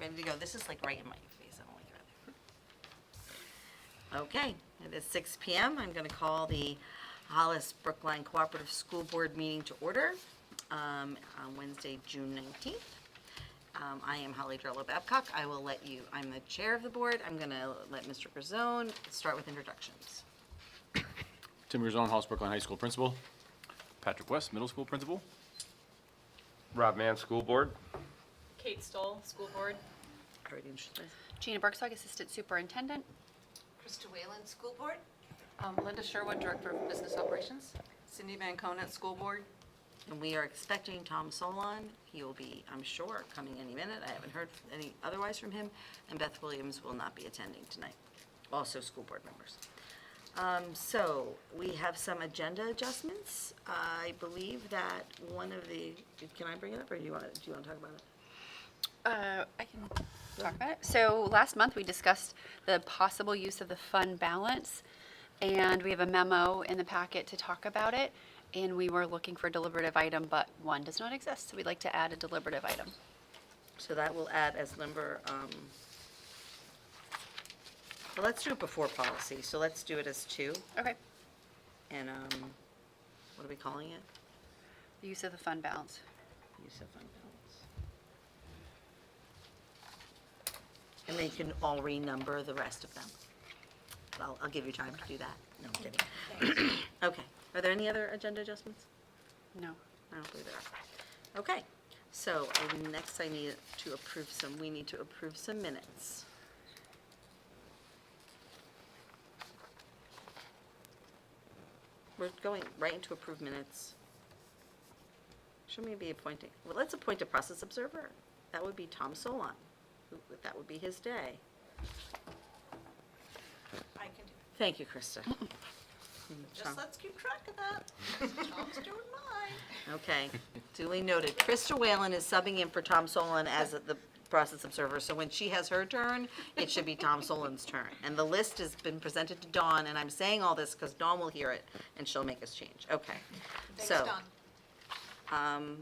ready to go. This is like right in my face. I don't like it. Okay, it is 6 p.m. I'm going to call the Hollis Brookline Cooperative School Board meeting to order on Wednesday, June 19th. I am Holly Drello Babcock. I'm the chair of the board. I'm going to let Mr. Grisone start with introductions. Tim Grisone, Hollis Brookline High School Principal. Patrick West, Middle School Principal. Rob Mann, School Board. Kate Stoll, School Board. Already introduced. Gina Bergsog, Assistant Superintendent. Krista Whalen, School Board. Linda Sherwood, Director of Business Operations. Cindy Van Conant, School Board. And we are expecting Tom Solon. He will be, I'm sure, coming any minute. I haven't heard any otherwise from him. And Beth Williams will not be attending tonight. Also school board members. So we have some agenda adjustments. I believe that one of the, can I bring it up or do you want to talk about it? I can talk about it. So last month we discussed the possible use of the fund balance, and we have a memo in the packet to talk about it. And we were looking for a deliberative item, but one does not exist, so we'd like to add a deliberative item. So that will add as number, well, let's do it before policy. So let's do it as 2. Okay. And what are we calling it? The use of the fund balance. Use of fund balance. And they can all renumber the rest of them. I'll give you time to do that. No, I'm kidding. Okay. Are there any other agenda adjustments? No. I don't believe there are. Okay. So next we need to approve some minutes. We're going right into approved minutes. Should we be appointing? Well, let's appoint a process observer. That would be Tom Solon. That would be his day. I can do Thank you, Krista. it. Just let's keep track of that. Tom's doing mine. Okay, duly noted. Krista Whalen is subbing in for Tom Solon as the process observer, so when she has her turn, it should be Tom Solon's turn. And the list has been presented to Dawn, and I'm saying all this because Dawn will hear it, and she'll make us change. Okay. Thanks, So, Dawn.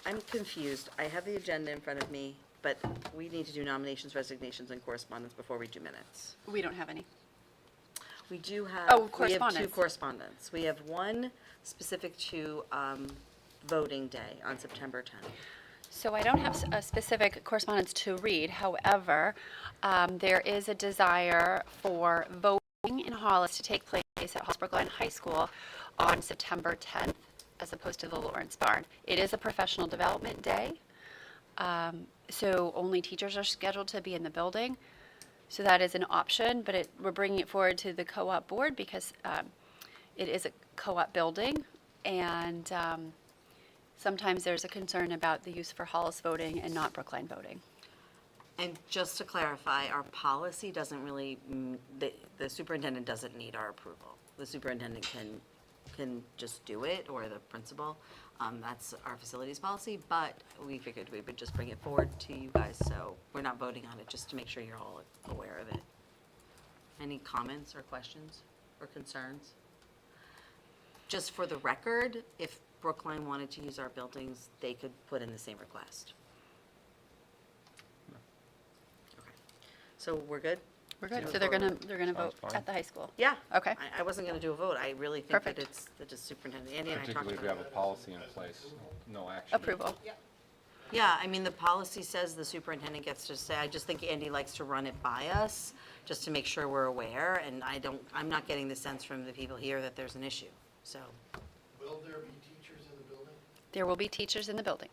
I'm confused. I have the agenda in front of me, but we need to do nominations, resignations, and correspondence before we do minutes. We don't have any. We do have. Oh, We have 2 correspondence. correspondence. We have one specific to voting day on September 10th. So I don't have a specific correspondence to read. However, there is a desire for voting in Hollis to take place at Hollis Brookline High School on September 10th, as opposed to the Lawrence Barn. It is a professional development day, so only teachers are scheduled to be in the building. So that is an option, but we're bringing it forward to the co-op board because it is a co-op building, and sometimes there's a concern about the use for Hollis voting and not Brookline voting. And just to clarify, our policy doesn't really, the superintendent doesn't need our approval. The superintendent can just do it, or the principal. That's our facilities policy, but we figured we would just bring it forward to you guys, so we're not voting on it, just to make sure you're all aware of it. Any comments or questions or concerns? Just for the record, if Brookline wanted to use our buildings, they could put in the same request. Okay. So we're good? We're good. Move So they're gonna Sounds vote fine. at the high school. Yeah. Okay. I wasn't gonna do a vote. I really think that Perfect. it's the superintendent. Andy and I talked Particularly if about we have it. a policy in place, no action. Approval. Yeah, I mean, the policy says the superintendent gets to say, I just think Andy likes to run it by us, just to make sure we're aware, and I'm not getting the sense from the people here that there's an issue, so. Will there be teachers in the building? There will be teachers in the building.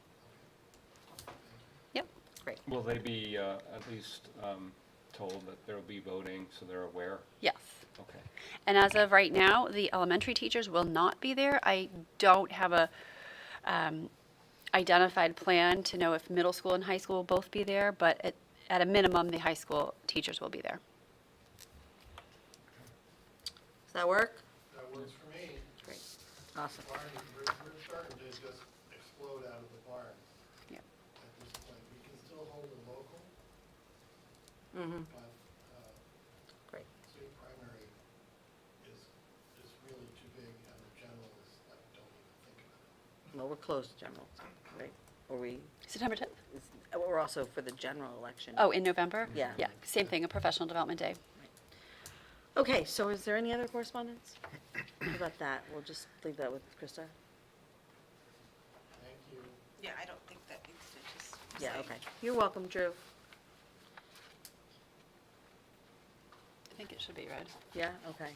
Yep. Great. Will they be at least told that there will be voting so they're aware? Yes. Okay. And as of right now, the elementary teachers will not be there. I don't have a identified plan to know if middle school and high school will both be there, but at a minimum, the high school teachers will be there. Does that work? That works for me. Great. Awesome. Barn, we're starting to just explode out of the barn Yep. at this point. We can still hold it local, Mm-hmm. but Great. state primary is really too big, and the general is like, don't even think about it. Well, we're closed, general, right? Or we, September 10th? or also for the general election. Oh, in November? Yeah. Yeah, same thing, a professional development day. Okay, so is there any other correspondence? How about that? We'll just leave that with Krista? Thank you. Yeah, I don't think that needs to just Yeah, say. okay. You're welcome, Drew. I think it should be read. Yeah, okay.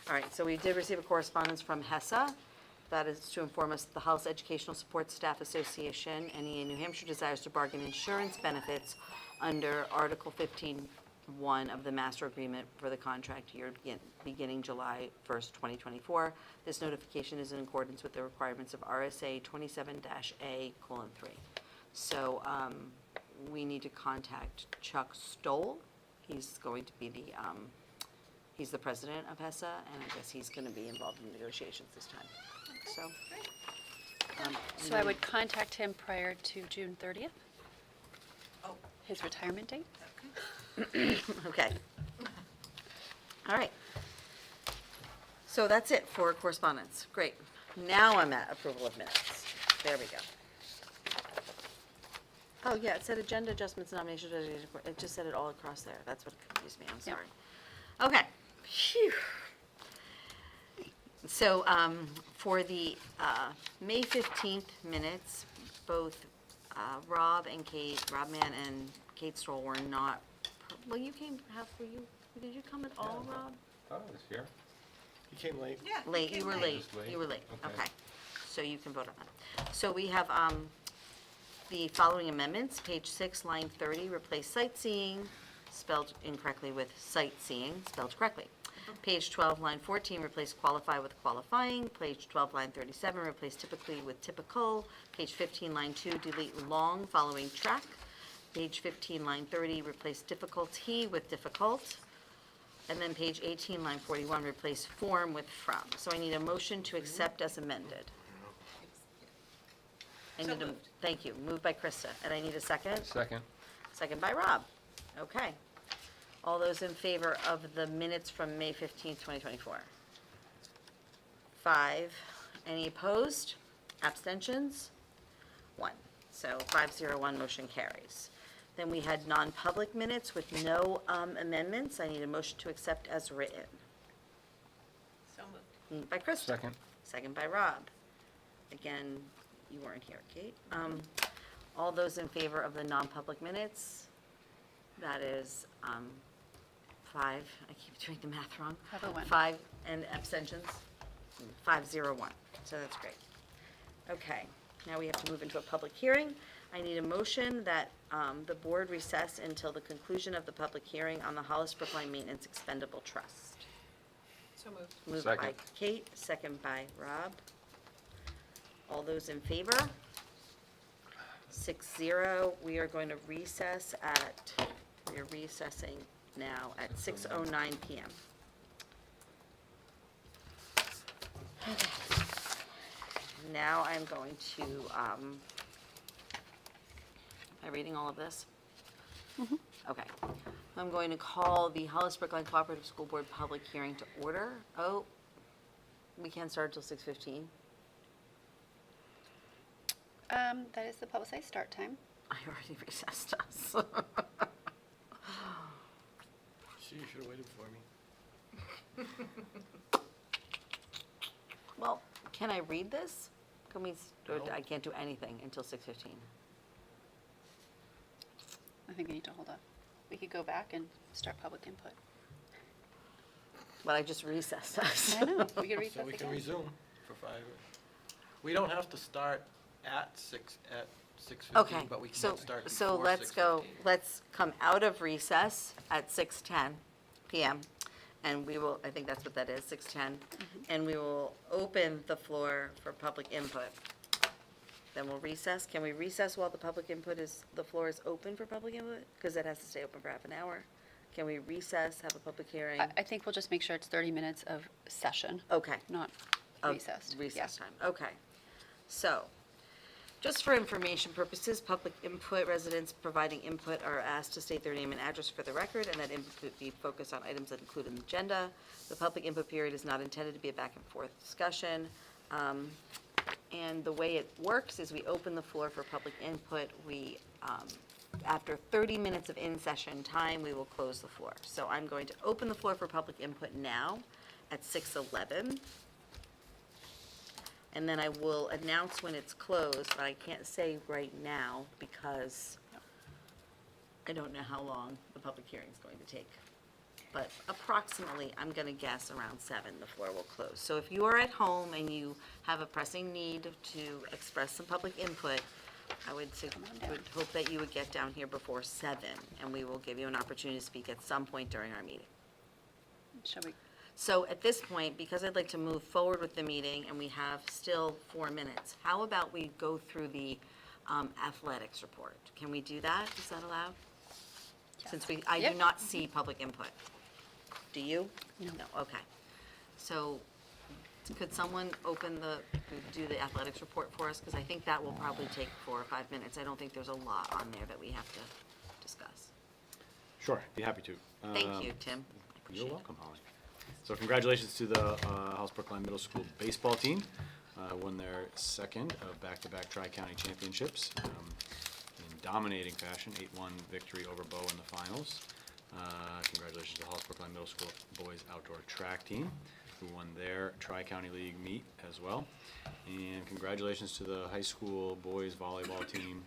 All right, so we did receive a correspondence from HESA. That is to inform us that the Hollis Educational Support Staff Association, NEA New Hampshire, desires to bargain insurance benefits under Article 15.1 of the Master Agreement for the contract year beginning July 1st, 2024. This notification is in accordance with the requirements of RSA 27-A:3. So we need to contact Chuck Stoll. He's going to be he's the president of HESA, and I guess he's going to be involved in negotiations this time. So. So I would contact him prior to June 30th, Oh, his retirement date. okay. Okay. All right. So that's it for correspondence. Great. Now I'm at approval of minutes. There we go. Oh, yeah, it said agenda adjustments, nominations, it just said it all across there. That's what confused me, I'm Yeah. sorry. Okay. Phew. So, for the May 15th minutes, both Rob Mann and Kate Stoll were not, well, you came, did you come at all, Rob? Oh, I was here. You came late. Yeah. Late, okay, you were late, Just late? you were late, Okay. okay. So you can vote on that. So we have the following amendments, page 6, line 30, replace sightseeing, spelled incorrectly with sightseeing, spelled correctly. Page 12, line 14, replace qualify with qualifying. Page 12, line 37, replace typically with typical. Page 15, line 2, delete long following track. Page 15, line 30, replace difficulty with difficult. And then page 18, line 41, replace form with from. So I need a motion to accept as amended. I So need a- moved. Thank you. Moved by Krista. And I need a second? Second. Second by Rob. Okay. All those in favor of the minutes from May 15th, 2024? 5. Any opposed? Abstentions? 1. So 501, motion carries. Then we had non-public minutes with no amendments. I need a motion to accept as written. So moved. Moved by Krista. Second. Second by Rob. Again, you weren't here, Kate. All those in favor of the non-public minutes? That is 5, I keep doing the math wrong. 501. 5, and abstentions? 501, so that's great. Okay, now we have to move into a public hearing. I need a motion that the board recess until the conclusion of the public hearing on the Hollis Brookline Maintenance Expendable Trust. So moved. Moved by Second. Kate, second by Rob. All those in favor? 6-0. We are going to recess we are recessing now at 6:09 PM. Okay. Now I'm going to, am I reading all of this? Okay. I'm going to call the Hollis Brookline Cooperative School Board public hearing to order. Oh, we can't start until 6:15. That is the publicized start time. I already recessed us. See, you should have waited for me. Well, can I read this? Can we, or No. I can't do anything until 6:15. I think we need to hold up. We could go back and start public input. But I just recessed us. I know, we could read So this we can again. resume for 5. We don't have to start at 6:15, Okay, but we so, can start before 6:15. so let's come out of recess at 6:10 PM. And we will, I think that's what that is, 6:10. And we will open the floor for public input. Then we'll recess. Can we recess while the public input the floor is open for public input? Because it has to stay open for half an hour. Can we recess, have a public hearing? I think we'll just make sure it's 30 minutes of session, Okay. not Of recessed. Recess Yeah. time, okay. So, just for information purposes, public input, residents providing input are asked to state their name and address for the record, and that input be focused on items that include an agenda. The public input period is not intended to be a back and forth discussion. And the way it works is we open the floor for public input, we after 30 minutes of in-session time, we will close the floor. So I'm going to open the floor for public input now at 6:11. And then I will announce when it's closed, but I can't say right now because I don't know how long the public hearing is going to take. But approximately, I'm going to guess around 7, the floor will close. So if you are at home and you have a pressing need to express some public input, I would hope that you would get down here before 7, and we will give you an opportunity to speak at some point during our meeting. Shall we? So at this point, because I'd like to move forward with the meeting, and we have still 4 minutes, how about we go through the athletics report? Can we do that? Is that allowed? Since I do Yep. not see public input. Do you? No. Okay. So could someone do the athletics report for us? Because I think that will probably take 4 or 5 minutes. I don't think there's a lot on there that we have to discuss. Sure, be happy to. Thank you, Tim. I appreciate You're it. welcome, Holly. So congratulations to the House Brookline Middle School baseball team. Won their second of back-to-back Tri-County championships in dominating fashion, 8-1 victory over Bow in the finals. Congratulations to the House Brookline Middle School boys outdoor track team, who won their Tri-County League meet as well. And congratulations to the high school boys volleyball team,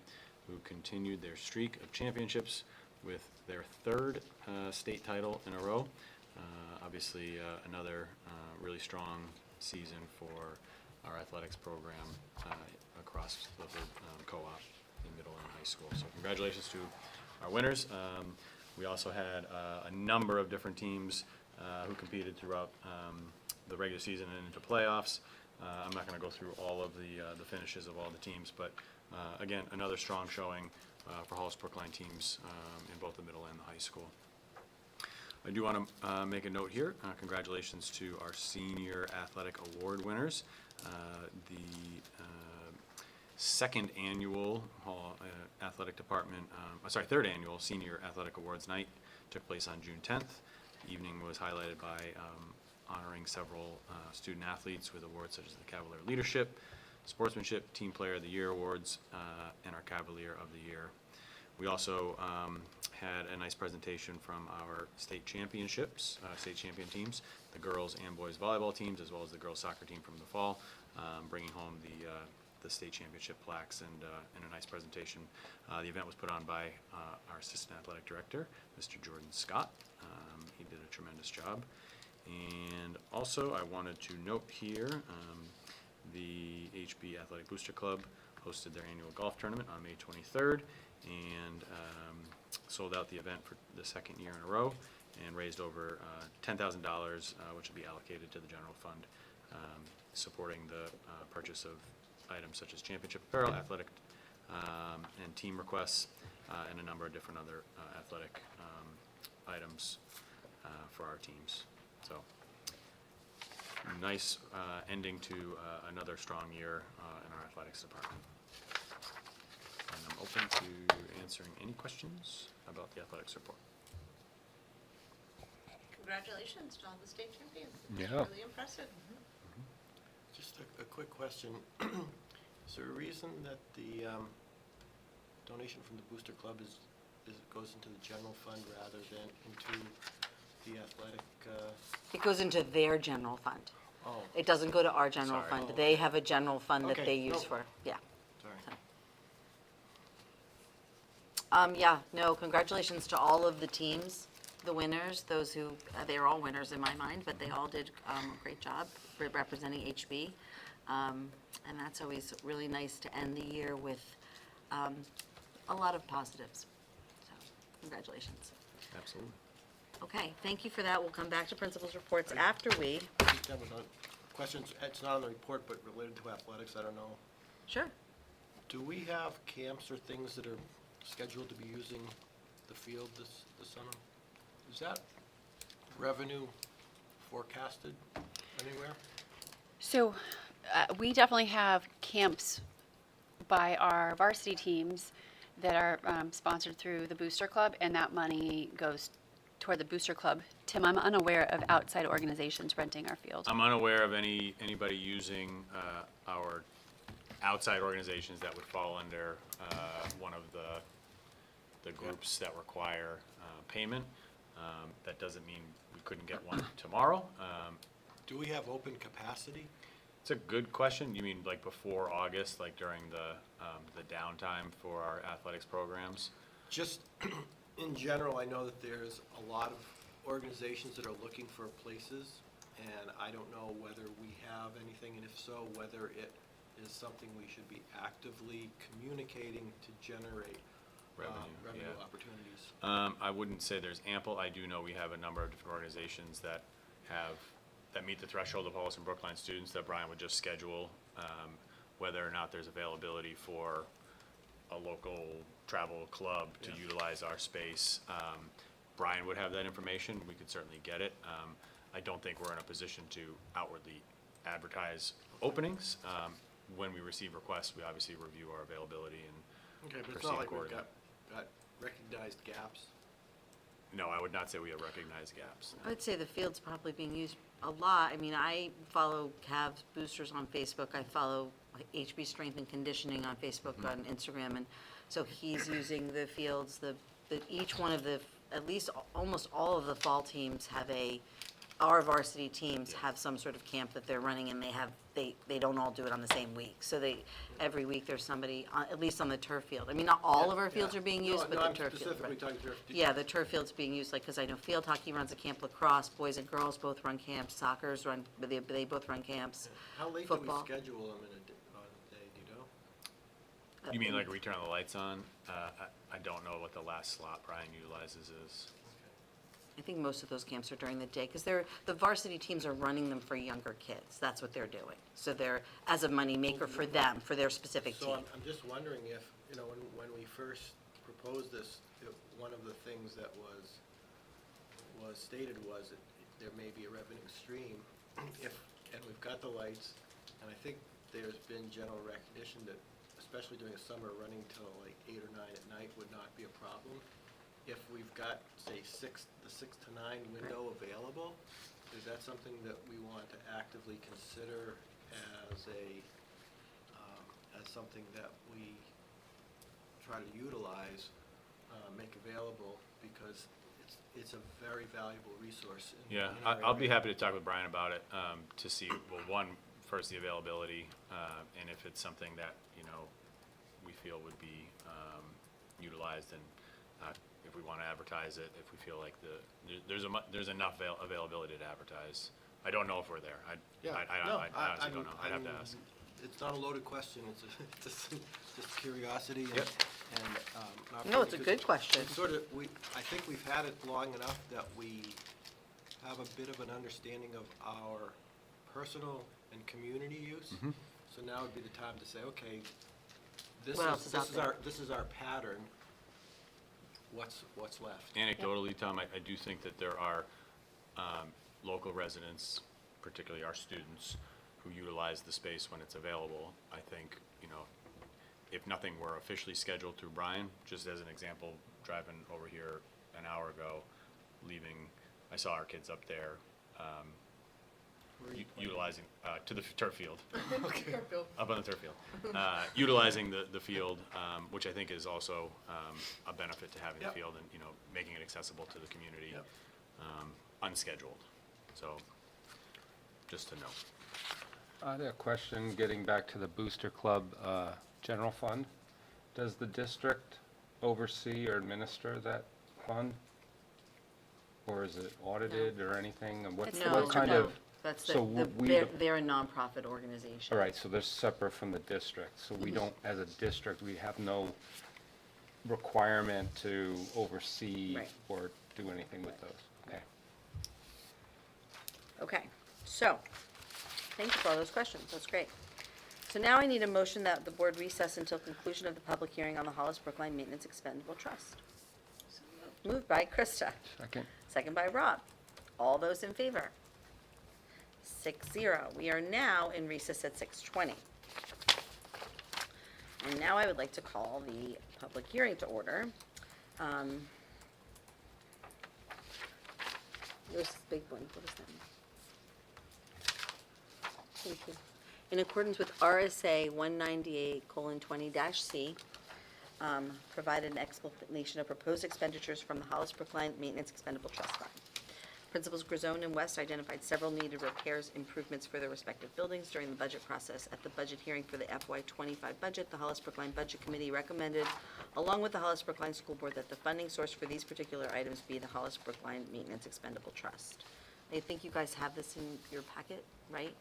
who continued their streak of championships with their 3rd state title in a row. Obviously, another really strong season for our athletics program across the whole co-op in middle and high school. So congratulations to our winners. We also had a number of different teams who competed throughout the regular season and into playoffs. I'm not going to go through all of the finishes of all the teams, but again, another strong showing for Hollis Brookline teams in both the middle and the high school. I do want to make a note here. Congratulations to our senior athletic award winners. The second annual athletic department, third annual Senior Athletic Awards Night took place on June 10th. The evening was highlighted by honoring several student athletes with awards such as the Cavalier Leadership, Sportsmanship, Team Player of the Year awards, and our Cavalier of the Year. We also had a nice presentation from our state championships, state champion teams, the girls and boys volleyball teams, as well as the girls soccer team from the fall, bringing home the state championship plaques and a nice presentation. The event was put on by our assistant athletic director, Mr. Jordan Scott. He did a tremendous job. And also, I wanted to note here, the HB Athletic Booster Club hosted their annual golf tournament on May 23rd and sold out the event for the 2nd year in a row and raised over $10,000, which will be allocated to the general fund, supporting the purchase of items such as championship apparel, athletic and team requests, and a number of different other athletic items for our teams. So, nice ending to another strong year in our athletics department. And I'm open to answering any questions about the athletics report. Congratulations to all the state champions. Yeah. Really impressive. Just a quick question. Is there a reason that the donation from the Booster Club goes into the general fund rather than into the athletic? It goes into their general fund. Oh, It doesn't go to our general Sorry. fund. Oh, They have a general fund that Okay, they use no. for, yeah. sorry. Yeah, no, congratulations to all of the teams, the winners, those who, they're all winners in my mind, but they all did a great job representing HB. And that's always really nice to end the year with a lot of positives. So, congratulations. Absolutely. Okay, thank you for that. We'll come back to principals' reports after we, Just have another questions, it's not on the report, but related to athletics, I don't know. sure. Do we have camps or things that are scheduled to be using the field this summer? Is that revenue forecasted anywhere? So we definitely have camps by our varsity teams that are sponsored through the Booster Club, and that money goes toward the Booster Club. Tim, I'm unaware of outside organizations renting our field. I'm unaware of anybody using our outside organizations that would fall under one of the the groups that require payment. That doesn't mean we couldn't get one tomorrow. Do we have open capacity? It's a good question. You mean like before August, like during the downtime for our athletics programs? Just in general, I know that there's a lot of organizations that are looking for places, and I don't know whether we have anything, and if so, whether it is something we should be actively communicating to generate revenue yeah. opportunities. I wouldn't say there's ample. I do know we have a number of different organizations that meet the threshold of Hollis and Brookline students that Brian would just schedule, whether or not there's availability for a local travel club to utilize our space. Brian would have that information. We could certainly get it. I don't think we're in a position to outwardly advertise openings. When we receive requests, we obviously review our availability and Okay, but it's proceed not like we've accordingly. got recognized gaps. No, I would not say we have recognized gaps. I would say the field's probably being used a lot. I mean, I follow Cavs boosters on Facebook. I follow like, HB Strength and Conditioning on Facebook, on Instagram, and so he's using the fields. Each one of at least almost all of the fall teams have our varsity teams have some sort of camp that they're running, and they don't all do it on the same week. So every week there's somebody, at least on the turf field. I mean, not all of our fields are being used, but the turf field. I'm specifically talking turf. Yeah, the turf field's being used, like, because I know field hockey runs a camp, lacrosse, boys and girls both run camps, soccer's run, they both run camps. How late do we Football. schedule them on a day, do you know? You mean like we turn the lights on? I don't know what the last slot Brian utilizes is. I think most of those camps are during the day, because the varsity teams are running them for younger kids. That's what they're doing. So they're, as a moneymaker for them, for their specific So team. I'm just wondering if, when we first proposed this, one of the things that was stated was that there may be a revenue stream and we've got the lights, and I think there's been general recognition that, especially during the summer, running till like 8 or 9 at night would not be a problem. If we've got, say, the 6 to 9 window available, is that something that we want to actively consider as as something that we try to utilize, make available, because it's a very valuable resource. In our I'll be area. happy to talk with Brian about it, to see, well, first the availability, and if it's something that, we feel would be utilized, and if we want to advertise it, if we feel like there's enough availability to advertise. I don't know if we're there. I honestly don't know. I'd have to ask. It's not a loaded question, it's just curiosity and, Yep. not No, it's a because good question. it's sort of, I think we've had it long enough that we have a bit of an understanding of our personal and community use. Mm-hmm. So now would be the time to say, okay, this What else is out there? this is our pattern, what's left? Anecdotally, Tom, I do think that there are local residents, particularly our students, who utilize the space when it's available. I think, if nothing were officially scheduled through Brian, just as an example, driving over here an hour ago, leaving, I saw our kids up there utilizing, to the turf field. Up on the turf field. Utilizing the field, which I think is also a benefit to having the Yep. field and, making it accessible to the community, Yep. unscheduled. So, just to know. I had a question, getting back to the Booster Club general fund. Does the district oversee or administer that fund? Or is it audited or anything? And what kind of? That's so they're a nonprofit organization. All right, so they're separate from the district. So we don't, as a district, we have no requirement to oversee Right. or do anything with those. Okay. Okay, so, thank you for all those questions, that's great. So now I need a motion that the board recess until conclusion of the public hearing on the Hollis Brookline Maintenance Expendable Trust. Moved by Krista, Second. second by Rob. All those in favor? 6-0. We are now in recess at 6:20. And now I would like to call the public hearing to order. There's this big one, what is that? Thank you. In accordance with RSA 198:20-C, provide an explanation of proposed expenditures from the Hollis Brookline Maintenance Expendable Trust Fund. Principals Grisone and West identified several needed repairs, improvements for their respective buildings during the budget process. At the budget hearing for the FY25 budget, the Hollis Brookline Budget Committee recommended, along with the Hollis Brookline School Board, that the funding source for these particular items be the Hollis Brookline Maintenance Expendable Trust. I think you guys have this in your packet, right?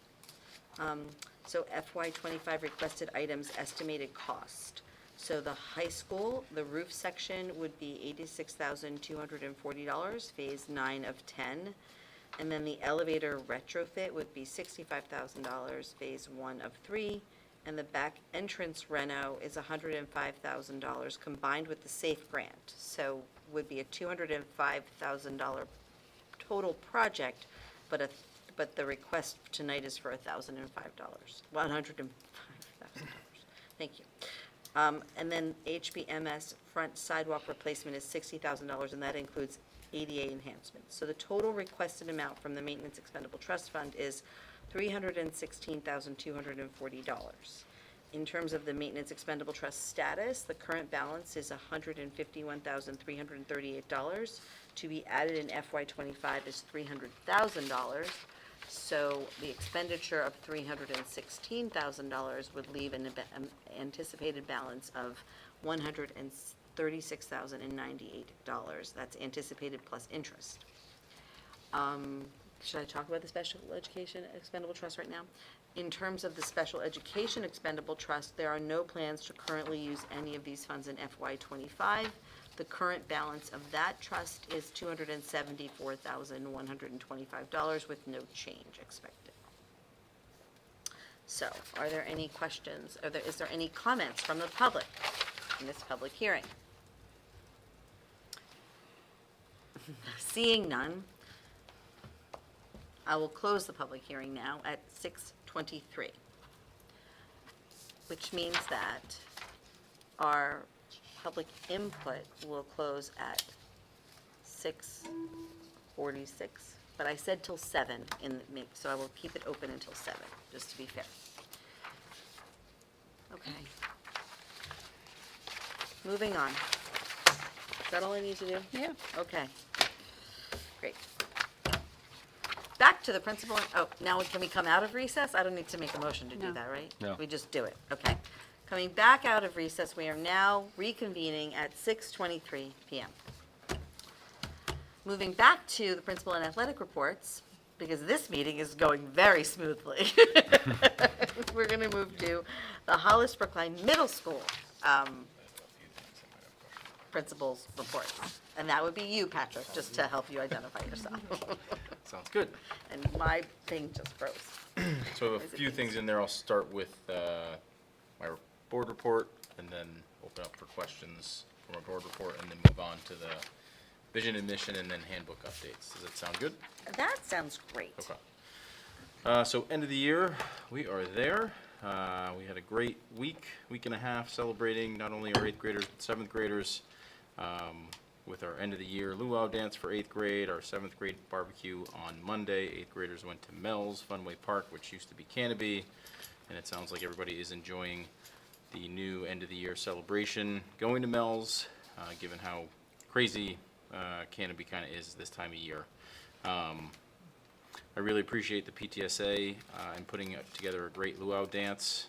So FY25 requested items, estimated cost. So the high school, the roof section would be $86,240, phase 9 of 10. And then the elevator retrofit would be $65,000, phase 1 of 3. And the back entrance reno is $105,000 combined with the SAFE grant. So would be a $205,000 total project, but the request tonight is for $1,005, $105,000. Thank you. And then HBMS front sidewalk replacement is $60,000, and that includes ADA enhancements. So the total requested amount from the Maintenance Expendable Trust Fund is $316,240. In terms of the Maintenance Expendable Trust status, the current balance is $151,338. To be added in FY25 is $300,000. So the expenditure of $316,000 would leave an anticipated balance of $136,098. That's anticipated plus interest. Should I talk about the Special Education Expendable Trust right now? In terms of the Special Education Expendable Trust, there are no plans to currently use any of these funds in FY25. The current balance of that trust is $274,125 with no change expected. So, are there any questions? Is there any comments from the public in this public hearing? Seeing none, I will close the public hearing now at 6:23, which means that our public input will close at 6:46, but I said till 7 so I will keep it open until 7, just to be fair. Okay. Moving on. Is that all I need to do? Yeah. Okay. Great. Back to the principal, now can we come out of recess? I don't need to make a motion to do No. that, right? No. We just do it, okay. Coming back out of recess, we are now reconvening at 6:23 PM. Moving back to the principal and athletic reports, because this meeting is going very smoothly. We're going to move to the Hollis Brookline Middle School principal's reports. And that would be you, Patrick, just to help you identify yourself. Sounds good. And my thing just froze. So a few things in there. I'll start with my board report and then open up for questions from our board report and then move on to the vision and mission and then handbook updates. Does that sound good? That sounds great. Okay. So end of the year, we are there. We had a great week and a half celebrating not only our 8th graders, but 7th graders with our end of the year luau dance for 8th grade, our 7th grade barbecue on Monday. 8th graders went to Mel's Funway Park, which used to be Canopy, and it sounds like everybody is enjoying the new end of the year celebration going to Mel's, given how crazy Canopy kind of is this time of year. I really appreciate the PTSA in putting together a great luau dance.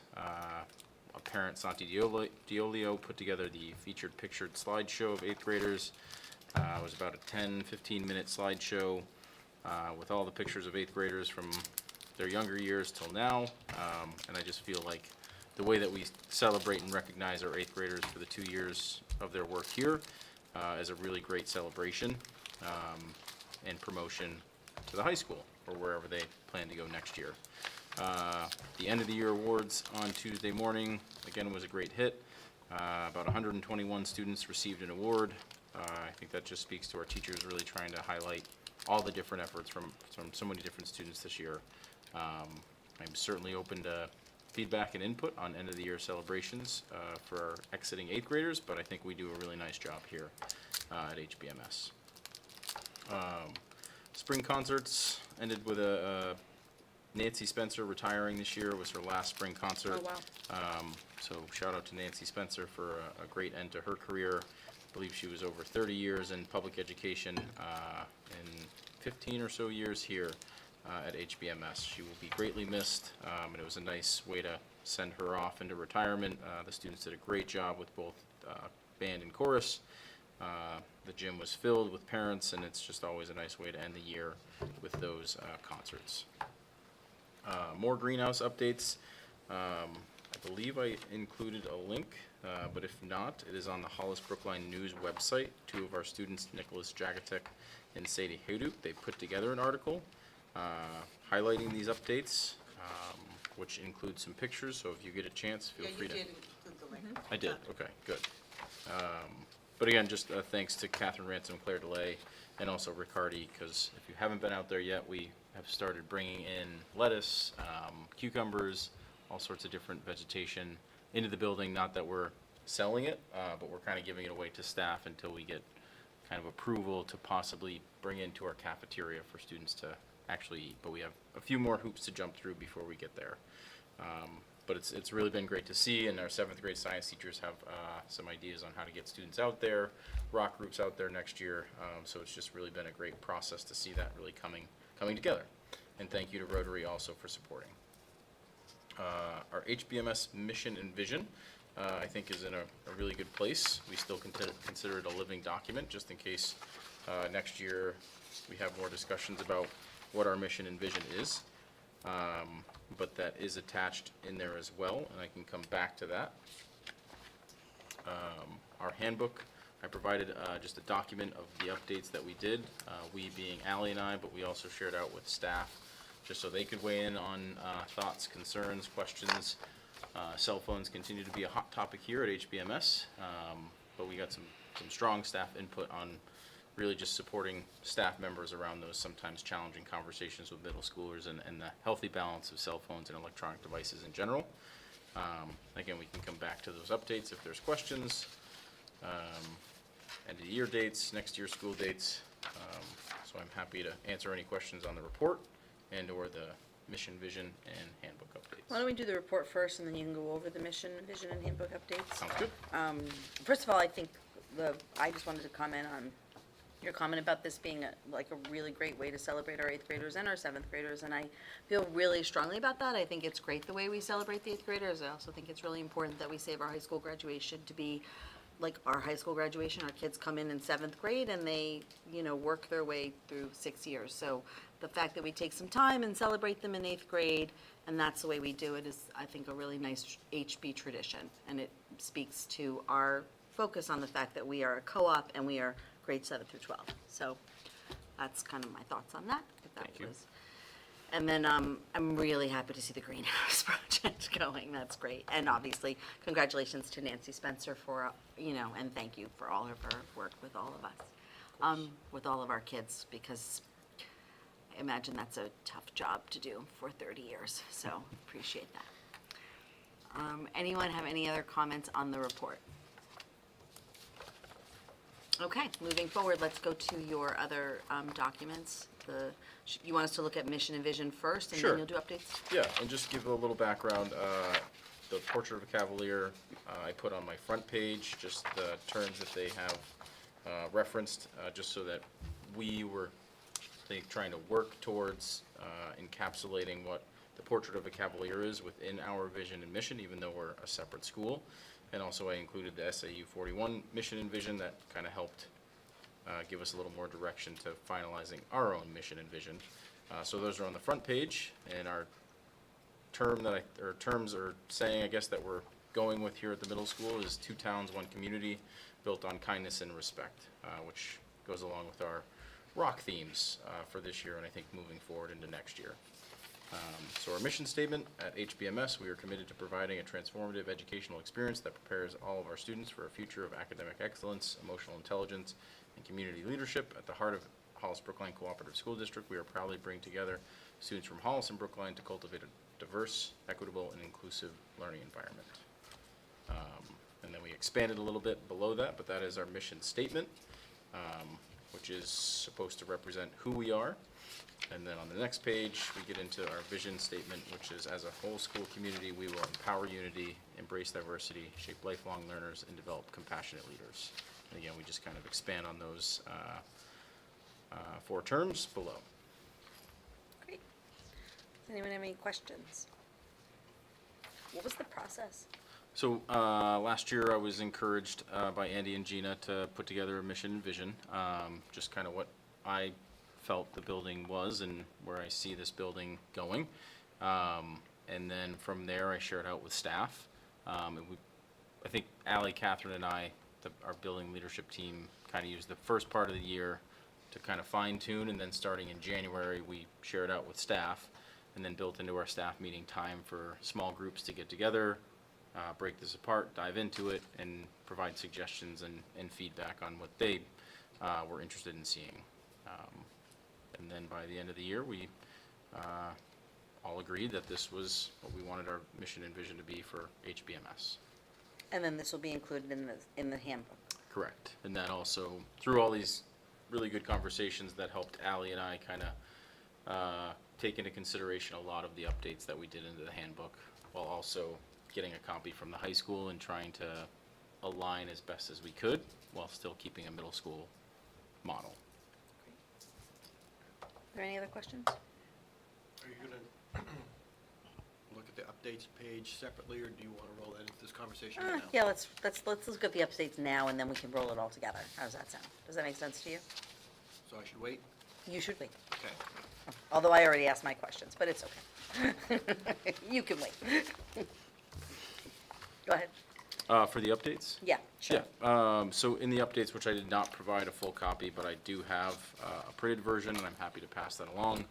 Our parent, Santi Diolio, put together the featured pictured slideshow of 8th graders. It was about a 10-15 minute slideshow with all the pictures of 8th graders from their younger years till now. And I just feel like the way that we celebrate and recognize our 8th graders for the 2 years of their work here is a really great celebration and promotion to the high school or wherever they plan to go next year. The end of the year awards on Tuesday morning, again, was a great hit. About 121 students received an award. I think that just speaks to our teachers really trying to highlight all the different efforts from so many different students this year. I'm certainly open to feedback and input on end of the year celebrations for our exiting 8th graders, but I think we do a really nice job here at HBMS. Spring concerts ended with a Nancy Spencer retiring this year was her last spring concert. Oh, wow. So shout out to Nancy Spencer for a great end to her career. I believe she was over 30 years in public education, and 15 or so years here at HBMS. She will be greatly missed, and it was a nice way to send her off into retirement. The students did a great job with both band and chorus. The gym was filled with parents, and it's just always a nice way to end the year with those concerts. More greenhouse updates. I believe I included a link, but if not, it is on the Hollis Brookline News website. Two of our students, Nicholas Jagatek and Sadie Hadoop, they put together an article highlighting these updates, which includes some pictures, so if you get a chance, feel free to. Yeah, you did include the link. I did, okay, good. But again, just thanks to Catherine Ransom, Claire DeLay, and also Riccardi, because if you haven't been out there yet, we have started bringing in lettuce, cucumbers, all sorts of different vegetation into the building. Not that we're selling it, but we're kind of giving it away to staff until we get kind of approval to possibly bring into our cafeteria for students to actually eat. But we have a few more hoops to jump through before we get there. But it's really been great to see, and our 7th grade science teachers have some ideas on how to get students out there, rock groups out there next year. So it's just really been a great process to see that really coming together. And thank you to Rotary also for supporting. Our HBMS mission and vision, I think, is in a really good place. We still consider it a living document, just in case next year we have more discussions about what our mission and vision is. But that is attached in there as well, and I can come back to that. Our handbook, I provided just a document of the updates that we did, we being Ally and I, but we also shared out with staff, just so they could weigh in on thoughts, concerns, questions. Cell phones continue to be a hot topic here at HBMS, but we got some strong staff input on really just supporting staff members around those sometimes challenging conversations with middle schoolers and the healthy balance of cell phones and electronic devices in general. Again, we can come back to those updates if there's questions. End of the year dates, next year school dates. So I'm happy to answer any questions on the report and or the mission, vision, and handbook updates. Why don't we do the report first, and then you can go over the mission, vision, and handbook updates? Sounds good. First of all, I think I just wanted to comment on your comment about this being like a really great way to celebrate our 8th graders and our 7th graders, and I feel really strongly about that. I think it's great the way we celebrate the 8th graders. I also think it's really important that we save our high school graduation to be like our high school graduation. Our kids come in 7th grade and they, work their way through 6 years. So the fact that we take some time and celebrate them in 8th grade, and that's the way we do it, is, I think, a really nice HB tradition. And it speaks to our focus on the fact that we are a co-op and we are grades 7 through 12. So that's kind of my thoughts on that. Thank you. And then I'm really happy to see the greenhouse project going. That's great. And obviously, congratulations to Nancy Spencer for, and thank you for all of her work with all of us, with all of our kids, because I imagine that's a tough job to do for 30 years. So appreciate that. Anyone have any other comments on the report? Okay, moving forward, let's go to your other documents. You want us to look at mission and vision first, and Sure. then you'll do updates? Yeah, and just give a little background. The Portrait of a Cavalier, I put on my front page, just the terms that they have referenced, just so that we were trying to work towards encapsulating what the Portrait of a Cavalier is within our vision and mission, even though we're a separate school. And also I included the SAU 41 mission and vision that kind of helped give us a little more direction to finalizing our own mission and vision. So those are on the front page, and our terms are saying, I guess, that we're going with here at the middle school is 2 towns, 1 community, built on kindness and respect, which goes along with our rock themes for this year and I think moving forward into next year. So our mission statement at HBMS, we are committed to providing a transformative educational experience that prepares all of our students for a future of academic excellence, emotional intelligence, and community leadership. At the heart of Hollis Brookline Cooperative School District, we are proudly bringing together students from Hollis and Brookline to cultivate a diverse, equitable, and inclusive learning environment. And then we expanded a little bit below that, but that is our mission statement. which is supposed to represent who we are. And then on the next page, we get into our vision statement, which is, as a whole school community, we will empower unity, embrace diversity, shape lifelong learners, and develop compassionate leaders. And again, we just kind of expand on those 4 terms below. Great. Does anyone have any questions? What was the process? So last year, I was encouraged by Andy and Gina to put together a mission and vision, just kind of what I felt the building was and where I see this building going. And then from there, I shared out with staff. And I think Allie, Catherine, and I, our building leadership team, kind of used the first part of the year to kind of fine tune, and then starting in January, we shared out with staff, and then built into our staff meeting time for small groups to get together, break this apart, dive into it, and provide suggestions and feedback on what they were interested in seeing. And then by the end of the year, we all agreed that this was what we wanted our mission and vision to be for HBMS. And then this will be included in the handbook. Correct. And that also, through all these really good conversations, that helped Allie and I kind of take into consideration a lot of the updates that we did into the handbook, while also getting a copy from the high school and trying to align as best as we could, while still keeping a middle school model. Are there any other questions? Are you going to look at the updates page separately, or do you want to roll that into this conversation right now? Yeah, let's look at the updates now, and then we can roll it all together. How does that sound? Does that make sense to you? So I should wait? You should wait. Okay. Although I already asked my questions, but it's okay. You can wait. Go ahead. For the updates? Yeah, sure. Yeah, so in the updates, which I did not provide a full copy, but I do have a printed version, and I'm happy to pass that along.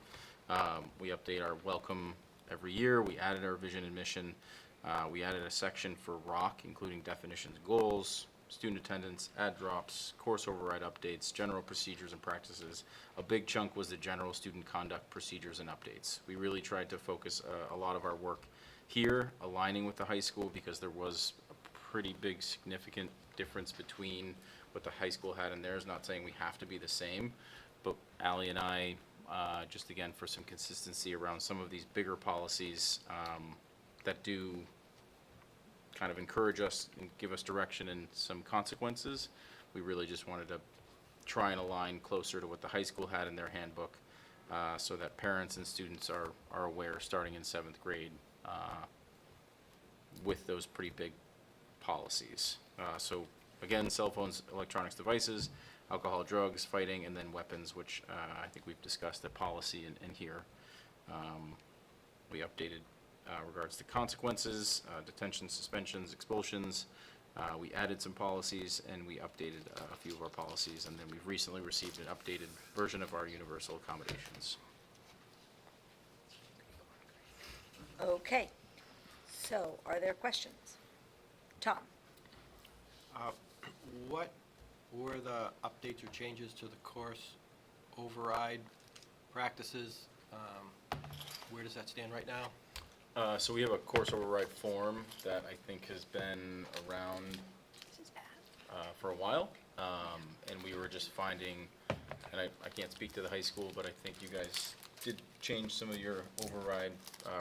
We update our welcome every year. We added our vision and mission. We added a section for ROC, including definitions, goals, student attendance, add drops, course override updates, general procedures and practices. A big chunk was the general student conduct procedures and updates. We really tried to focus a lot of our work here, aligning with the high school, because there was pretty big significant difference between what the high school had and theirs. Not saying we have to be the same, but Allie and I, just again for some consistency around some of these bigger policies that do kind of encourage us and give us direction and some consequences, we really just wanted to try and align closer to what the high school had in their handbook, so that parents and students are aware starting in 7th grade with those pretty big policies. So again, cell phones, electronics devices, alcohol, drugs, fighting, and then weapons, which I think we've discussed the policy in here. We updated regards to consequences, detention, suspensions, expulsions. We added some policies, and we updated a few of our policies, and then we've recently received an updated version of our universal accommodations. Okay. So, are there questions? Tom? What were the updates or changes to the course override practices? Where does that stand right now? So we have a course override form that I think has been around for a while, and we were just finding, and I can't speak to the high school, but I think you guys did change some of your override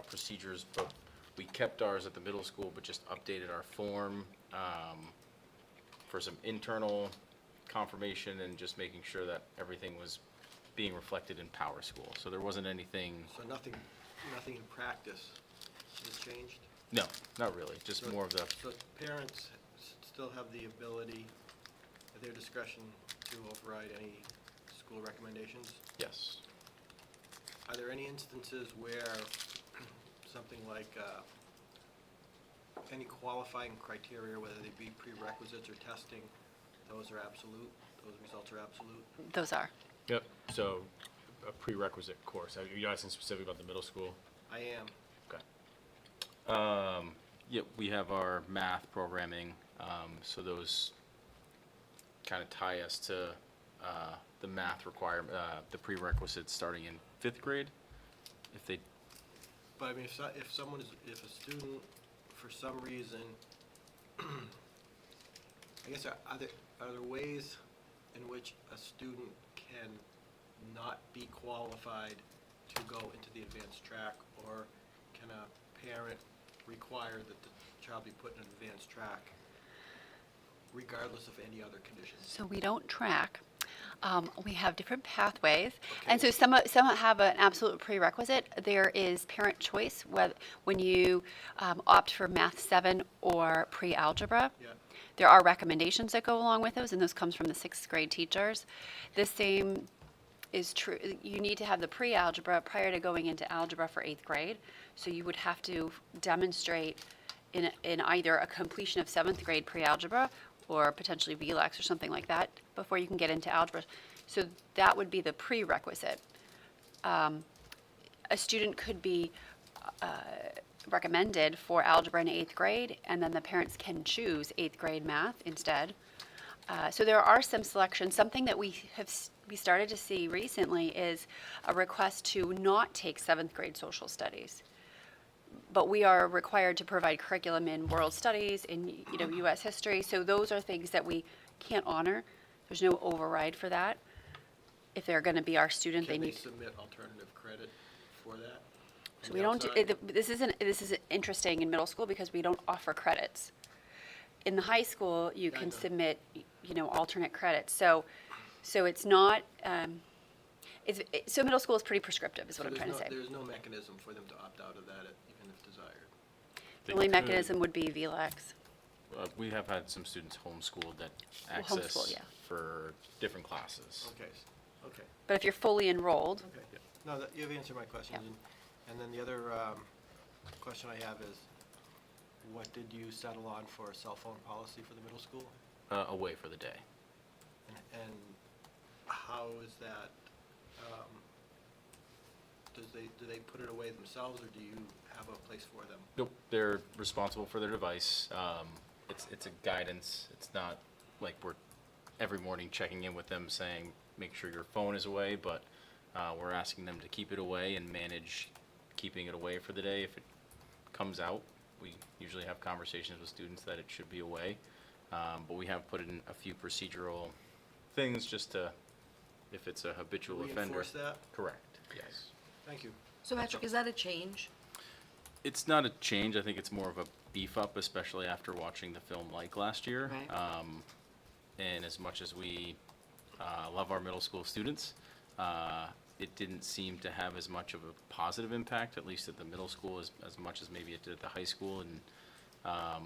procedures, but we kept ours at the middle school, but just updated our form for some internal confirmation and just making sure that everything was being reflected in Power School. So there wasn't anything. So nothing in practice has changed? No, not really. Just So- more of the. So parents still have the ability, at their discretion, to override any school recommendations? Yes. Are there any instances where something like any qualifying criteria, whether they be prerequisites or testing, those are absolute, those results are absolute? Those are. Yep, so a prerequisite course. Are you asking specifically about the middle school? I am. Okay. Yeah, we have our math programming, so those kind of tie us to the math requirement, the prerequisites starting in 5th grade. If they, But I mean, if someone is, if a student, for some reason, I guess, are there ways in which a student can not be qualified to go into the advanced track, or can a parent require that the child be put in an advanced track regardless of any other conditions? So we don't track. We have different pathways, Okay. and so some have an absolute prerequisite. There is parent choice when you opt for Math 7 or pre-algebra. Yeah. There are recommendations that go along with those, and those comes from the 6th grade teachers. The same is true. You need to have the pre-algebra prior to going into algebra for 8th grade. So you would have to demonstrate in either a completion of 7th grade pre-algebra or potentially VLEX or something like that before you can get into algebra. So that would be the prerequisite. A student could be recommended for algebra in 8th grade, and then the parents can choose 8th grade math instead. So there are some selections. Something that we started to see recently is a request to not take 7th grade social studies. But we are required to provide curriculum in world studies, in U.S. history. So those are things that we can't honor. There's no override for that. If they're going to be our student, Can they they need. submit alternative credit for that? So on we the don't. outside? This is interesting in middle school because we don't offer credits. In the high school, you Yeah, I can know. submit, alternate credits. So it's not. So middle school is pretty prescriptive, is what So I'm trying to say. there's no mechanism for them to opt out of that, even if desired? The only mechanism would be VLEX. We have had some students homeschooled that Well, access homeschool, yeah. for different classes. Okay, okay. But if you're fully enrolled, Okay, no, you've answered my questions. Yeah. And then the other question I have is, what did you settle on for a cell phone policy for the middle school? Away for the day. And how is that, do they put it away themselves, or do you have a place for them? Nope, they're responsible for their device. It's a guidance. It's not like we're every morning checking in with them saying, make sure your phone is away, but we're asking them to keep it away and manage keeping it away for the day. If it comes out, we usually have conversations with students that it should be away. But we have put in a few procedural things just to, if it's a habitual offender. Reinforce that? Correct, yes. Thank you. So Patrick, is that a change? It's not a change. I think it's more of a beef up, especially after watching the film like last year. Right. And as much as we love our middle school students, it didn't seem to have as much of a positive impact, at least at the middle school, as much as maybe it did at the high school. And I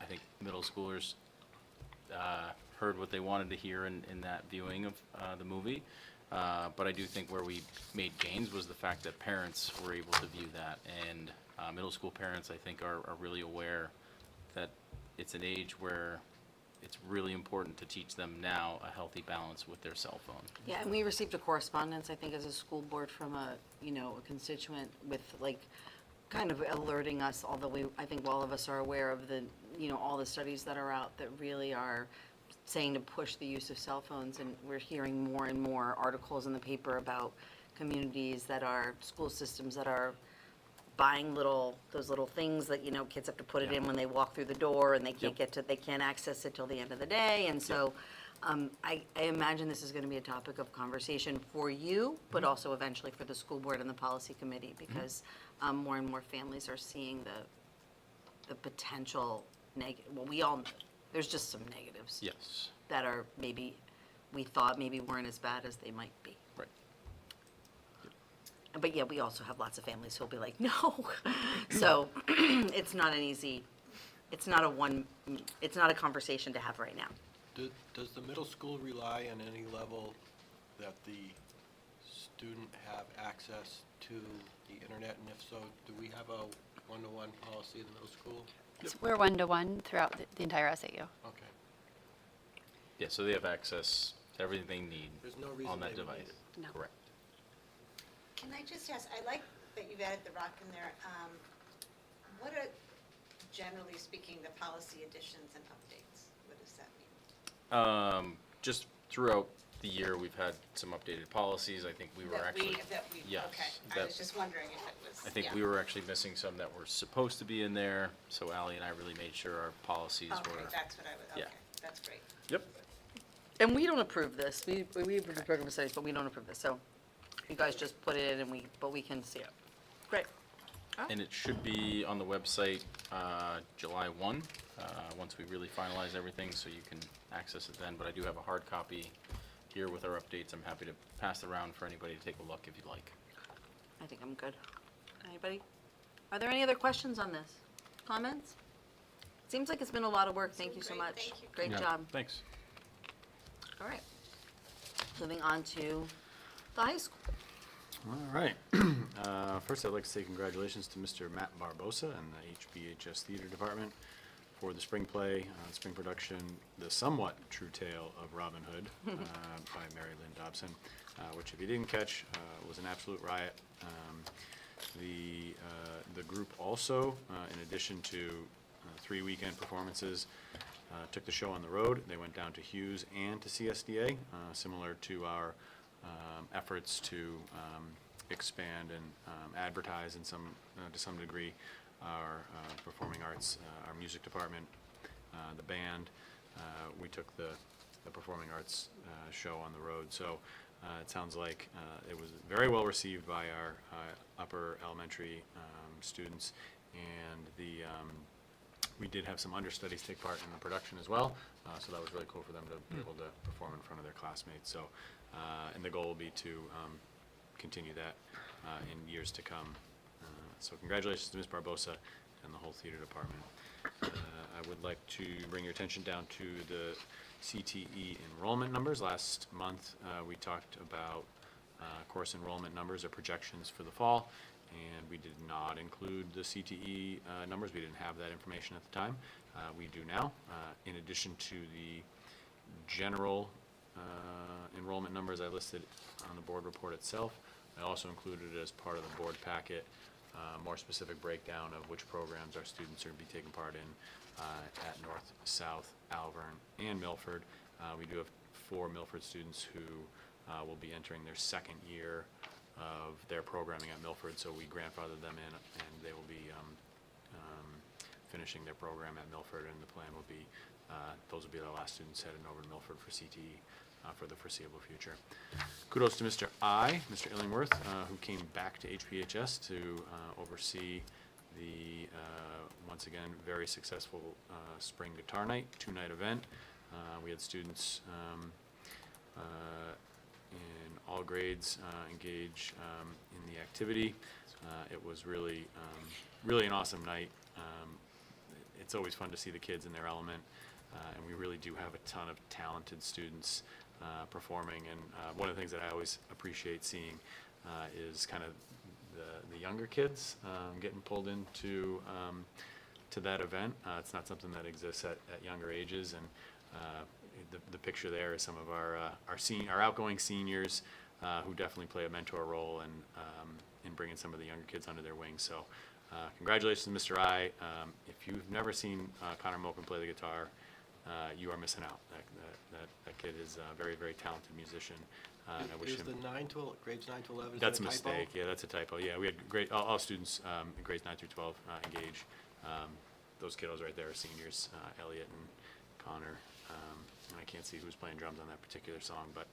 think middle schoolers heard what they wanted to hear in that viewing of the movie. But I do think where we made gains was the fact that parents were able to view that. And middle school parents, I think, are really aware that it's an age where it's really important to teach them now a healthy balance with their cell phone. Yeah, and we received a correspondence, I think, as a school board from a constituent with kind of alerting us, although I think all of us are aware of all the studies that are out that really are saying to push the use of cell phones, and we're hearing more and more articles in the paper about communities that are, school systems that are buying those little things that, kids have to put it in when they walk through the door, and they can't they can't access it till the end of the day, and so I imagine this is going to be a topic of conversation for you, but also eventually for the school board and the policy committee, because more and more families are seeing the potential well, there's just some negatives. Yes. That are we thought maybe weren't as bad as they might be. Right. But yeah, we also have lots of families who'll be like, no. So it's not it's not a conversation to have right now. Does the middle school rely on any level that the student have access to the internet? And if so, do we have a one-to-one policy in the middle school? So we're one-to-one throughout the entire SAU. Okay. Yeah, so they have access to everything they need There's no reason on that they would device. need it. No. Correct. Can I just ask, I like that you've added the rock in there. What are, generally speaking, the policy additions and updates? What does that mean? Just throughout the year, we've had some updated policies. I think we were actually. Yes, Okay, I that- was just wondering if it was. I think yeah. we were actually missing some that were supposed to be in there, so Ally and I really made sure our policies Okay, were. that's what I was, yeah. okay, that's great. Yep. And we don't approve this. We approve the program of studies, but we don't approve this. So you guys just put it in but we can see it. Great. And it should be on the website July 1, once we really finalize everything, so you can access it then. But I do have a hard copy here with our updates. I'm happy to pass it around for anybody to take a look if you'd like. I think I'm good. Anybody? Are there any other questions on this? Comments? Seems like it's been a lot of work. Thank you so great. much. Thank you. Great Yeah. job. Thanks. All right. Moving on to the high school. All right. First, I'd like to say congratulations to Mr. Matt Barbosa and the HBHS Theater Department for the spring play, spring production, The Somewhat True Tale of Robin Hood by Mary Lynn Dobson, which, if you didn't catch, was an absolute riot. The group also, in addition to 3 weekend performances, took the show on the road. They went down to Hughes and to CSDA, similar to our efforts to expand and advertise to some degree our performing arts, our music department, the band. We took the performing arts show on the road. So it sounds like it was very well received by our upper elementary students, and we did have some understudies take part in the production as well, so that was really cool for them to be able to perform in front of their classmates. So, and the goal will be to continue that in years to come. So congratulations to Ms. Barbosa and the whole theater department. I would like to bring your attention down to the CTE enrollment numbers. Last month, we talked about course enrollment numbers or projections for the fall, and we did not include the CTE numbers. We didn't have that information at the time. We do now. In addition to the general enrollment numbers I listed on the board report itself, I also included as part of the board packet more specific breakdown of which programs our students are going to be taking part in at North, South, Alvern, and Milford. We do have 4 Milford students who will be entering their second year of their programming at Milford, so we grandfathered them in, and they will be finishing their program at Milford, and the plan will be those will be the last students heading over to Milford for CTE for the foreseeable future. Kudos to Mr. Mr. Illingworth, who came back to HPHS to oversee the, once again, very successful spring guitar night, 2-night event. We had students in all grades engage in the activity. It was really, really an awesome night. It's always fun to see the kids in their element, and we really do have a ton of talented students performing. And one of the things that I always appreciate seeing is kind of the younger kids getting pulled into to that event. It's not something that exists at younger ages, and the picture there is some of our outgoing seniors who definitely play a mentor role in bringing some of the younger kids under their wing. So congratulations, Mr. If you've never seen Connor Moken play the guitar, you are missing out. That kid is a very, very talented musician. And I wish Is him. the grades 9 to 11, is That's a that typo? mistake. Yeah, that's a typo. Yeah, we had all students in grades 9 through 12 engage. Those kiddos right there are seniors, Elliot and Connor. And I can't see who's playing drums on that particular song, but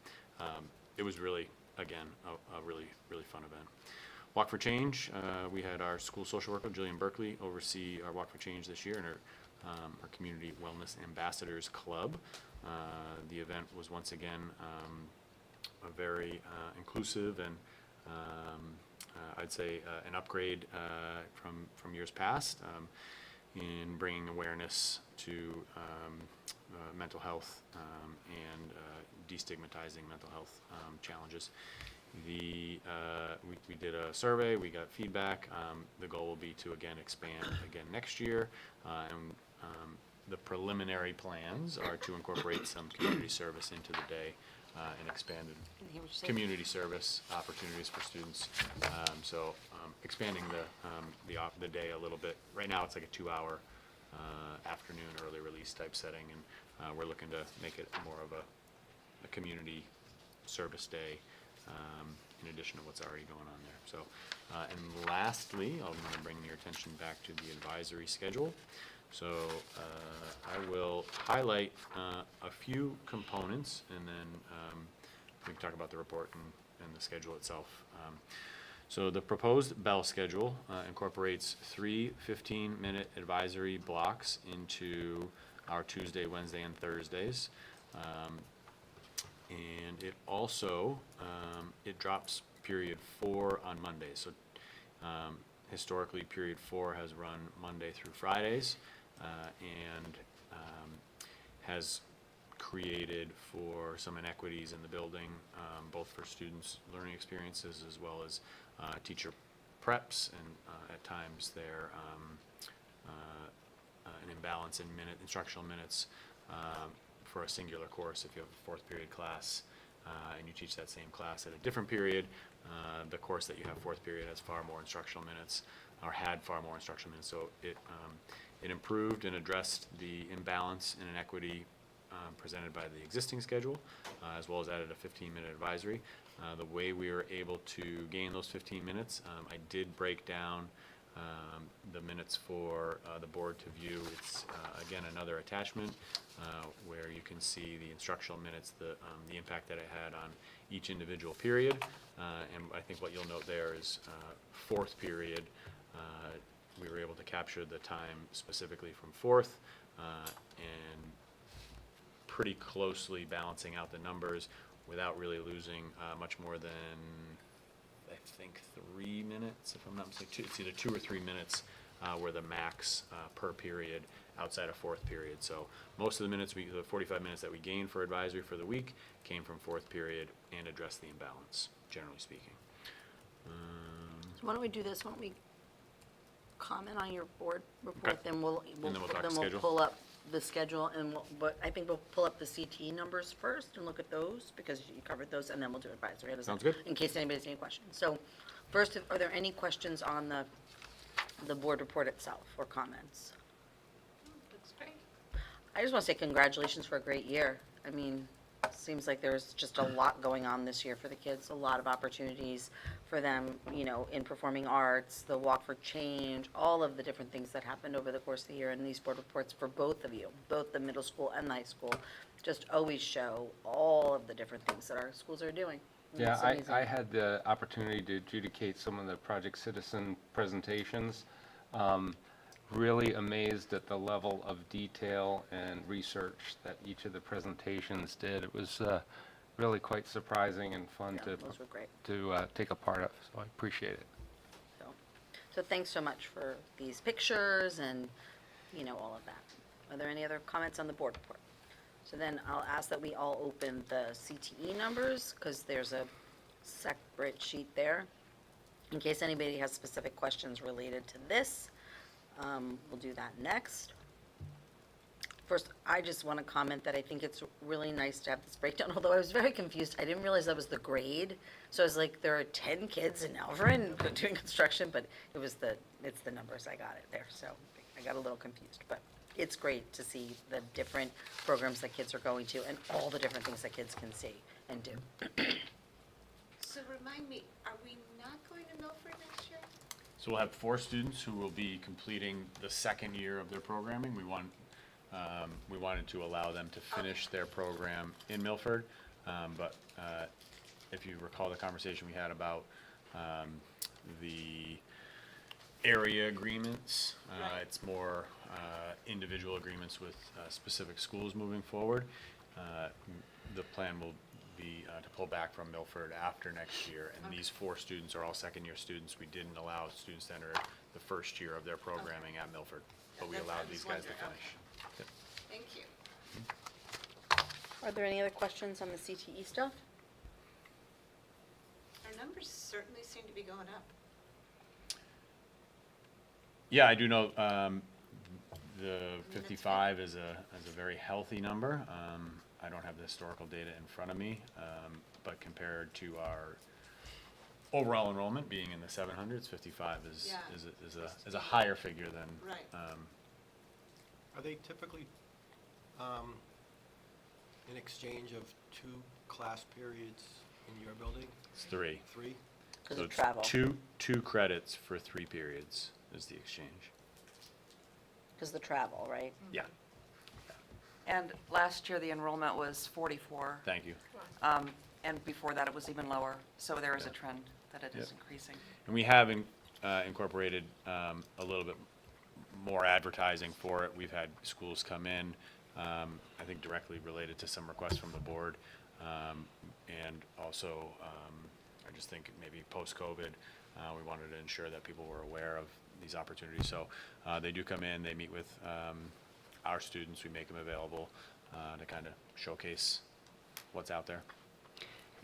it was really, again, a really, really fun event. Walk for Change, we had our school social worker, Jillian Berkeley, oversee our Walk for Change this year in our Community Wellness Ambassadors Club. The event was once again a very inclusive and I'd say an upgrade from years past in bringing awareness to mental health and destigmatizing mental health challenges. We did a survey, we got feedback. The goal will be to again expand again next year, and the preliminary plans are to incorporate some community service into the day and expanded Didn't hear what you said. community service opportunities for students. So expanding the day a little bit. Right now it's like a 2-hour afternoon early release type setting, and we're looking to make it more of a community service day in addition to what's already going on there. So, and lastly, I'm going to bring your attention back to the advisory schedule. So I will highlight a few components, and then we can talk about the report and the schedule itself. So the proposed bell schedule incorporates 3 15-minute advisory blocks into our Tuesday, Wednesday, and Thursdays. And it also, it drops period 4 on Mondays. So historically, period 4 has run Monday through Fridays, and has created for some inequities in the building, both for students' learning experiences as well as teacher preps, and at times there an imbalance in instructional minutes for a singular course. If you have a 4th period class and you teach that same class at a different period, the course that you have 4th period has far more instructional minutes, or had far more instructional minutes. So it improved and addressed the imbalance and inequity presented by the existing schedule, as well as added a 15-minute advisory. The way we were able to gain those 15 minutes, I did break down the minutes for the board to view. It's again another attachment where you can see the instructional minutes, the impact that it had on each individual period. And I think what you'll note there is 4th period, we were able to capture the time specifically from 4th and pretty closely balancing out the numbers without really losing much more than, I think, 3 minutes, if I'm not mistaken. It's either 2 or 3 minutes were the max per period outside of 4th period. So most of the minutes, the 45 minutes that we gained for advisory for the week came from 4th period and addressed the imbalance, generally speaking. So why don't we do this? Why don't we comment on your board report, Okay. then we'll talk schedule. pull up the schedule, and but I think we'll pull up the CTE numbers first and look at those, because you covered those, and then we'll do advisory. How does that- Sounds good. In case anybody has any questions. So first, are there any questions on the board report itself or comments? Looks great. I just want to say congratulations for a great year. I mean, it seems like there's just a lot going on this year for the kids, a lot of opportunities for them, you know, in performing arts, the Walk for Change, all of the different things that happened over the course of the year. And these board reports for both of you, both the middle school and the high school, just always show all of the different things that our schools are doing. And Yeah, it's amazing. I had the opportunity to adjudicate some of the Project Citizen presentations. Really amazed at the level of detail and research that each of the presentations did. It was really quite surprising and fun Yeah, those were great. to take a part of, so I appreciate it. So thanks so much for these pictures and, you know, all of that. Are there any other comments on the board report? So then I'll ask that we all open the CTE numbers, because there's a separate sheet there. In case anybody has specific questions related to this, we'll do that next. First, I just want to comment that I think it's really nice to have this breakdown, although I was very confused. I didn't realize that was the grade. So I was like, there are 10 kids in Alvarin doing construction, but it's the numbers. I got it there. So I got a little confused, but it's great to see the different programs that kids are going to and all the different things that kids can see and do. So remind me, are we not going to Milford next year? So we'll have 4 students who will be completing the 2nd year of their programming. We wanted to allow them to finish their program in Milford, but if you recall the conversation we had about the area agreements, Right. it's more individual agreements with specific schools moving forward. The plan will be to pull back from Milford after next year, and these 4 students are all 2nd-year students. We didn't allow students to enter the 1st year of their programming at Milford, but we That's what I allowed was these guys to wondering. finish. Yep. Thank you. Are there any other questions on the CTE stuff? Our numbers certainly seem to be going up. Yeah, I do know the 55 is a very healthy number. I don't have the historical data in front of me, but compared to our overall enrollment being in the 700s, 55 Yeah. is a higher figure than. Right. Are they typically in exchange of 2 class periods in your building? It's 3. 3? Because So of it's travel. two credits for 3 periods is the exchange. because the travel, right? Yeah, And last year, the enrollment was 44. thank you. And before that, it was even lower. So there is a Yeah. trend that it is Yep. increasing. And we have incorporated a little bit more advertising for it. We've had schools come in, I think directly related to some requests from the board. And also, I just think maybe post-COVID, we wanted to ensure that people were aware of these opportunities. So they do come in, they meet with our students, we make them available to kind of showcase what's out there.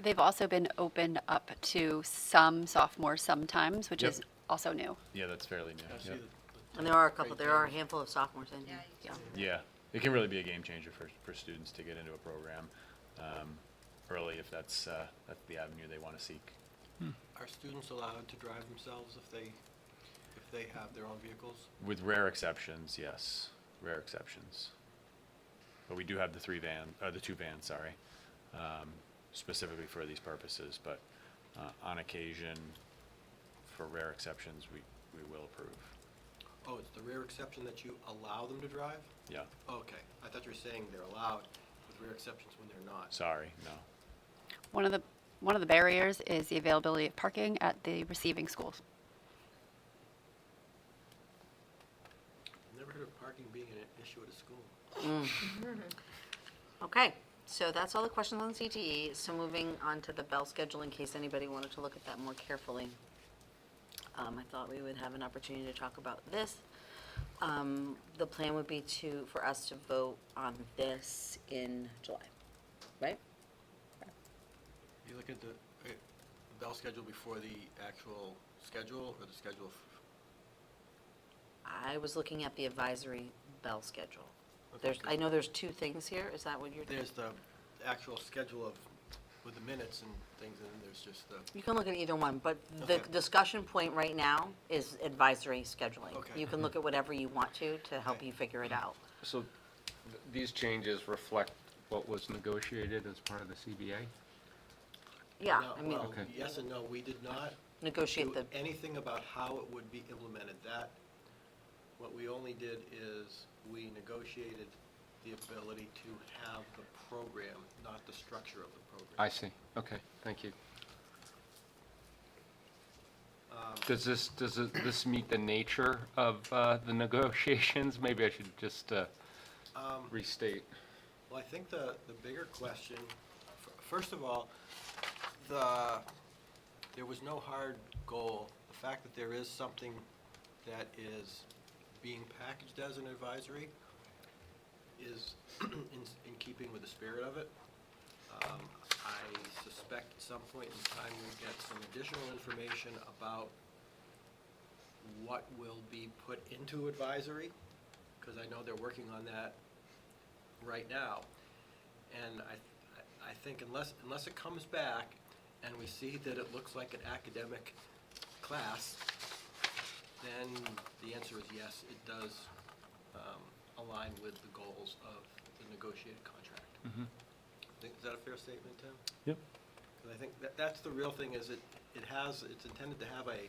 They've also been opened up to some sophomores sometimes, which Yep. is also new. Yeah, that's fairly new. I see Yep. the And there are a couple, great there are a things. handful of sophomores in here. Yeah, Yeah, it can really be a game changer for students to get into a program early if that's the avenue they want to seek. Are students allowed to drive themselves if they have their own vehicles? With rare exceptions, yes, rare exceptions. But we do have the two vans, sorry, specifically for these purposes, but on occasion, for rare exceptions, we will approve. Oh, it's the rare exception that you allow them to drive? Yeah, Okay, I thought you were saying they're allowed with rare exceptions when they're not. sorry, no. One of the barriers is the availability of parking at the receiving schools. I've never heard of parking being an issue at a school. Okay, so that's all the questions on CTE. So moving on to the bell schedule, in case anybody wanted to look at that more carefully. I thought we would have an opportunity to talk about this. The plan would be for us to vote on this in July, right? You look at the bell schedule before the actual schedule or the schedule? I was looking at the advisory bell schedule. Okay, I know there's two things here. Is that what you're? There's the actual schedule with the minutes and things, and then there's just the, You can look at either one, but the Okay. discussion point right now is advisory scheduling. Okay. You can look at whatever you want to help Okay. you figure it out. So these changes reflect what was negotiated as part of the CBA? Yeah, No, I mean, well, Okay. yes and no, we did not negotiate do the, anything about how it would be implemented. What we only did is we negotiated the ability to have the program, not the structure of the program. I see, okay, thank you. Does this meet the nature of the negotiations? Maybe I should just restate. Well, I think the bigger question, first of all, there was no hard goal. The fact that there is something that is being packaged as an advisory is in keeping with the spirit of it. I suspect at some point in time we'll get some additional information about what will be put into advisory, because I know they're working on that right now. And I think unless it comes back and we see that it looks like an academic class, then the answer is yes, it does align with the goals of the negotiated contract. Is that a fair statement, Tim? Yep. Because I think that's the real thing, is it's intended to have a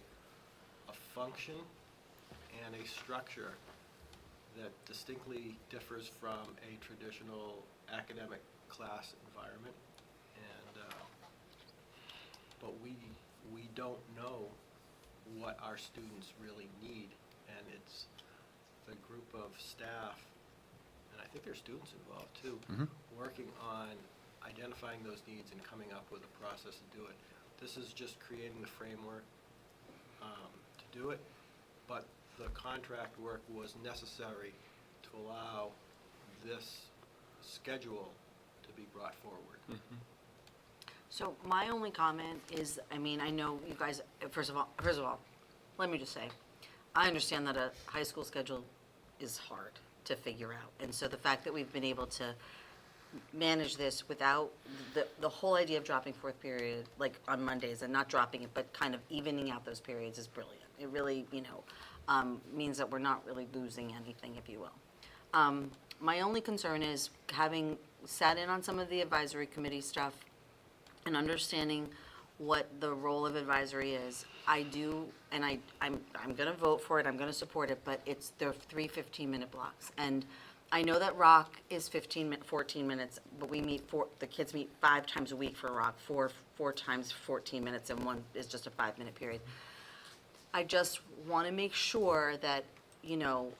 function and a structure that distinctly differs from a traditional academic class environment. And, but we don't know what our students really need. And it's the group of staff, and I think there's students involved too, working on identifying those needs and coming up with a process to do it. This is just creating the framework to do it, but the contract work was necessary to allow this schedule to be brought forward. so my only comment is, I mean, I know you guys, first of all, let me just say, I understand that a high school schedule is hard to figure out. And so the fact that we've been able to manage this without, the whole idea of dropping fourth period, like on Mondays, and not dropping it, but kind of evening out those periods is brilliant. It really, means that we're not really losing anything, if you will. My only concern is, having sat in on some of the advisory committee stuff and understanding what the role of advisory is. I do, and I'm gonna vote for it, I'm gonna support it, but they're 3 15-minute blocks. And I know that rock is 14 minutes, but the kids meet 5 times a week for rock, four times 14 minutes, and one is just a 5-minute period. I just want to make sure that, you know,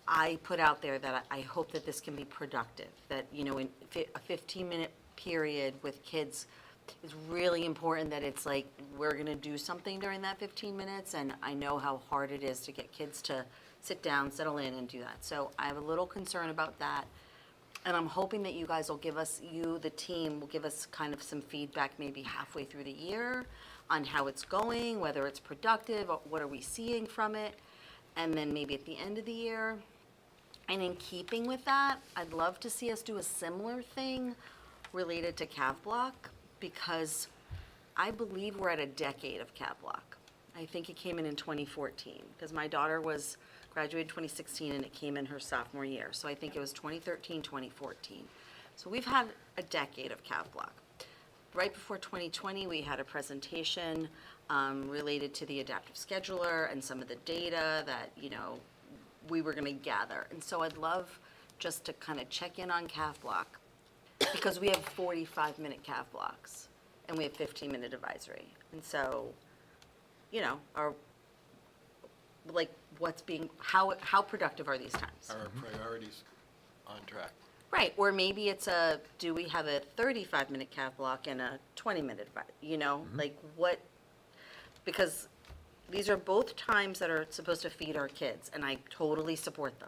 I put out there that I hope that this can be productive, that, you know, in a 15-minute period with kids is really important, that it's like, we're going to do something during that 15 minutes, and I know how hard it is to get kids to sit down, settle in, and do that. So I have a little concern about that, and I'm hoping that you guys will give us, the team, will give us kind of some feedback maybe halfway through the year on how it's going, whether it's productive, or what are we seeing from it, and then maybe at the end of the year. And in keeping with that, I'd love to see us do a similar thing related to Cav Block, because I believe we're at a decade of Cav Block. I think it came in 2014, because my daughter graduated 2016, and it came in her sophomore year. So I think it was 2013, 2014. So we've had a decade of Cav Block. Right before 2020, we had a presentation related to the adaptive scheduler and some of the data that, you know, we were going to gather. And so I'd love just to kind of check in on Cav Block, because we have 45-minute Cav blocks and we have 15-minute advisory. And so, you know, how productive are these times? Are our priorities on track? Right, or maybe do we have a 35-minute Cav block and a 20-minute, you know, like what, because these are both times that are supposed to feed our kids, and I totally support them.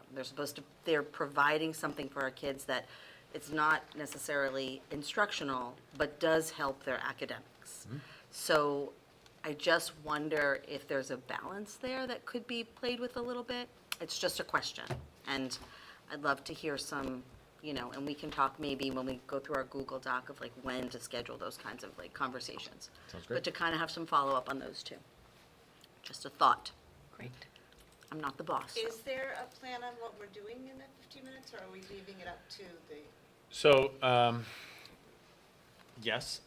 They're providing something for our kids that it's not necessarily instructional, but does help their academics. So I just wonder if there's a balance there that could be played with a little bit. It's just a question, and I'd love to hear some, you know, and we can talk maybe when we go through our Google Doc of like when to schedule those kinds of like conversations. Sounds great. But to kind of have some follow-up on those two. Just a thought. Great. I'm not the boss. so. Is there a plan on what we're doing in that 15 minutes, or are we leaving it up to the? So, yes.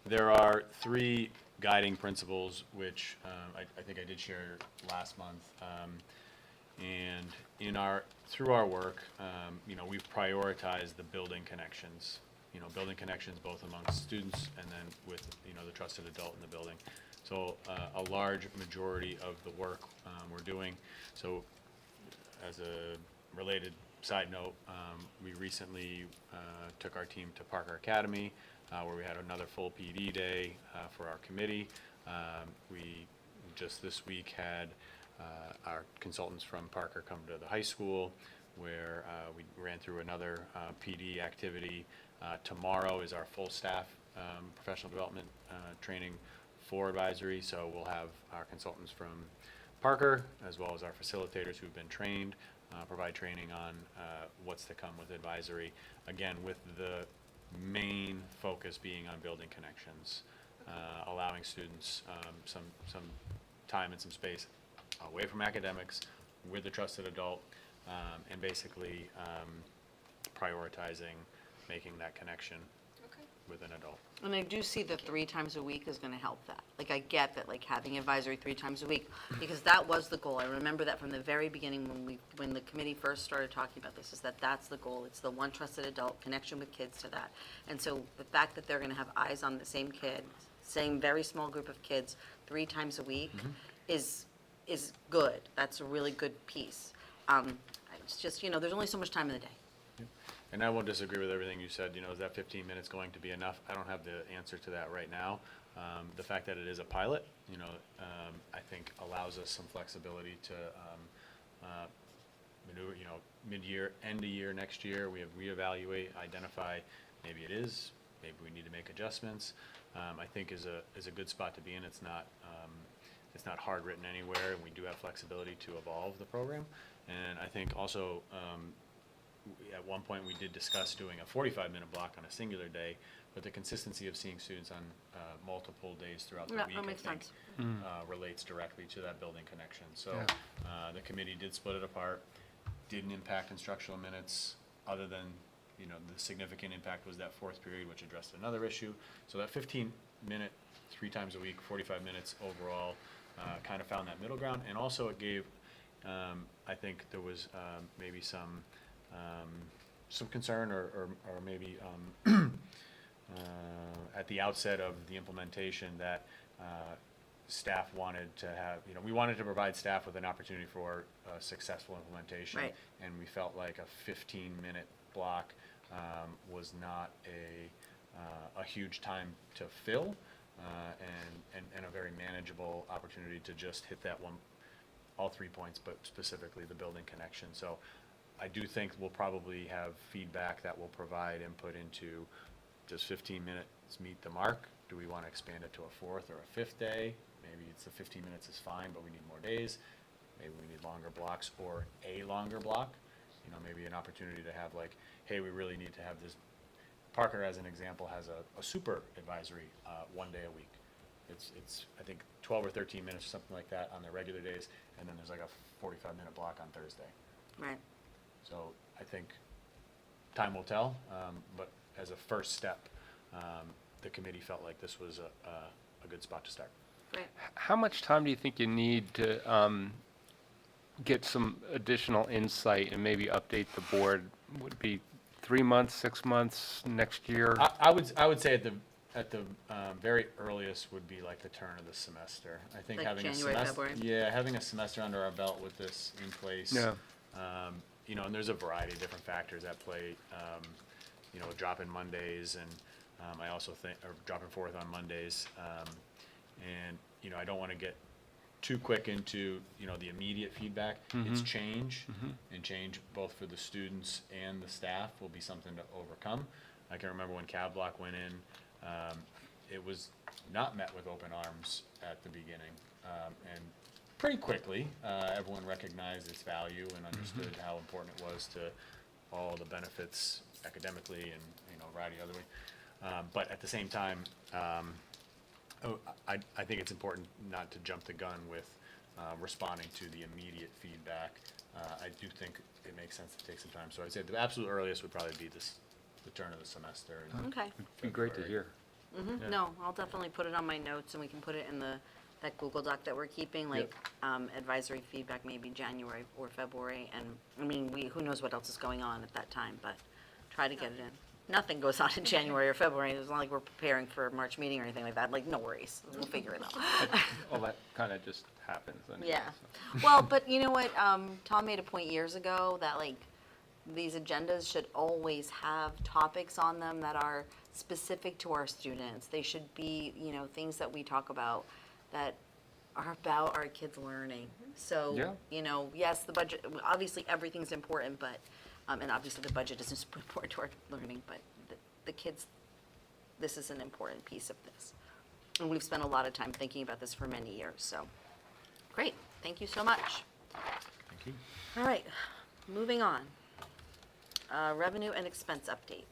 There are 3 guiding principles, which I think I did share last month. And through our work, you know, we've prioritized the building connections. You know, building connections both amongst students and then with, you know, the trusted adult in the building. So a large majority of the work we're doing. So as a related side note, we recently took our team to Parker Academy, where we had another full PD day for our committee. We just this week had our consultants from Parker come to the high school, where we ran through another PD activity. Tomorrow is our full staff professional development training for advisory, so we'll have our consultants from Parker, as well as our facilitators who've been trained, provide training on what's to come with advisory, again, with the main focus being on building connections, allowing students some time and some space away from academics with a trusted adult, and basically prioritizing making that connection with an adult. And I do see the 3 times a week is going to help that. Like, I get that, like, having advisory 3 times a week, because that was the goal. I remember that from the very beginning when the committee first started talking about this, is that's the goal. It's the one trusted adult connection with kids to that. And so the fact that they're going to have eyes on the same kid, same very small group of kids 3 times a week is good. That's a really good piece. It's just, you know, there's only so much time in the day. And I won't disagree with everything you said. You know, is that 15 minutes going to be enough? I don't have the answer to that right now. The fact that it is a pilot, you know, I think allows us some flexibility to maneuver, you know, mid-year, end of year, next year, we have reevaluate, identify, maybe it is, maybe we need to make adjustments. I think is a good spot to be in. It's not hard written anywhere, and we do have flexibility to evolve the program. And I think also, at one point, we did discuss doing a 45-minute block on a singular day, but the consistency of seeing students on multiple days throughout the Yeah, week, that I makes think, sense. relates directly to that building connection. So Yeah. the committee did split it apart, didn't impact instructional minutes, other than, the significant impact was that fourth period, which addressed another issue. So that 15-minute, 3 times a week, 45 minutes overall, kind of found that middle ground. And also it gave, I think there was maybe some concern or maybe at the outset of the implementation that staff wanted to have, we wanted to provide staff with an opportunity for a successful implementation. Right. And we felt like a 15-minute block was not a huge time to fill and a very manageable opportunity to just hit that one, all 3 points, but specifically the building connection. So I do think we'll probably have feedback that will provide input into, does 15 minutes meet the mark? Do we want to expand it to a 4th or a 5th day? Maybe it's the 15 minutes is fine, but we need more days. Maybe we need longer blocks or a longer block. Maybe an opportunity to have like, hey, we really need to have this. Parker, as an example, has a super advisory 1 day a week. It's I think 12 or 13 minutes or something like that on the regular days, and then there's like a 45-minute block on Thursday. Right. So I think time will tell, but as a first step, the committee felt like this was a good spot to start. Great. How much time do you think you need to get some additional insight and maybe update the board? Would it be 3 months, 6 months, next year? I would say at the very earliest would be like the turn of the semester. I think Like having January, a semester, February? yeah, having a semester under our belt with this in place. Yeah. And there's a variety of different factors at play. Drop in Mondays, and I also think, or dropping forth on Mondays, and I don't want to get too quick into the immediate feedback. It's change, and change both for the students and the staff will be something to overcome. I can remember when Cav Block went in, it was not met with open arms at the beginning, and pretty quickly everyone recognized its value and understood how important it was to all the benefits academically and a variety of other ways. But at the same time, I think it's important not to jump the gun with responding to the immediate feedback. I do think it makes sense to take some time. So I'd say the absolute earliest would probably be the turn of the semester. Okay. It'd be great to hear. Yeah. No, I'll definitely put it on my notes, and we can put it in that Google Doc that we're keeping, like, advisory feedback, maybe January or February, and, I mean, who knows what else is going on at that time, but try to get it in. Nothing goes on in January or February, it's not like we're preparing for a March meeting or anything like that, like, no worries, we'll figure it out. All that kind of just happens anyway. Yeah. So. Well, but you know what, Tom made a point years ago that, like, these agendas should always have topics on them that are specific to our students. They should be, things that we talk about that are about our kids learning. So, Yeah. Yes, the budget, obviously everything's important, but, and obviously the budget is super important to our learning, but the kids, this is an important piece of this. And we've spent a lot of time thinking about this for many years, so, great, thank you so much. Thank you. All right, moving on. Revenue and expense update.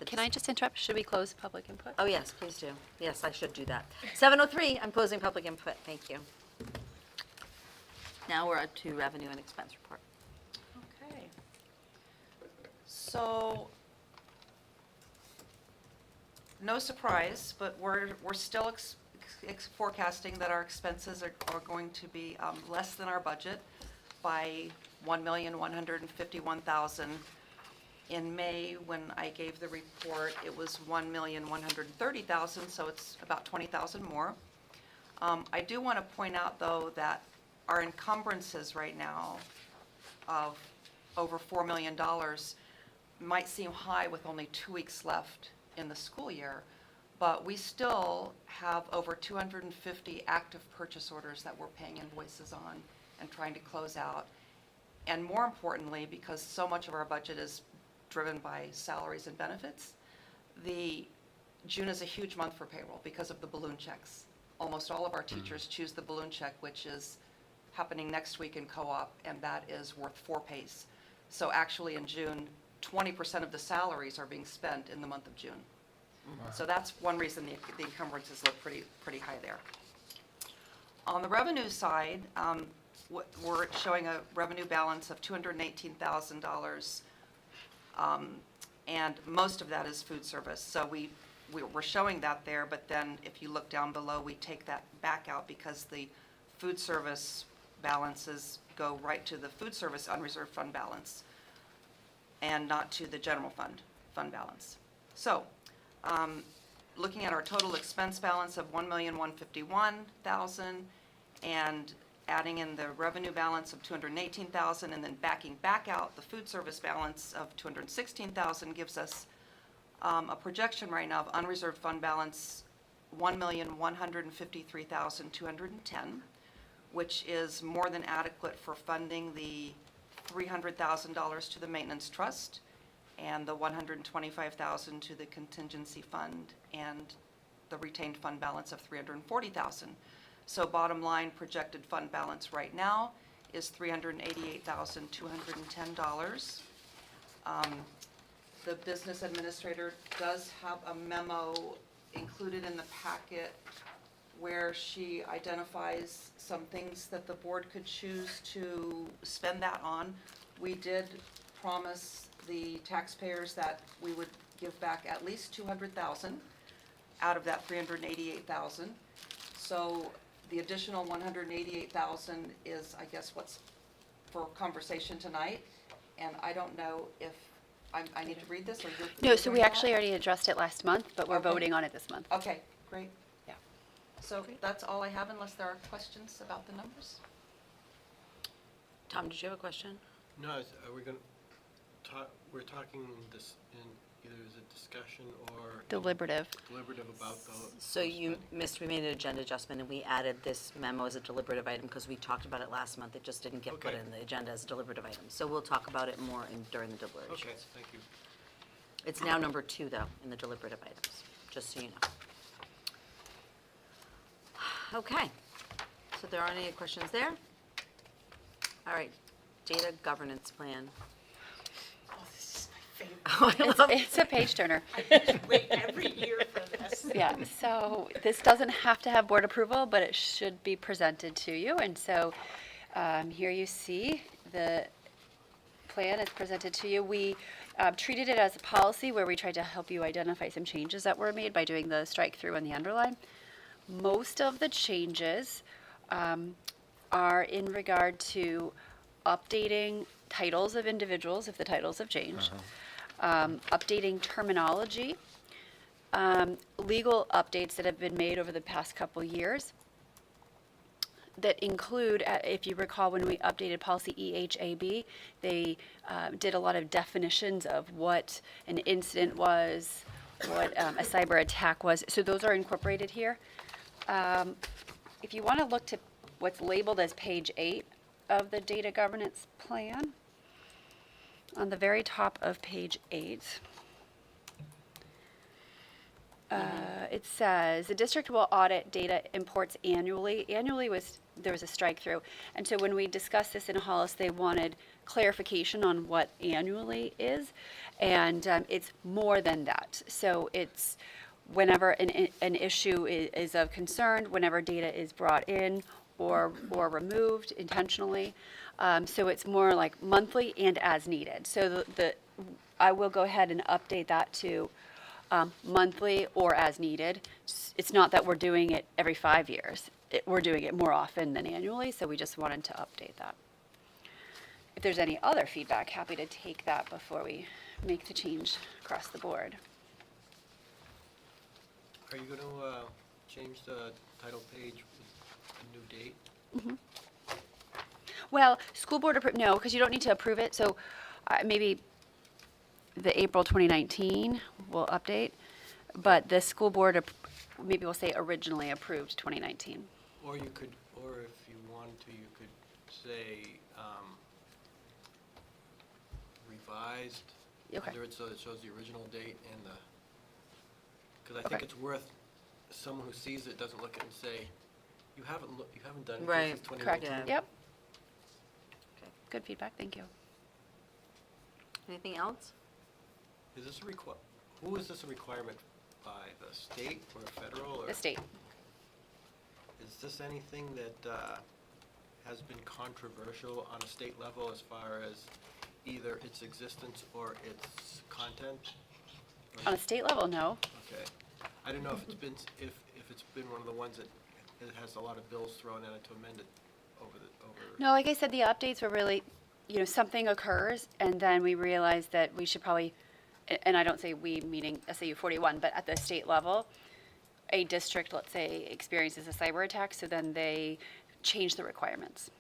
Can I just interrupt? Should we close public input? Oh, yes, please do. Yes, I should do that. 7:03, I'm closing public input, thank you. Now we're up to revenue and expense report. Okay. So, no surprise, but we're still forecasting that our expenses are going to be less than our budget by $1,151,000. In May, when I gave the report, it was $1,130,000, so it's about $20,000 more. I do want to point out, though, that our encumbrances right now of over $4 million might seem high with only 2 weeks left in the school year, but we still have over 250 active purchase orders that we're paying invoices on and trying to close out. And more importantly, because so much of our budget is driven by salaries and benefits, June is a huge month for payroll because of the balloon checks. Almost all of our teachers choose the balloon check, which is happening next week in co-op, and that is worth 4 pays. So actually in June, 20% of the salaries are being spent in the month of June. So that's one reason the encumbrances look pretty high there. On the revenue side, we're showing a revenue balance of $218,000 And most of that is food service. So we're showing that there, but then if you look down below, we take that back out because the food service balances go right to the food service unreserved fund balance and not to the general fund balance. So, looking at our total expense balance of $1,151,000 and adding in the revenue balance of $218,000 and then backing back out the food service balance of $216,000 gives us a projection right now of unreserved fund balance $1,153,210, which is more than adequate for funding the $300,000 to the maintenance trust and the $125,000 to the contingency fund and the retained fund balance of $340,000. So bottom line projected fund balance right now is $388,210. The business administrator does have a memo included in the packet where she identifies some things that the board could choose to spend that on. We did promise the taxpayers that we would give back at least $200,000 out of that $388,000. So the additional $188,000 is, I guess, what's for conversation tonight. And I don't know if I need to read this or you're. No, so we doing actually that? already addressed it last month, but we're Okay. voting on it this month. Okay, great. Yeah. So that's all I have unless there are questions about the numbers. Tom, did you have a question? No, are we going to talk, we're talking this in either as a discussion or Deliberative. deliberative about the. So you missed, we made an agenda adjustment and we added this memo as a deliberative item because we talked about it last month. It just didn't get put Okay. in the agenda as a deliberative item. So we'll talk about it more during the deliberations. Okay, thank you. It's now number 2, though, in the deliberative items, just so you know. Okay, so there aren't any questions there? All right, data governance plan. Oh, this is my favorite. It's a page turner. I just wait every year for this. Yeah, so this doesn't have to have board approval, but it should be presented to you. And so here you see the plan is presented to you. We treated it as a policy where we tried to help you identify some changes that were made by doing the strike through and the underline. Most of the changes are in regard to updating titles of individuals if the titles have changed, updating terminology, legal updates that have been made over the past couple years that include, if you recall, when we updated policy EHAB, they did a lot of definitions of what an incident was, what a cyber attack was. So those are incorporated here. If you want to look to what's labeled as page 8 of the data governance plan, on the very top of page 8, it says the district will audit data imports annually. Annually there was a strike through, and so when we discussed this in Hollis, they wanted clarification on what annually is, and it's more than that. So it's whenever an issue is of concern, whenever data is brought in or removed intentionally. So it's more like monthly and as needed. So I will go ahead and update that to monthly or as needed. It's not that we're doing it every 5 years. We're doing it more often than annually, so we just wanted to update that. If there's any other feedback, happy to take that before we make the change across the board. Are you going to change the title page with a new date? Well, school board, no, because you don't need to approve it, so maybe the April 2019 will update, but the school board, maybe we'll say originally approved 2019. Or you could, or if you wanted to, you could say revised. Okay. Under it so it shows the original date and the, because I think Okay. it's worth, someone who sees it doesn't look at it and say, you haven't done it Right. since 2019. Correct, Yeah. yep. Okay. Good feedback, thank you. Anything else? Is this who is this a requirement by, the state or federal? Or The state. is this anything that has been controversial on a state level as far as either its existence or its content? On a state level, no. Okay. I don't know if it's been, if it's been one of the ones that it has a lot of bills thrown at it to amend it over. No, like I said, the updates were really, something occurs, and then we realized that we should probably, and I don't say we, meaning SAU 41, but at the state level, a district, let's say, experiences a cyber attack, so then they change the requirements,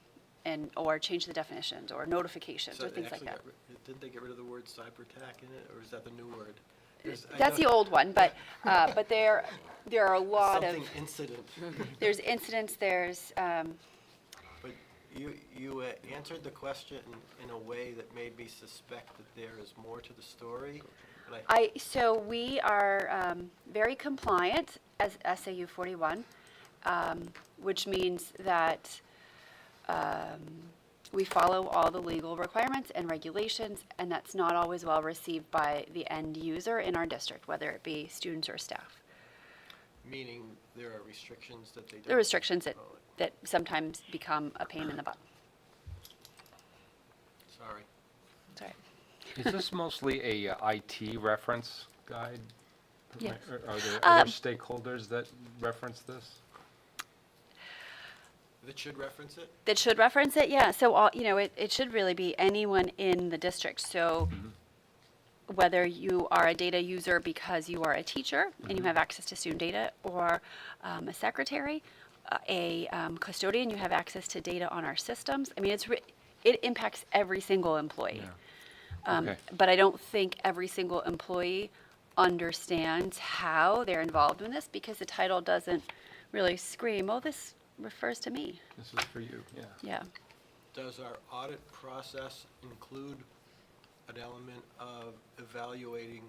or change the definitions, or notifications, So or they things like actually that. got didn't they get rid of the word cyber attack in it, or is that the new word? I That's the know- old one, but there are a lot of, Something incident. there's incidents, there's, But you answered the question in a way that made me suspect that there is more to the story. And so we are very compliant as SAU 41, which means that we follow all the legal requirements and regulations, and that's not always well received by the end user in our district, whether it be students or staff. Meaning there are restrictions that they don't. There are restrictions follow. that sometimes become a pain in the butt. Sorry. Sorry. Is this mostly a IT reference guide? Yes. Or are there other stakeholders that reference this? That should reference it? That should reference it, yeah. So, all, it should really be anyone in the district. So whether you are a data user because you are a teacher and you have access to student data, or a secretary, a custodian, you have access to data on our systems. I mean, it impacts every single employee. Okay. But I don't think every single employee understands how they're involved in this, because the title doesn't really scream, oh, this refers to me. This is for you, yeah. Yeah. Does our audit process include an element of evaluating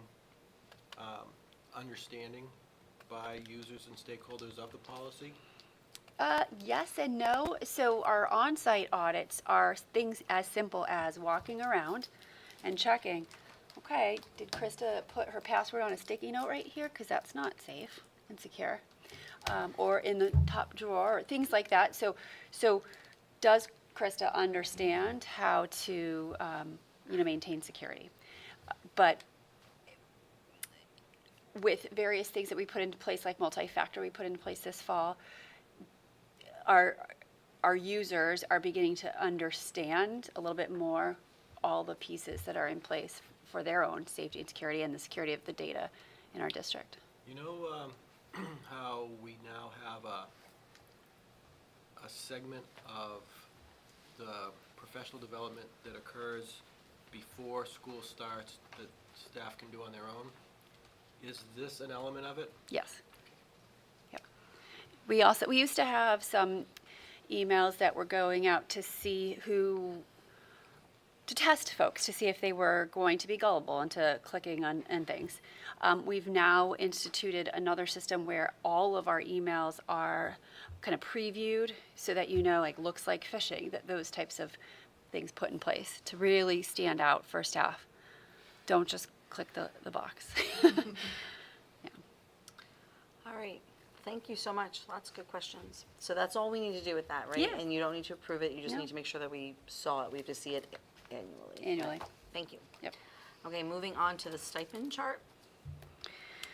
understanding by users and stakeholders of the policy? Yes and no. So our on-site audits are things as simple as walking around and checking, okay, did Krista put her password on a sticky note right here? Because that's not safe and secure. Or in the top drawer, or things like that. So does Krista understand how to, maintain security? But with various things that we put into place, like multi-factor we put into place this fall, our users are beginning to understand a little bit more all the pieces that are in place for their own safety and security, and the security of the data in our district. You know how we now have a segment of the professional development that occurs before school starts that staff can do on their own? Is this an element of it? Yes. Yep. We used to have some emails that were going out to see to test folks, to see if they were going to be gullible into clicking on things. We've now instituted another system where all of our emails are kind of previewed, so that like looks like phishing, that those types of things put in place to really stand out for staff. Don't just click the box. All right, thank you so much. Lots of good questions. So that's all we need to do with that, right? Yeah. And you don't need to approve it, you just No. need to make sure that we saw it. We have to see it annually. Annually. Thank you. Yep. Okay, moving on to the stipend chart.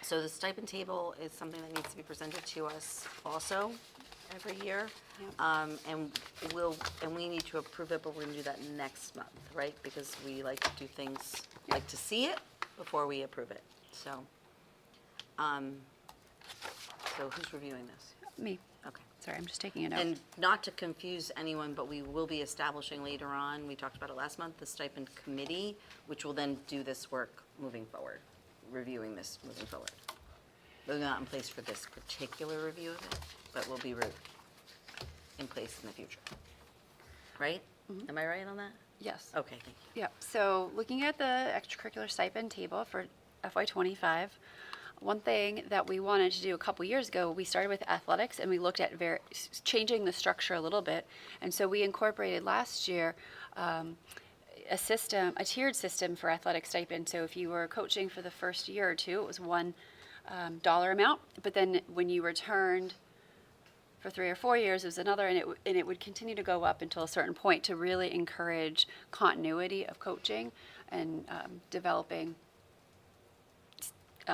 So the stipend table is something that needs to be presented to us also every year. Yep. And we need to approve it, but we're gonna do that next month, right? Because we like to do things, like to see it before we approve it. So who's reviewing this? Me. Okay. Sorry, I'm just taking a note. And not to confuse anyone, but we will be establishing later on, we talked about it last month, the stipend committee, which will then do this work moving forward, reviewing this moving forward. They're not in place for this particular review of it, but will be in place in the future. Right? Am I right on that? Yes. Okay, thank you. Yep, so looking at the extracurricular stipend table for FY25, one thing that we wanted to do a couple years ago, we started with athletics, and we looked at changing the structure a little bit. And so we incorporated last year a tiered system for athletic stipend. So if you were coaching for the first year or two, it was $1 amount. But then when you returned for 3 or 4 years, it was another, and it would continue to go up until a certain point to really encourage continuity of coaching and developing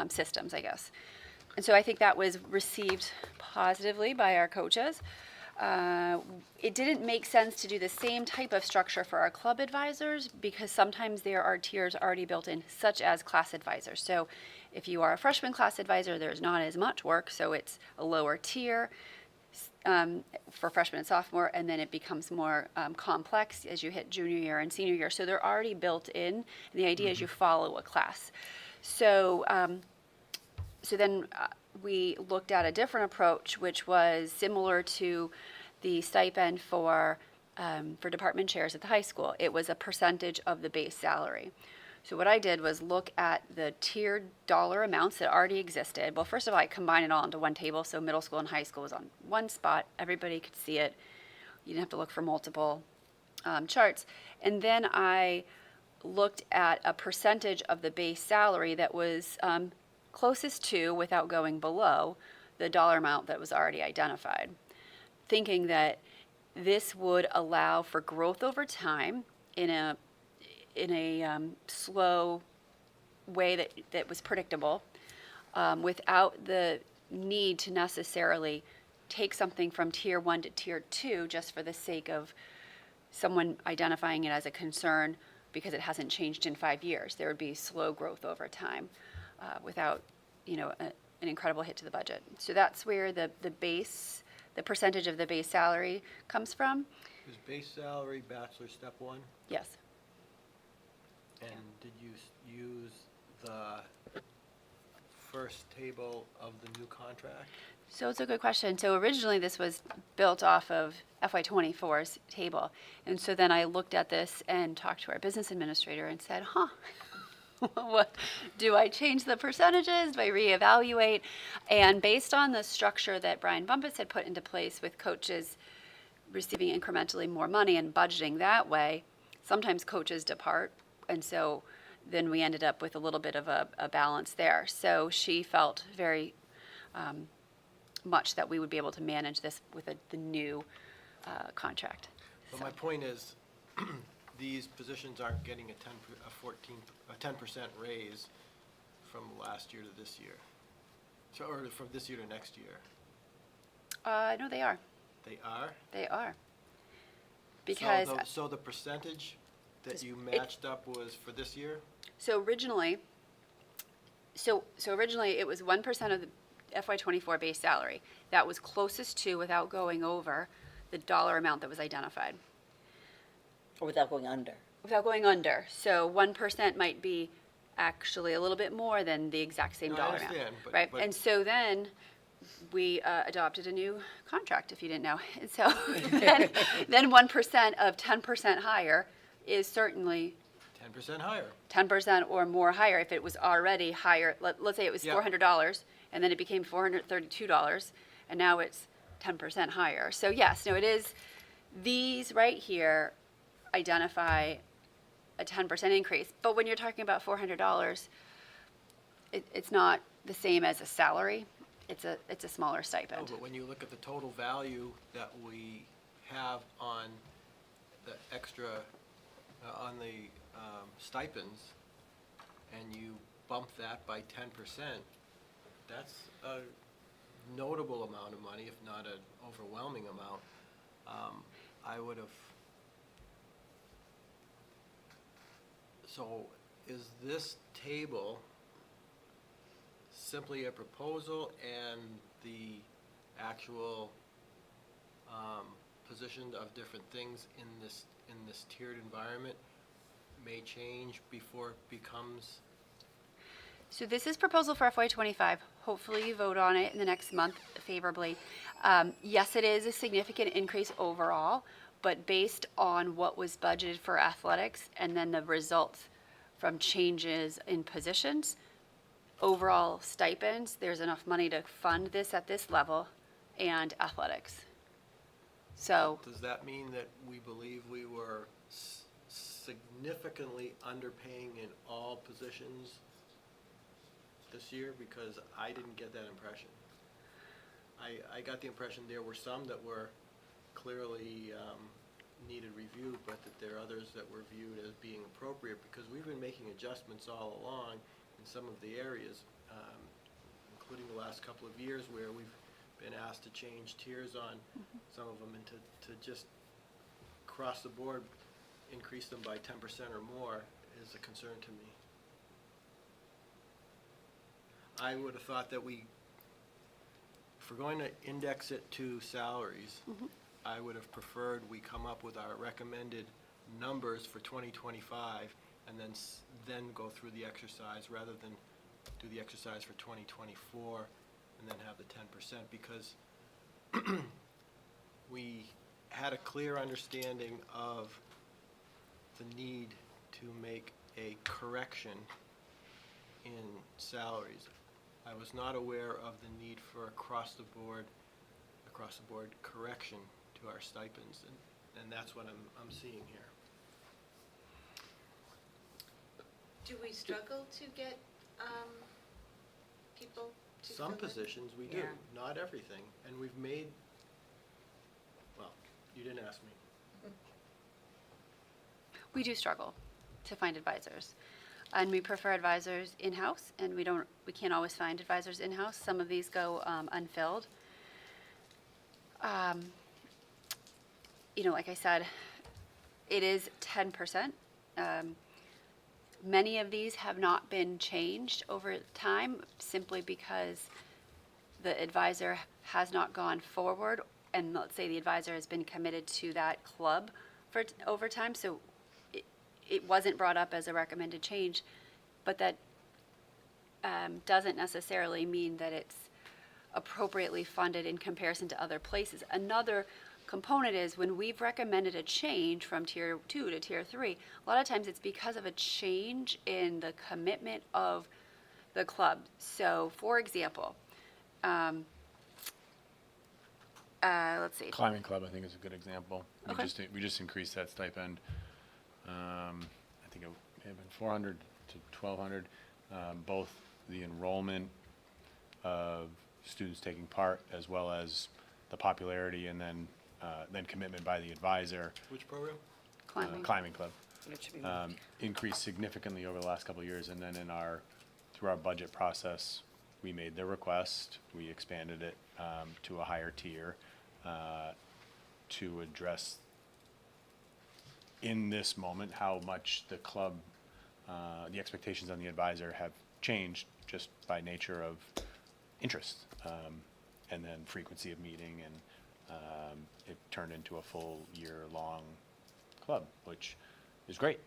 systems, I guess. And so I think that was received positively by our coaches. It didn't make sense to do the same type of structure for our club advisors because sometimes there are tiers already built in, such as class advisors. So if you are a freshman class advisor, there's not as much work, so it's a lower tier for freshman and sophomore, and then it becomes more complex as you hit junior year and senior year. So they're already built in, and the idea is you follow a class. So then we looked at a different approach, which was similar to the stipend for department chairs at the high school. It was a percentage of the base salary. So what I did was look at the tiered dollar amounts that already existed. Well, first of all, I combined it all into one table, so middle school and high school was on one spot. Everybody could see it. You didn't have to look for multiple charts. And then I looked at a percentage of the base salary that was closest to, without going below, the dollar amount that was already identified, thinking that this would allow for growth over time in a slow way that was predictable, without the need to necessarily take something from tier 1 to tier 2 just for the sake of someone identifying it as a concern because it hasn't changed in 5 years. There would be slow growth over time without, an incredible hit to the budget. So that's where the percentage of the base salary comes from. Is base salary bachelor step 1? Yes. And did you use the first table of the new contract? So it's a good question. So originally this was built off of FY24's table. And so then I looked at this and talked to our business administrator and said, what, do I change the percentages? Do I reevaluate? And based on the structure that Brian Bumpus had put into place with coaches receiving incrementally more money and budgeting that way, sometimes coaches depart. And so then we ended up with a little bit of a balance there. So she felt very much that we would be able to manage this with the new contract. But my point is, these positions aren't getting a 10% raise from last year to this year. So, or from this year to next year. No, they are. They are? They are. Because So the percentage that you matched up was for this year? so originally it was 1% of the FY24 base salary. That was closest to, without going over, the dollar amount that was identified. Or without going under. Without going under. So 1% might be actually a little bit more than the exact same No, I dollar amount. understand, Right? but- And so then we adopted a new contract, if you didn't know. And so then 1% of 10% higher is certainly 10% higher. 10% or more higher. If it was already higher, let's say it was Yeah. $400 and then it became $432 and now it's 10% higher. So yes, no, it is, these right here identify a 10% increase. But when you're talking about $400, it's not the same as a salary. It's a smaller No, stipend. but when you look at the total value that we have on the extra, on the stipends, and you bump that by 10%, that's a notable amount of money, if not an overwhelming amount. I would have, so is this table simply a proposal and the actual position of different things in this tiered environment may change before it becomes? So this is proposal for FY25. Hopefully you vote on it in the next month favorably. Yes, it is a significant increase overall, but based on what was budgeted for athletics and then the results from changes in positions, overall stipends, there's enough money to fund this at this level and athletics. So Does that mean that we believe we were significantly underpaying in all positions this year? Because I didn't get that impression. I got the impression there were some that were clearly needed review, but that there are others that were viewed as being appropriate, because we've been making adjustments all along in some of the areas, including the last couple of years where we've been asked to change tiers on some of them, and to just across the board increase them by 10% or more is a concern to me. I would have thought that if we're going to index it to salaries, I would have preferred we come up with our recommended numbers for 2025 and then go through the exercise, rather than do the exercise for 2024 and then have the 10%, because we had a clear understanding of the need to make a correction in salaries. I was not aware of the need for across the board correction to our stipends, and that's what I'm seeing here. Do we struggle to get people to Some fill in? positions we do, Yeah. not everything, and we've made, well, you didn't ask me. We do struggle to find advisors. And we prefer advisors in-house, and we can't always find advisors in-house. Some of these go unfilled. Like I said, it is 10%. Many of these have not been changed over time, simply because the advisor has not gone forward, and let's say the advisor has been committed to that club for over time, so it wasn't brought up as a recommended change, but that doesn't necessarily mean that it's appropriately funded in comparison to other places. Another component is when we've recommended a change from tier 2 to tier 3, a lot of times it's because of a change in the commitment of the club. So, for example, let's see. Climbing club, I think, is a good example. Okay. We just increased that stipend. I think it may have been 400 to 1,200. Both the enrollment of students taking part, as well as the popularity, and then commitment by the advisor. Which program? Climbing. Club. It should be Increased significantly over the last couple of years, and then through our budget process, we made the request, we expanded it to a higher tier to address in this moment how much the club, the expectations on the advisor have changed just by nature of interest, and then frequency of meeting, and it turned into a full year-long club, which is great,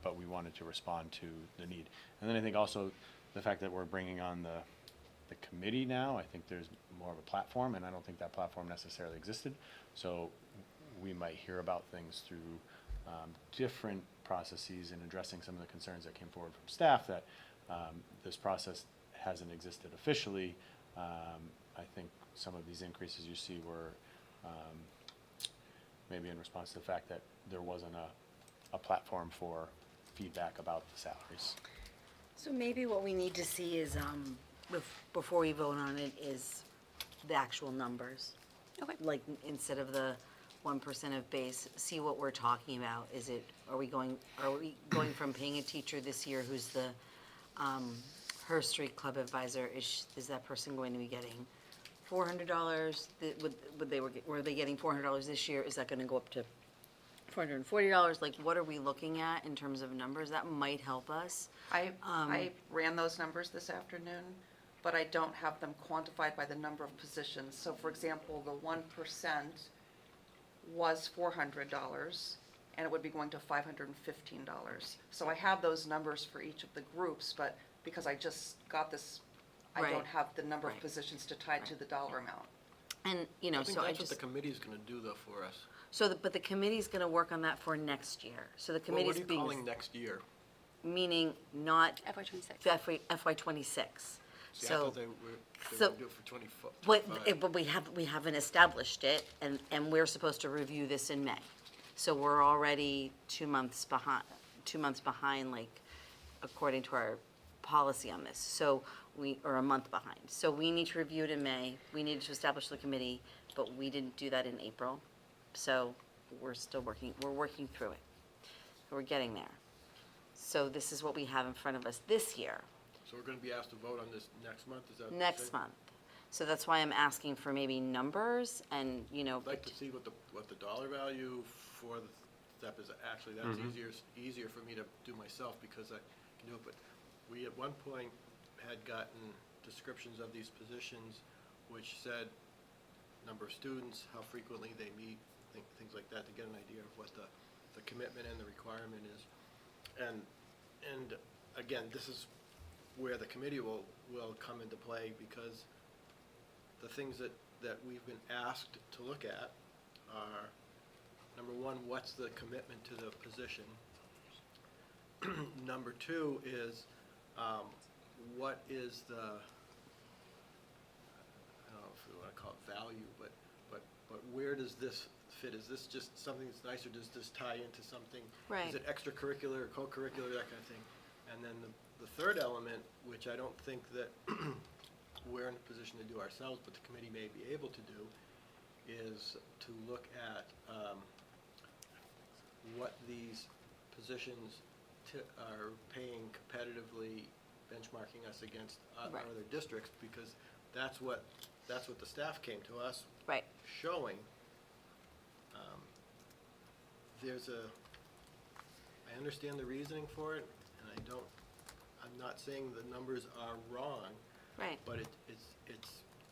but we wanted to respond to the need. And then I think also the fact that we're bringing on the committee now, I think there's more of a platform, and I don't think that platform necessarily existed. So we might hear about things through different processes in addressing some of the concerns that came forward from staff, that this process hasn't existed officially. I think some of these increases you see were maybe in response to the fact that there wasn't a platform for feedback about the salaries. So maybe what we need to see is, before we vote on it, is the actual numbers. Okay. Like, instead of the 1% of base, see what we're talking about. Are we going from paying a teacher this year who's the Her Street Club advisor, is that person going to be getting $400? Were they getting $400 this year? Is that gonna go up to $440? Like, what are we looking at in terms of numbers? That might help us. I ran those numbers this afternoon, but I don't have them quantified by the number of positions. So for example, the 1% was $400, and it would be going to $515. So I have those numbers for each of the groups, but because I just got this, I Right. don't have the number of Right. positions to tie to the dollar amount. And, I think so I that's what just, the committee's gonna do though for us. but the committee's gonna work on that for next year. So the Well, committee's what are you calling next year? meaning not FY26. FY '26. See, I So, thought they were so- gonna do it for 25. but we haven't established it, and we're supposed to review this in May. So we're already 2 months behind, like, according to our policy on this, so we are a month behind. So we need to review it in May, we needed to establish the committee, but we didn't do that in April. So we're still working through it. We're getting there. So this is what we have in front of us this year, So we're gonna be asked to vote on this next month, is that what you're next saying? month. So that's why I'm asking for maybe numbers and, you know. I'd like to see what the dollar value for the step is. Actually, that's easier for me to do myself because I can do it. But we at one point had gotten descriptions of these positions which said number of students, how frequently they meet, things like that, to get an idea of what the commitment and the requirement is. And again, this is where the committee will come into play, because the things that we've been asked to look at are, number one, what's the commitment to the position? Number two is, what is the, I don't know if we want to call it value, but where does this fit? Is this just something that's nice, or does this tie into something? Right. Is it extracurricular or co-curricular, that kind of thing? And then the third element, which I don't think that we're in a position to do ourselves, but the committee may be able to do, is to look at what these positions are paying competitively, benchmarking us against Right. other districts, because that's what the staff came to us Right. showing. I understand the reasoning for it, and I'm not saying the numbers are wrong, Right. but it's,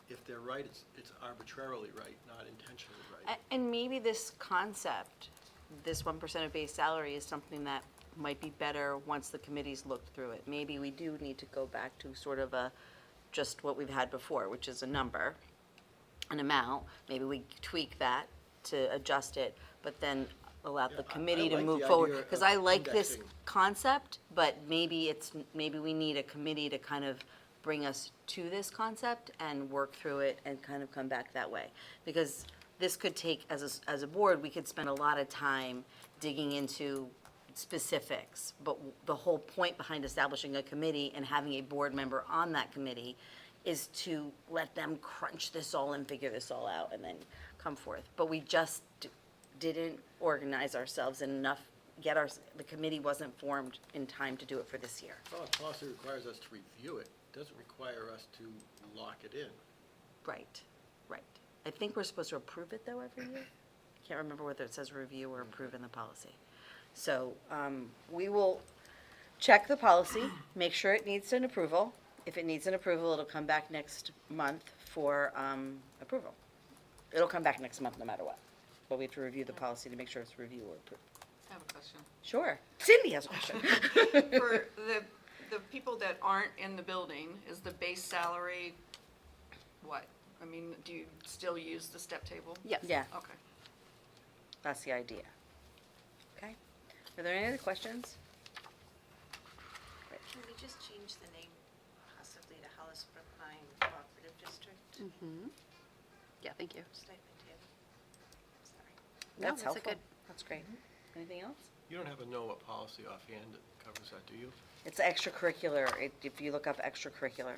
if they're right, it's arbitrarily right, not intentionally right. And maybe this concept, this 1% of base salary, is something that might be better once the committee's looked through it. Maybe we do need to go back to sort of just what we've had before, which is a number, an amount. Maybe we tweak that to adjust it, but then allow Yeah, the I committee to like move the forward. idea Because of I like this indexing. concept, but maybe we need a committee to kind of bring us to this concept and work through it and kind of come back that way. Because this could take, as a board, we could spend a lot of time digging into specifics. But the whole point behind establishing a committee and having a board member on that committee is to let them crunch this all and figure this all out and then come forth. But we just didn't organize ourselves enough, the committee wasn't formed in time to do it for this year. Well, policy requires us to review it, doesn't require us to lock it in. Right, right. I think we're supposed to approve it, though, every year? Can't remember whether it says review or approve in the policy. So we will check the policy, make sure it needs an approval. If it needs an approval, it'll come back next month for approval. It'll come back next month no matter what. But we have to review the policy to make sure it's review or approved. I have a question. Sure. Cindy has a question. For the people that aren't in the building, is the base salary what? I mean, do you still use the step table? Yes. Yeah, Okay. that's the idea. Okay. Are there any other questions? Can we just change the name possibly to Hollis Brookline Cooperative District? Yeah, thank you. Stipend table? Sorry. No, That's that's a helpful. good- That's great. Anything else? You don't happen to know what policy offhand that covers that, do you? It's extracurricular. If you look up extracurricular,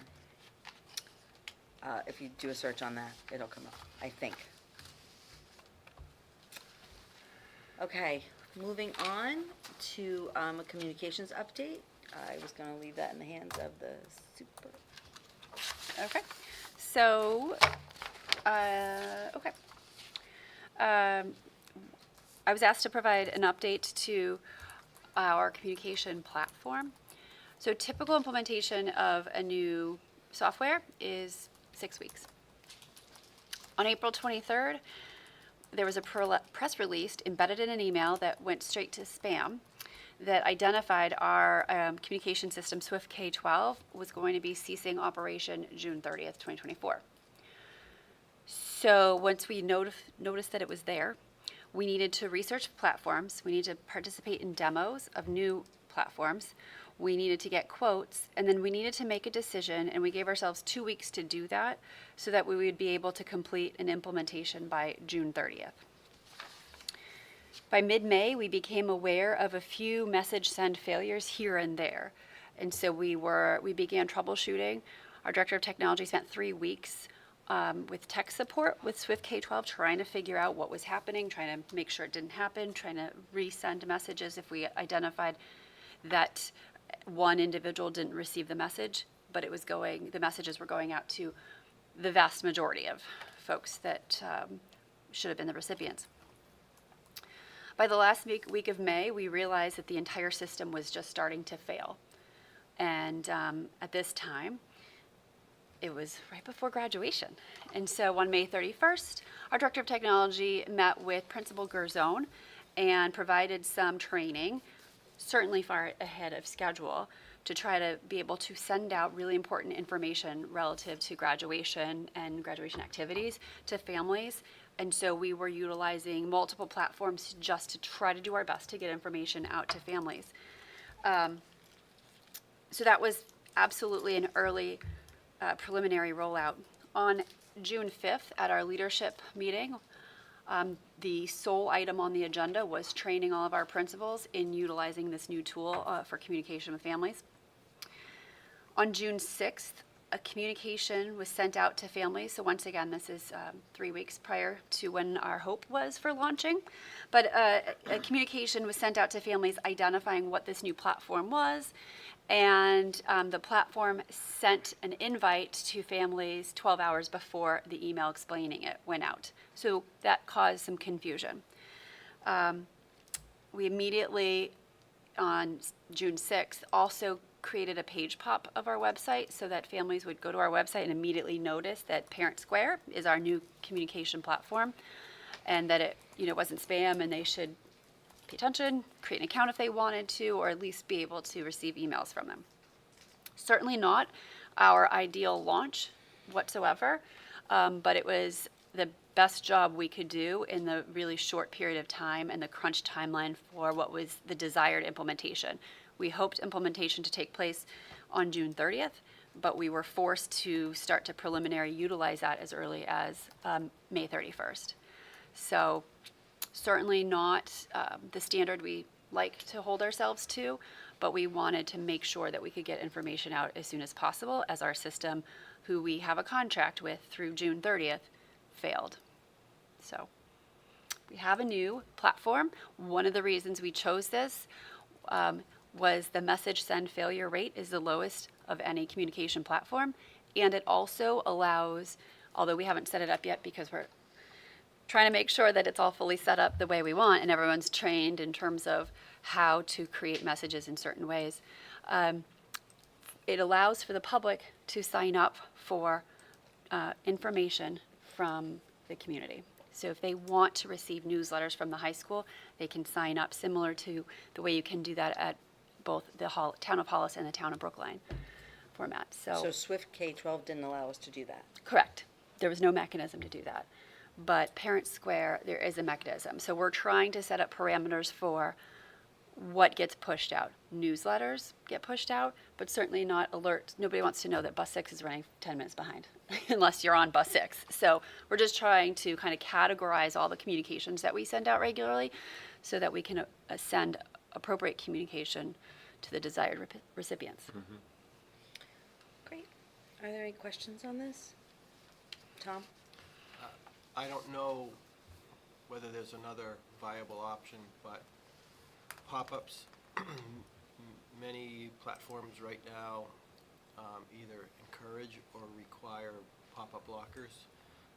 if you do a search on that, it'll come up, I think. Okay, moving on to a communications update. I was going to leave that in the hands of the super. Okay, so, okay. I was asked to provide an update to our communication platform. So typical implementation of a new software is 6 weeks. On April 23rd, there was a press release embedded in an email that went straight to spam that identified our communication system, Swift K-12, was going to be ceasing operation June 30th, 2024. So once we noticed that it was there, we needed to research platforms, we needed to participate in demos of new platforms, we needed to get quotes, and then we needed to make a decision, and we gave ourselves 2 weeks to do that so that we would be able to complete an implementation by June 30th. By mid-May, we became aware of a few message send failures here and there. And so we began troubleshooting. Our director of technology spent 3 weeks with tech support with Swift K-12, trying to figure out what was happening, trying to make sure it didn't happen, trying to resend messages if we identified that one individual didn't receive the message, but the messages were going out to the vast majority of folks that should have been the recipients. By the last week of May, we realized that the entire system was just starting to fail. And at this time, it was right before graduation. And so on May 31st, our director of technology met with Principal Gerzone and provided some training, certainly far ahead of schedule, to try to be able to send out really important information relative to graduation and graduation activities to families. And so we were utilizing multiple platforms just to try to do our best to get information out to families. So that was absolutely an early preliminary rollout. On June 5th, at our leadership meeting, the sole item on the agenda was training all of our principals in utilizing this new tool for communication with families. On June 6th, a communication was sent out to families. So once again, this is 3 weeks prior to when our hope was for launching. But a communication was sent out to families identifying what this new platform was. And the platform sent an invite to families 12 hours before the email explaining it went out. So that caused some confusion. We immediately, on June 6th, also created a page pop of our website so that families would go to our website and immediately notice that Parent Square is our new communication platform, and that it wasn't spam, and they should pay attention, create an account if they wanted to, or at least be able to receive emails from them. Certainly not our ideal launch whatsoever, but it was the best job we could do in the really short period of time and the crunch timeline for what was the desired implementation. We hoped implementation to take place on June 30th, but we were forced to start to preliminary utilize that as early as May 31st. So certainly not the standard we like to hold ourselves to, but we wanted to make sure that we could get information out as soon as possible, as our system, who we have a contract with through June 30th, failed. So we have a new platform. One of the reasons we chose this was the message send failure rate is the lowest of any communication platform, and it also allows, although we haven't set it up yet because we're trying to make sure that it's all fully set up the way we want and everyone's trained in terms of how to create messages in certain ways. It allows for the public to sign up for information from the community. So if they want to receive newsletters from the high school, they can sign up, similar to the way you can do that at both the town of Hollis and the town of Brookline format. So Swift K-12 didn't allow us to do that? Correct. There was no mechanism to do that. But Parent Square, there is a mechanism. So we're trying to set up parameters for what gets pushed out. Newsletters get pushed out, but certainly not alerts. Nobody wants to know that bus 6 is running 10 minutes behind unless you're on bus 6. So we're just trying to kind of categorize all the communications that we send out regularly so that we can send appropriate communication to the desired recipients. Mm-hmm. Great. Are there any questions on this? Tom? I don't know whether there's another viable option, but pop-ups, many platforms right now either encourage or require pop-up blockers.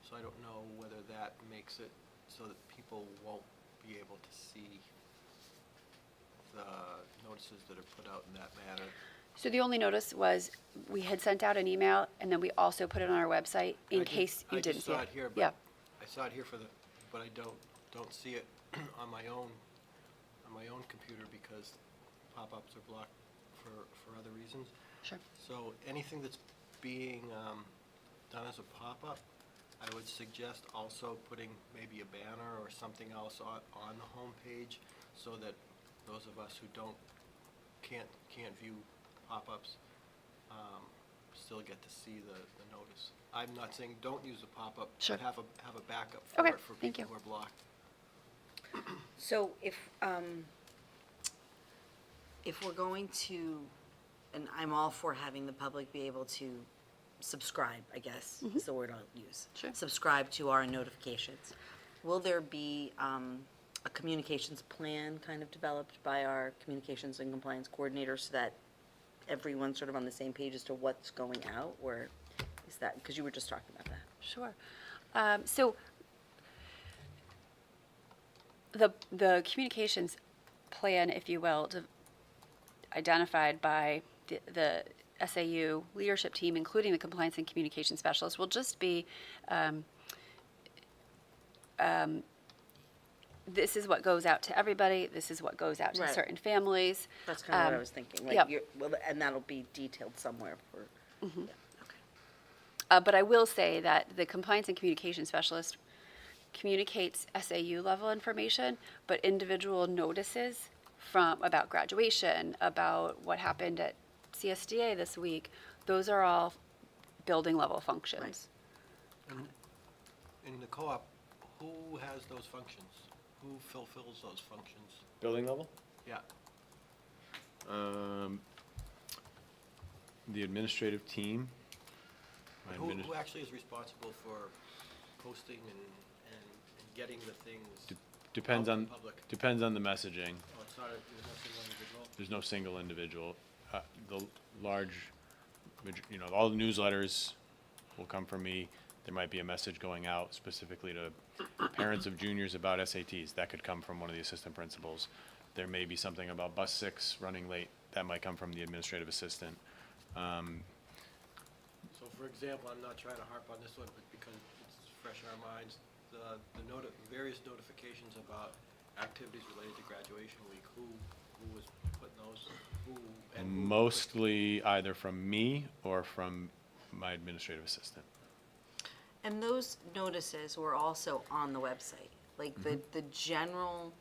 So I don't know whether that makes it so that people won't be able to see the notices that are put out in that manner. So the only notice was we had sent out an email, and then we also put it on our website in case you didn't see it. I just saw it here, Yeah. but I saw it here but I don't see it on my own computer because pop-ups are blocked for other reasons. Sure. So anything that's being done as a pop-up, I would suggest also putting maybe a banner or something else on the homepage so that those of us who can't view pop-ups still get to see the notice. I'm not saying don't use a pop-up, Sure. but have a backup for Okay, it for thank people you. who are blocked. If we're going to and I'm all for having the public be able to subscribe, I guess, is the word I'll use. Sure. Subscribe to our notifications. Will there be a communications plan kind of developed by our communications and compliance coordinator so that everyone's sort of on the same page as to what's going out, or is that, because you were just talking about that? Sure. So the communications plan, if you will, identified by the SAU leadership team, including the compliance and communication specialist, will just be this is what goes out to everybody. This is what goes out to Right. certain families. That's kind of what I was thinking, like, yep. well, and that'll be detailed somewhere for, yeah, okay. But I will say that the compliance and communication specialist communicates SAU level information, but individual notices about graduation, about what happened at CSDA this week, those are all building level functions. And in the co-op, who has those functions? Who fulfills those functions? Building level? Yeah. The administrative team. My Who adminis- actually is responsible for posting and getting the things? Depends out to on, the public? depends on the messaging. Oh, it's not, there's no single individual? There's no single individual. The large, all the newsletters will come from me. There might be a message going out specifically to parents of juniors about SATs. That could come from one of the assistant principals. There may be something about bus 6 running late. That might come from the administrative assistant. So for example, I'm not trying to harp on this one, but because it's fresh in our minds, the various notifications about activities related to graduation week, who was putting those, who? And who- Mostly either from me or from my administrative assistant. And those notices were also on the website, like the general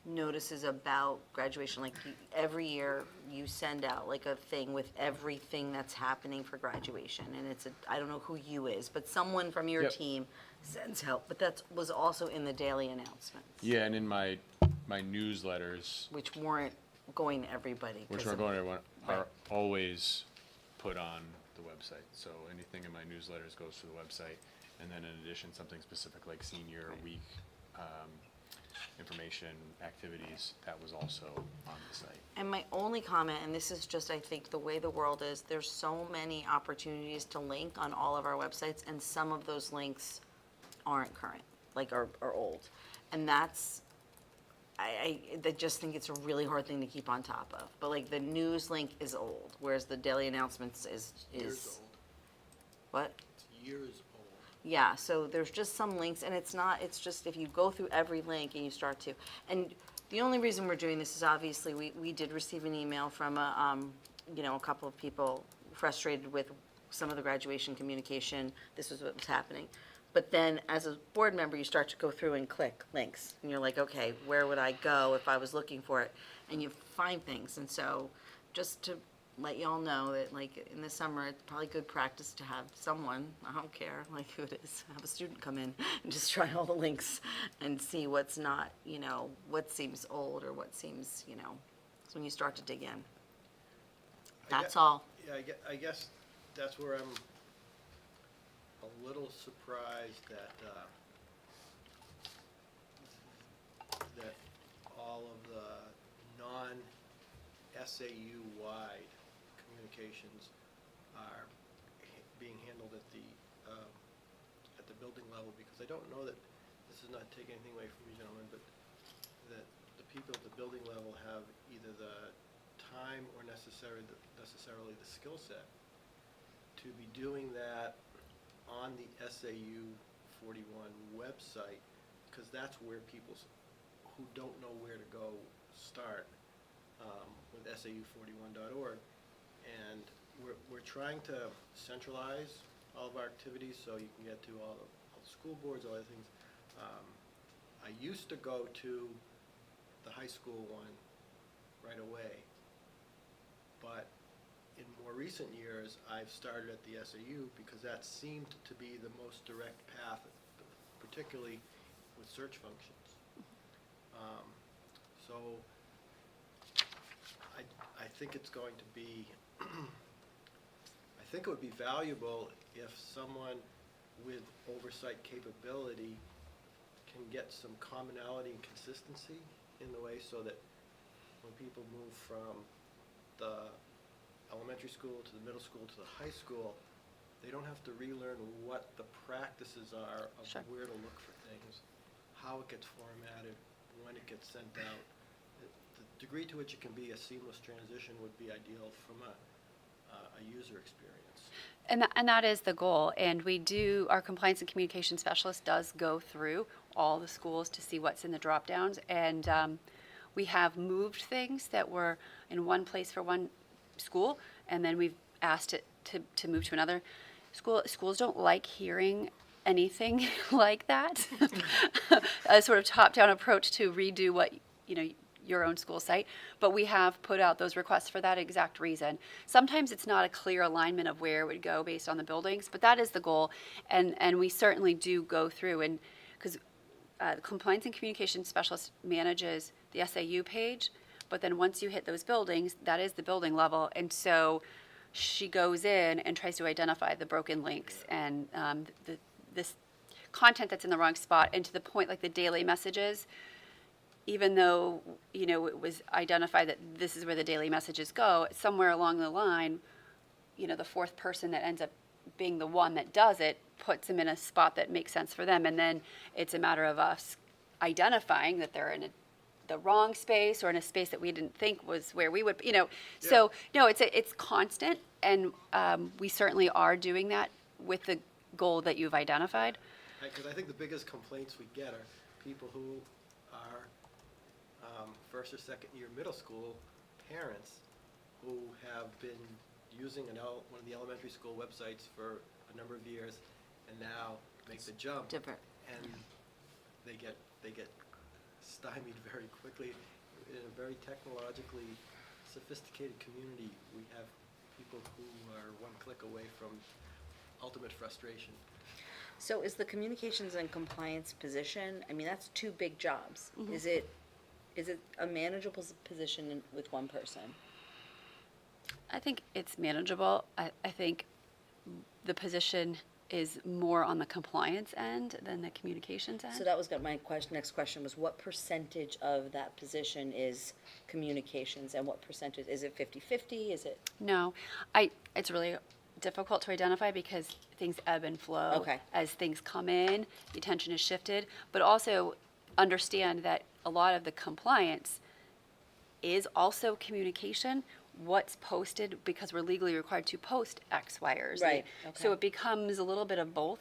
notices about graduation, like every year you send out like a thing with everything that's happening for graduation, and it's I don't know who you is, but someone from your Yep. team sends out, but that was also in the daily announcements. Yeah, and in my newsletters, Which weren't going to everybody. which 'cause are of- going to everyone, are Right. always put on the website. So anything in my newsletters goes to the website. And then in addition, something specific like senior week information, activities, that was also on the site. And my only comment, and this is just, I think, the way the world is, there's so many opportunities to link on all of our websites, and some of those links aren't current, like are old. And that's, I just think it's a really hard thing to keep on top of. But like the news link is old, whereas the daily announcements is. Years old. What? It's years old. Yeah, so there's just some links, and it's just if you go through every link and you start to, and the only reason we're doing this is obviously we did receive an email from a couple of people frustrated with some of the graduation communication. This was what was happening. But then as a board member, you start to go through and click links, and you're like, okay, where would I go if I was looking for it? And you find things, and so just to let y'all know that, like, in the summer, it's probably good practice to have someone, I don't care, like, who it is, have a student come in and just try all the links and see what's not, what seems old or what seems, so when you start to dig in. That's all. Yeah, I guess that's where I'm a little surprised that that all of the non-SAU wide communications are being handled at the building level, because I don't know that, this is not taking anything away from you gentlemen, but that the people at the building level have either the time or necessarily the skill set to be doing that on the SAU 41 website, because that's where people who don't know where to go start with SAU41.org. And we're trying to centralize all of our activities so you can get to all the school boards, all the things. I used to go to the high school one right away, but in more recent years, I've started at the SAU because that seemed to be the most direct path, particularly with search functions. So I think it's going to be I think it would be valuable if someone with oversight capability can get some commonality and consistency in the way so that when people move from the elementary school to the middle school to the high school, they don't have to relearn what the practices are of Sure. where to look for things, how it gets formatted, when it gets sent out. The degree to which it can be a seamless transition would be ideal from a user experience. And that is the goal. And our compliance and communication specialist does go through all the schools to see what's in the drop downs. And we have moved things that were in one place for one school, and then we've asked it to move to another school. Schools don't like hearing anything like that. A sort of top-down approach to redo what, your own school site, but we have put out those requests for that exact reason. Sometimes it's not a clear alignment of where it would go based on the buildings, but that is the goal, and we certainly do go through, and because the compliance and communication specialist manages the SAU page, but then once you hit those buildings, that is the building level, and so she goes in and tries to identify the broken links and this content that's in the wrong spot, and to the point like the daily messages, even though, it was identified that this is where the daily messages go, somewhere along the line, the fourth person that ends up being the one that does it puts them in a spot that makes sense for them. And then it's a matter of us identifying that they're in the wrong space or in a space that we didn't think was where we would, So, no, it's constant. And we certainly are doing that with the goal that you've identified. Because I think the biggest complaints we get are people who are first or second year middle school parents who have been using one of the elementary school websites for a number of years and now make the jump. Different. And they get stymied very quickly. In a very technologically sophisticated community, we have people who are one click away from ultimate frustration. So is the communications and compliance position, that's two big jobs. Mm-hmm. Is it a manageable position with one person? I think it's manageable. I think the position is more on the compliance end than the communications end. So that was my next question was what percentage of that position is communications and what percentage, is it 50-50, is it? No, it's really difficult to identify because things ebb and flow. Okay. As things come in, the attention is shifted, but also understand that a lot of the compliance is also communication. What's posted, because we're legally required to post X, Y, or Z. Right, So okay. it becomes a little bit of both.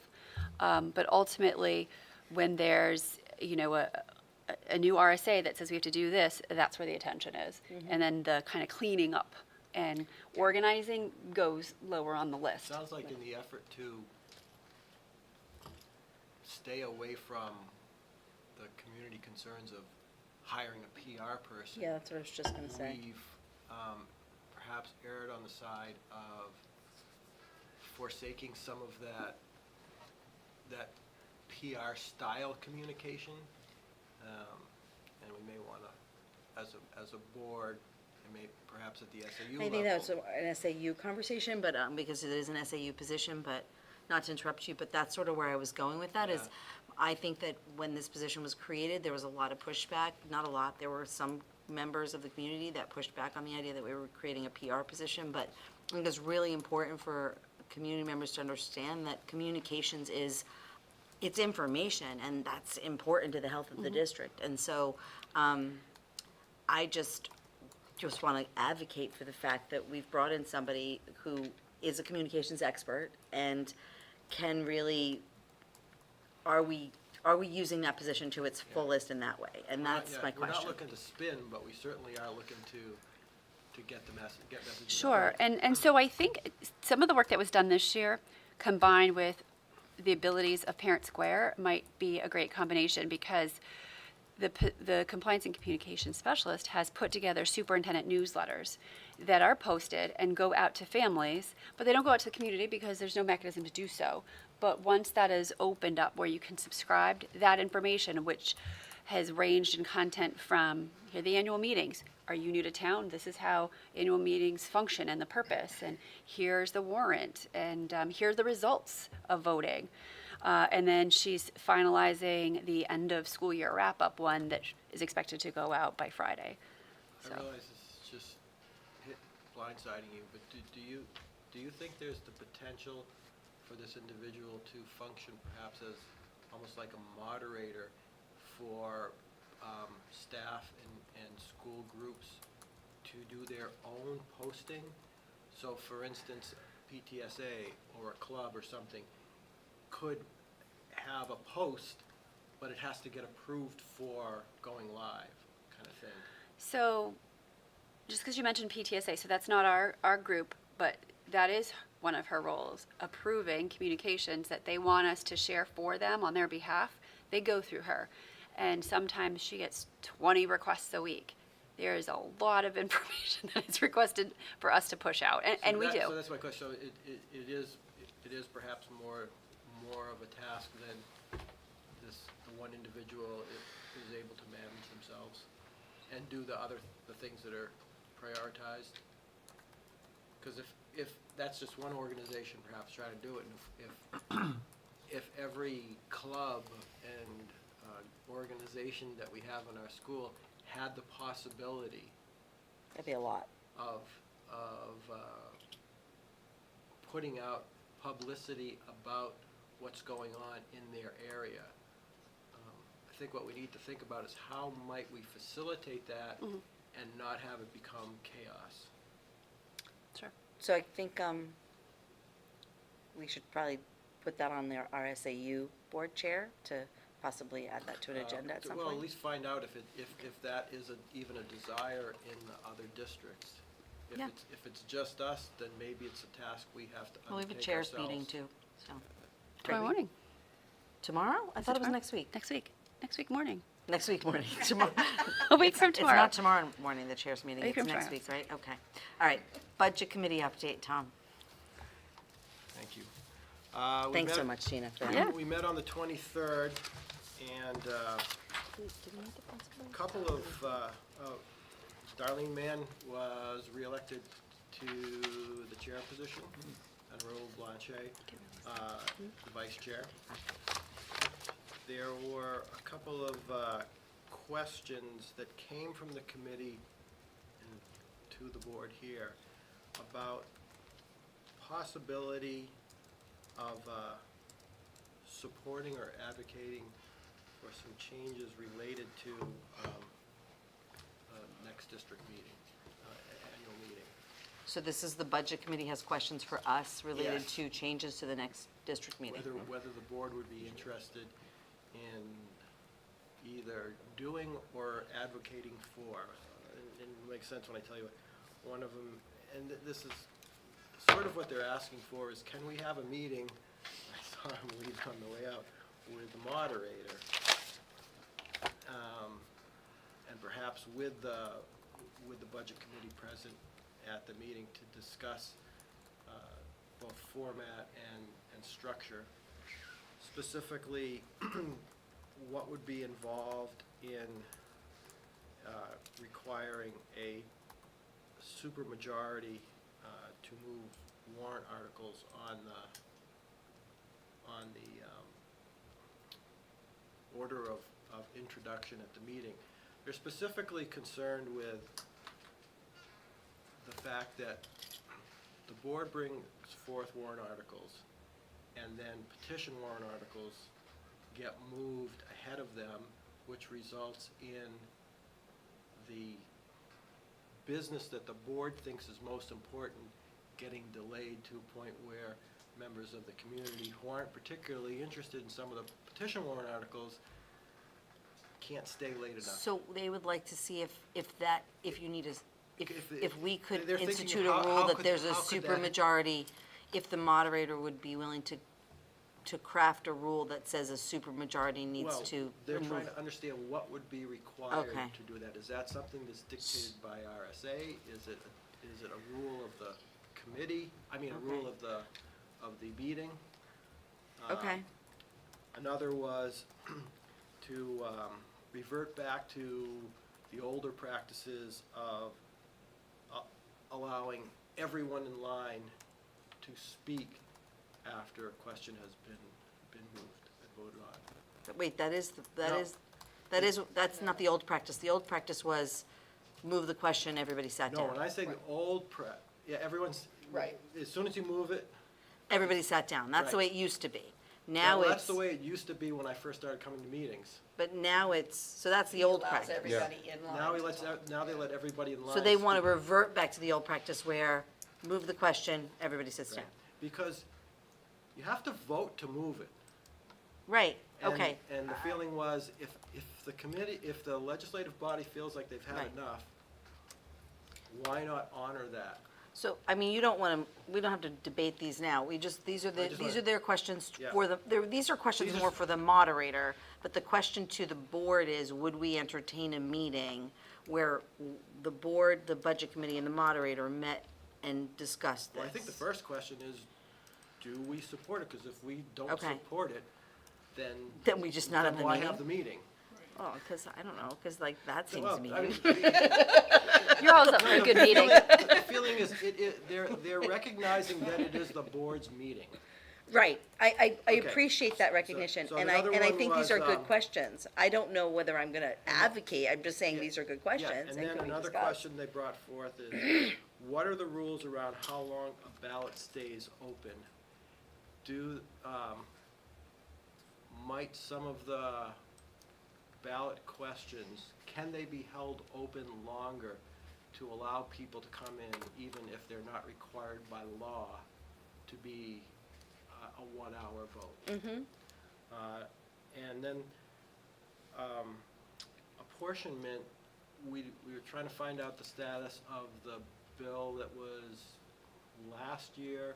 But ultimately, when there's, a new RSA that says we have to do this, that's where the attention is. Mm-hmm. And then the kind of cleaning up and organizing goes lower on the list. Sounds like in the effort to stay away from the community concerns of hiring a PR person. Yeah, that's what I was just gonna say. We've perhaps erred on the side of forsaking some of that PR style communication. And we may want to, as a board, and maybe perhaps at the SAU level. I think that's an SAU conversation, but Because it is an SAU position, but not to interrupt you, but that's sort of where I was going with that is, Yeah. I think that when this position was created, there was a lot of pushback, not a lot, there were some members of the community that pushed back on the idea that we were creating a PR position, but I think it's really important for community members to understand that communications it's information, and that's important to the health of the district. And so, I just want to advocate for the fact that we've brought in somebody who is a communications expert and can really, are we using that position to its fullest in that way? And that's my We're not question. looking to spin, but we certainly are looking to get the message, get messages. Sure, out. and so I think some of the work that was done this year, combined with the abilities of Parent Square, might be a great combination because the compliance and communication specialist has put together superintendent newsletters that are posted and go out to families, but they don't go out to the community because there's no mechanism to do so. But once that is opened up where you can subscribe, that information, which has ranged in content from here are the annual meetings, are you new to town? This is how annual meetings function and the purpose, and here's the warrant, and here's the results of voting. And then she's finalizing the end of school year wrap-up one that is expected to go out by Friday. I So, realize this is just blindsiding you, but do you think there's the potential for this individual to function perhaps as almost like a moderator for staff and school groups to do their own posting? So for instance, PTSA or a club or something could have a post, but it has to get approved for going live, kind of thing. so just because you mentioned PTSA, so that's not our group, but that is one of her roles, approving communications that they want us to share for them on their behalf. They go through her. And sometimes she gets 20 requests a week. There is a lot of information that is requested for us to push out, and we do. So that's my question. So it is perhaps more of a task than the one individual is able to manage themselves and do the things that are prioritized. Because if that's just one organization perhaps trying to do it, and if every club and organization that we have in our school had the possibility That'd be a lot. of putting out publicity about what's going on in their area. I think what we need to think about is how might we facilitate that and not have it become chaos. Sure. So I think we should probably put that on their RSAU board chair to possibly add that to an agenda at some Well, at point. least find out if that is even a desire in the other districts. Yeah. If it's just us, then maybe it's a task we have to Well, we have a undertake chairs ourselves. meeting too, so. Tomorrow morning. Tomorrow? I thought it was tomorrow? next week. Next week morning. Next week morning, tomorrow. A week from tomorrow. It's not tomorrow morning, the chairs meeting, A week it's from next tomorrow. week, right? Okay. All right, budget committee update, Tom. Thank you. We Thanks so met- much, Tina, for that. Yeah. We met on the 23rd, and a couple of, Darlene Mann was reelected to the chair position, and Raoul Blanchet, the vice chair. There were a couple of questions that came from the committee and to the board here about possibility of supporting or advocating for some changes related to next district meeting, annual meeting. So this is the budget committee has questions for us related Yes. to changes to the next district meeting. Whether the board would be interested in either doing or advocating for. And it makes sense when I tell you one of them, and this is sort of what they're asking for, is can we have a meeting, I saw him leave on the way out, with the moderator, and perhaps with the budget committee present at the meeting to discuss both format and structure. Specifically, what would be involved in requiring a supermajority to move warrant articles on the order of introduction at the meeting. They're specifically concerned with the fact that the board brings forth warrant articles, and then petition warrant articles get moved ahead of them, which results in the business that the board thinks is most important getting delayed to a point where members of the community who aren't particularly interested in some of the petition warrant articles can't stay late enough. So they would like to see if you need if we could they're thinking of institute a how rule that could- there's a how could that- supermajority, if the moderator would be willing to craft a rule that says a supermajority needs to Well, they're trying remove. to understand what would be required Okay. to do that. Is that something that's dictated by RSA? Is it a rule of the committee? I mean, a rule of the meeting? Okay. Another was to revert back to the older practices of allowing everyone in line to speak after a question has been moved and voted on. But wait, No. that's not the old practice. The old practice was move the question, everybody sat No, down. when I say the old yeah, everyone's. Right. As soon as you move it. Everybody sat down. That's the way Right. it used to be. Now Well, that's it's, the way it used to be when I first started coming to meetings. but now it's, so that's the He old allows practice. everybody in line Now to talk. now they let everybody in line. So they want to speak. revert back to the old practice where move the question, everybody sits down. Right. Because you have to vote to move it. Right, And- okay. And the feeling was, if if the legislative body feels like they've had Right. enough, why not honor that? So, I mean, you don't want to, we don't have to debate these now. We just, these are I just wanna- their questions Yeah. for these are questions These are- more for the moderator. But the question to the board is, would we entertain a meeting where the board, the budget committee, and the moderator met and discussed this? Well, I think the first question is, do we support it? Because if we don't Okay. support it, then. Then we just not have then the why meeting? have the meeting? Oh, because, I don't know, because like, that seems Well, mean. I mean, You're always up for a good meeting. The feeling is, they're recognizing that it is the board's meeting. Right, I Okay. appreciate that recognition, so and the I, other and I one think these was, are good questions. I don't know whether I'm gonna advocate, I'm just saying Yeah. these are good Yeah, questions, and and then can we another discuss? question they brought forth is, what are the rules around how long a ballot stays open? Might some of the ballot questions, can they be held open longer to allow people to come in, even if they're not required by law to be a 1-hour vote? Mm-hmm, And then apportionment, we were trying to find out the status of the bill that was last year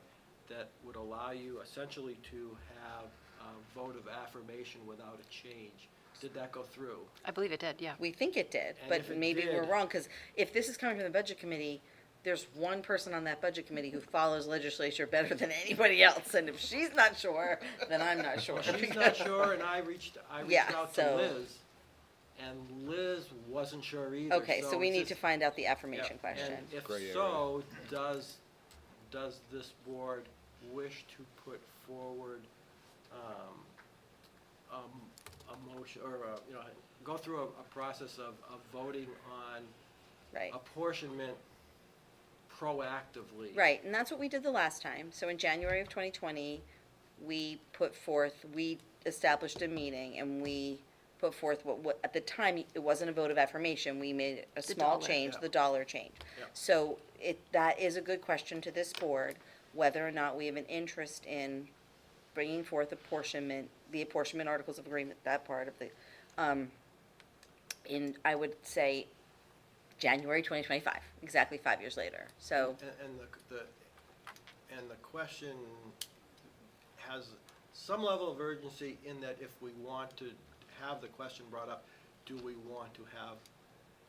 that would allow you essentially to have a vote of affirmation without a change. Did that go through? I believe it did, yeah. we think it did, And but if it maybe we're did- wrong, because if this is coming from the budget committee, there's one person on that budget committee who follows legislature better than anybody else, and if she's not sure, then I'm not sure. She's not sure, and I reached Yeah, out to so- Liz, and Liz wasn't sure either. Okay, so we it's need just- to find out the affirmation Yeah, question. And if Gray area. so, does this board wish to put forward a motion, or, go through a process of voting on Right. apportionment proactively? Right, and that's what we did the last time. So in January of 2020, we established a meeting, and we put forth what, at the time, it wasn't a vote of affirmation. We made a small dollar. change, Yeah. the dollar change. Yeah. So that is a good question to this board, whether or not we have an interest in bringing forth apportionment, the apportionment articles of agreement, that part of the, I would say, January 2025, exactly 5 years later. So, And the question has some level of urgency in that if we want to have the question brought up, do we want to have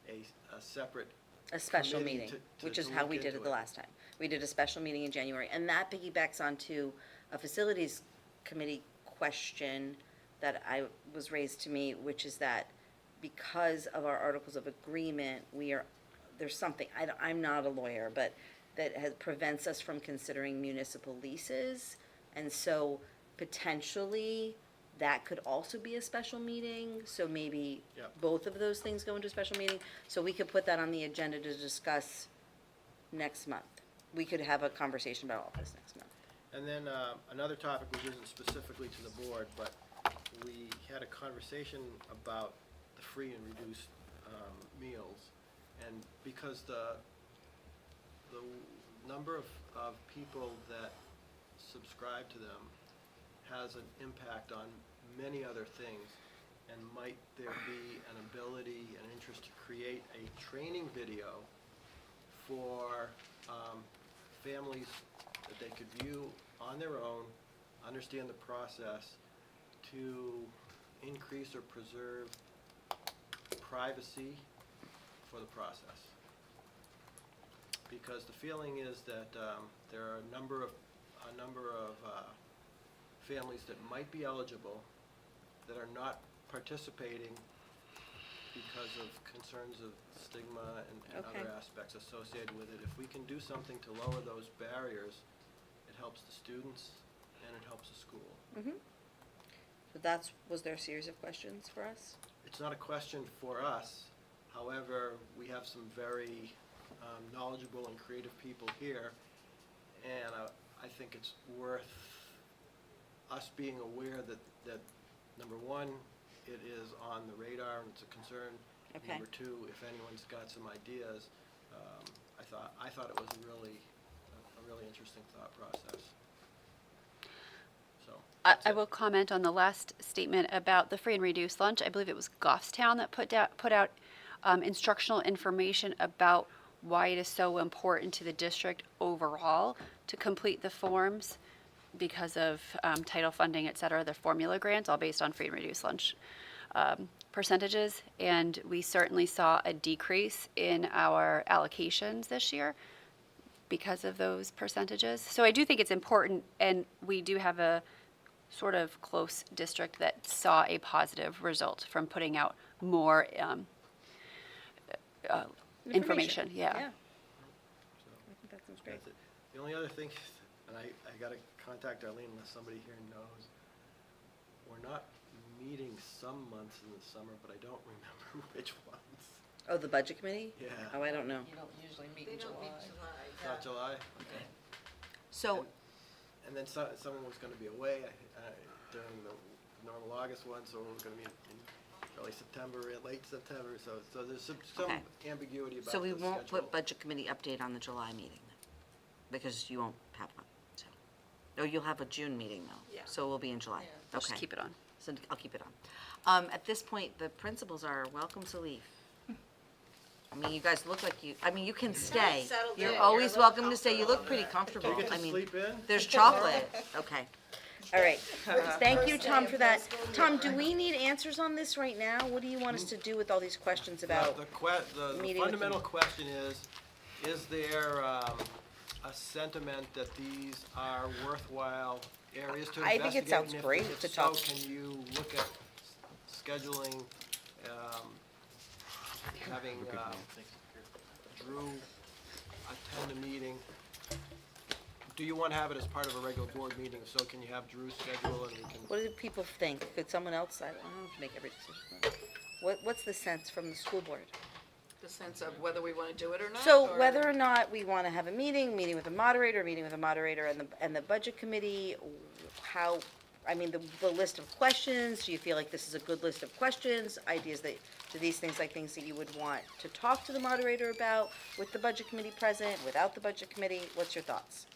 a separate a special committee meeting, to which is look how we did into it the it? last time. We did a special meeting in January, and that piggybacks onto a facilities committee question that was raised to me, which is that because of our articles of agreement, there's something, I'm not a lawyer, but that prevents us from considering municipal leases. And so potentially, that could also be a special meeting, so maybe Yep. both of those things go into a special meeting. So we could put that on the agenda to discuss next month. We could have a conversation about all this next month. And then another topic which isn't specifically to the board, but we had a conversation about the free and reduced meals. And because the number of people that subscribe to them has an impact on many other things, and might there be an ability and interest to create a training video for families that they could view on their own, understand the process, to increase or preserve privacy for the process. Because the feeling is that there are a number of families that might be eligible that are not participating because of concerns of stigma and Okay. other aspects associated with it. If we can do something to lower those barriers, it helps the students and it helps the school. So was there a series of questions for us? It's not a question for us. However, we have some very knowledgeable and creative people here, and I think it's worth us being aware that number one, it is on the radar and it's a concern. Okay. Number two, if anyone's got some ideas, I thought it was a really interesting thought process. So. I that's it. will comment on the last statement about the free and reduced lunch. I believe it was Goffstown that put out instructional information about why it is so important to the district overall to complete the forms because of title funding, et cetera, the formula grants, all based on free and reduced lunch percentages. And we certainly saw a decrease in our allocations this year because of those percentages. So I do think it's important, and we do have a sort of close district that saw a positive result from putting out more information. Yeah. So, I think that sounds great. that's it. The only other thing, and I gotta contact Arlene unless somebody here knows, we're not meeting some months in the summer, but I don't remember which ones. Oh, the budget committee? Yeah. Oh, I don't know. You don't usually meet They in don't meet July. July. It's not July? Okay. So, And then someone was gonna be away during the normal August one, so we're gonna meet in early September, late September, so there's some Okay. ambiguity about the so we schedule. won't put budget committee update on the July meeting then, because you won't have one, so. Oh, you'll have a June meeting though. Yeah. So we'll be in July. Yeah. Okay. Just keep it on. So I'll keep it on. At this point, the principals are welcome to leave. I mean, you guys look like you can stay. settled You're in. always You're welcome to stay. You look comfortable. pretty comfortable. Do you get I to mean, sleep in? there's chocolate. Okay. All right. Thank you, First day Tom, of for that. fiscal year. Tom, do we need answers on this right now? What do you want us to do with all these questions about? The meeting with fundamental them? question is there a sentiment that these are worthwhile areas to I investigate? think it sounds And great if to so, talk- can you look at scheduling, having Drew attend a meeting? Do you want to have it as part of a regular board meeting? If so, can you have Drew schedule and we can? What do people think? Could someone else, I don't have to make every decision. What's the sense from the school board? The sense of whether we want to do it or not? So or- whether or not we want to have a meeting with a moderator and the budget committee, how, I mean, the list of questions, do you feel like this is a good list of questions, ideas that, do these things like things that you would want to talk to the moderator about with the budget committee present, without the budget committee? What's your thoughts?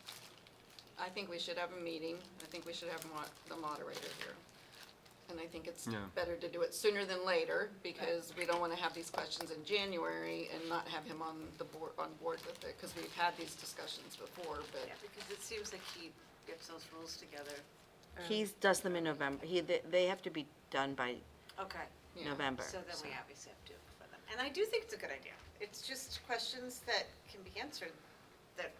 I think we should have a meeting. I think we should have the moderator here. And I think it's Yeah. better to do it sooner than later, because we don't want to have these questions in January and not have him on board with it, because we've had these discussions before, but. Yeah, because it seems like he gets those rules together. He does them in November. They have to be done by Okay. Yeah. November. So then we obviously have to do it for them. And I do think it's a good idea. It's just questions that can be answered that,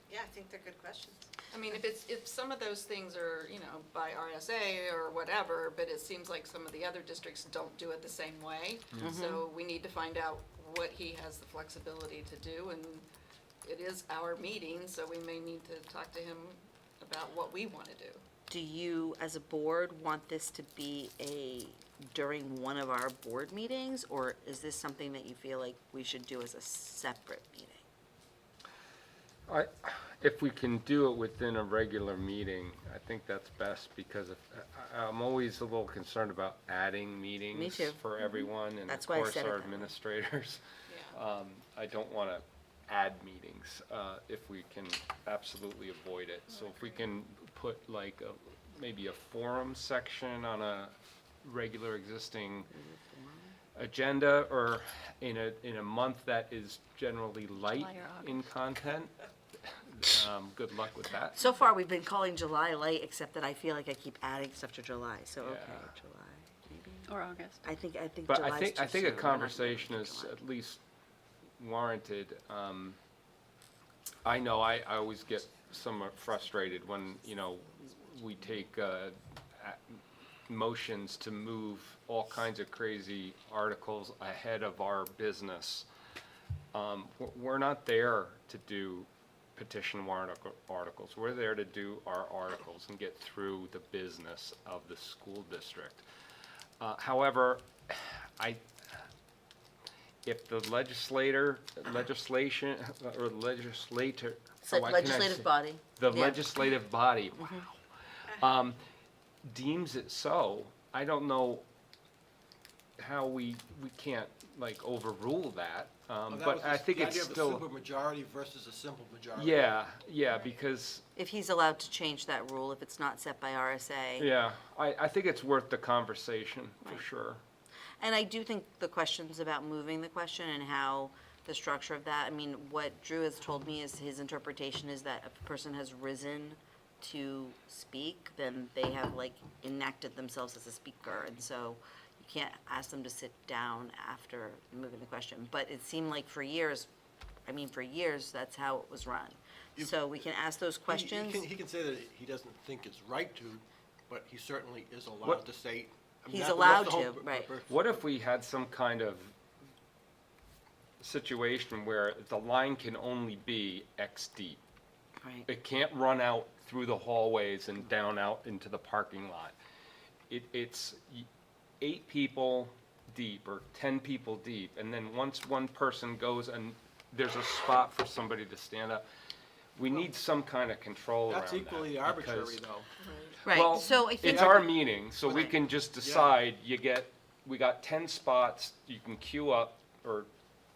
yeah, I think they're good questions. I mean, if some of those things are, by RSA or whatever, but it seems like some of the other districts don't do it the same way. So we need to find out what he has the flexibility to do, and it is our meeting, so we may need to talk to him about what we want to do. Do you, as a board, want this to be during one of our board meetings, or is this something that you feel like we should do as a separate meeting? If we can do it within a regular meeting, I think that's best, because I'm always a little concerned about adding meetings. Me too. For everyone, and of That's why I course said it our that way. administrators. Yeah. I don't want to add meetings if we can absolutely avoid it. So if we can put like maybe a forum section on a regular existing agenda, or in a month that is generally light July or in content, good luck with that. So far, we've been calling July light, except that I feel like I keep adding stuff to July, so, okay, Yeah. July, maybe? Or August. I think But July's I think too a soon. We're not conversation doing is July. at least warranted. I know I always get somewhat frustrated when, we take motions to move all kinds of crazy articles ahead of our business. We're not there to do petition warrant articles. We're there to do our articles and get through the business of the school district. However, if the legislator, legislation, or legislator. So why can't I legislative say- body. The Yeah. legislative body, wow, deems it so, I don't know how we can't like overrule that, Well, that was but I think the it's idea of a still, supermajority versus a simple majority. yeah, because, If he's allowed to change that rule, if it's not set by RSA. yeah, I think it's worth the conversation, for Right. sure. And I do think the questions about moving the question and how the structure of that, I mean, what Drew has told me is his interpretation is that if a person has risen to speak, then they have like enacted themselves as a speaker, and so you can't ask them to sit down after moving the question. But it seemed like for years, that's how it was run. So we can ask those questions. He can say that he doesn't think it's right to, but he certainly is allowed What- to say. I mean, He's that's allowed the whole to, right. purpose. What if we had some kind of situation where the line can only be X deep? Right. It can't run out through the hallways and down out into the parking lot. It's 8 people deep or 10 people deep, and then once one person goes and there's a spot for somebody to stand up, we need some kind of control around that. That's equally arbitrary, because- though. Right, Well, so I think. it's our meeting, so we Right. can just decide, we got 10 spots, you can queue up, or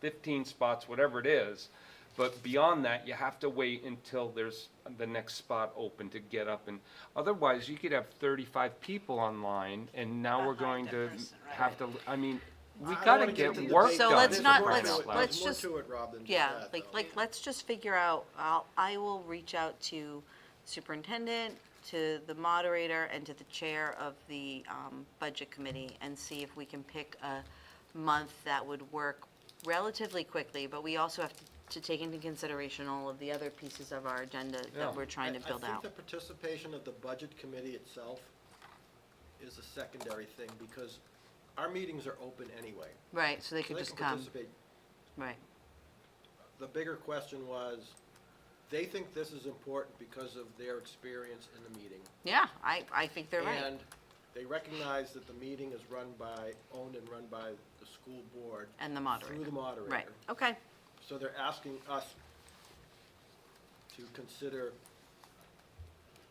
15 spots, whatever it is. But beyond that, you have to wait until there's the next spot open to get up, and otherwise you could have 35 people online, and now we're going Behind a to person, right. have to, I mean, we I don't gotta wanna get into the work debate. So done. let's for not- crying let's- out loud. let's There's more just- to it, Rob, than just Yeah, that, though. let's just figure out, I will reach out to superintendent, to the moderator, and to the chair of the budget committee, and see if we can pick a month that would work relatively quickly, but we also have to take into consideration all of the other pieces of our agenda Yeah. that we're trying to build I out. think the participation of the budget committee itself is a secondary thing, because our meetings are open anyway. Right, so they So could they just can come, participate. right. The bigger question was, they think this is important because of their experience in the meeting. Yeah, I think they're right. And they recognize that the meeting is owned and run by the school board. And the moderator. Through the moderator. Right, okay, So they're asking us to consider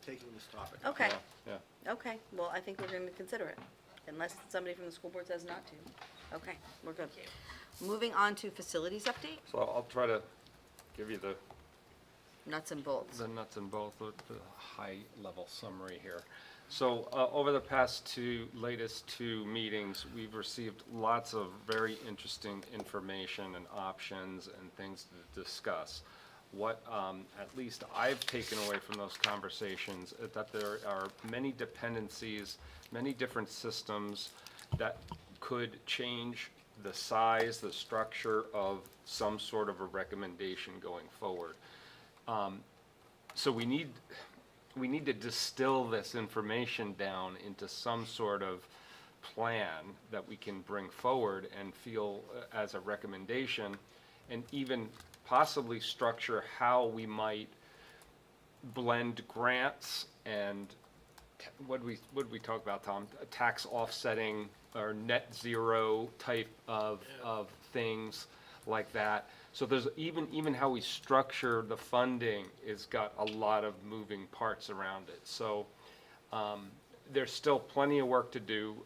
taking this topic. okay, Yeah. okay, well, I think we're gonna consider it, unless somebody from the school board says not to. Okay, we're good. Moving on to facilities update, So I'll try to give you the nuts and bolts. nuts and bolts, the high-level summary here. So, over the latest two meetings, we've received lots of very interesting information and options and things to discuss. What, at least I've taken away from those conversations, is that there are many dependencies, many different systems that could change the size, the structure of some sort of a recommendation going forward. So we need to distill this information down into some sort of plan that we can bring forward and feel as a recommendation, and even possibly structure how we might blend grants and what did we talk about, Tom? Tax offsetting or net zero type of things like that. So there's even how we structure the funding is got a lot of moving parts around it. So there's still plenty of work to do.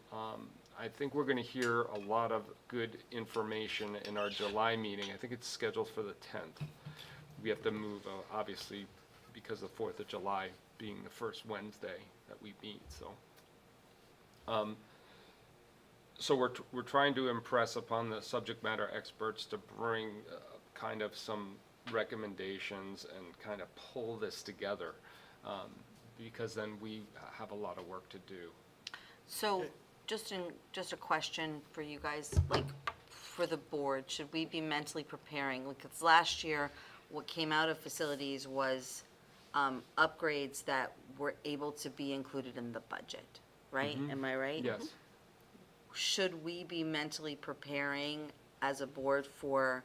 I think we're going to hear a lot of good information in our July meeting. I think it's scheduled for the 10th. We have to move, obviously, because of 4th of July being the first Wednesday that we meet, so. So we're trying to impress upon the subject matter experts to bring kind of some recommendations and kind of pull this together, because then we have a lot of work to do. So, just a question for you guys, like, for the board, should we be mentally preparing? Because last year, what came out of facilities was upgrades that were able to be included in the budget. right? Am I right? Yes. Should we be mentally preparing as a board for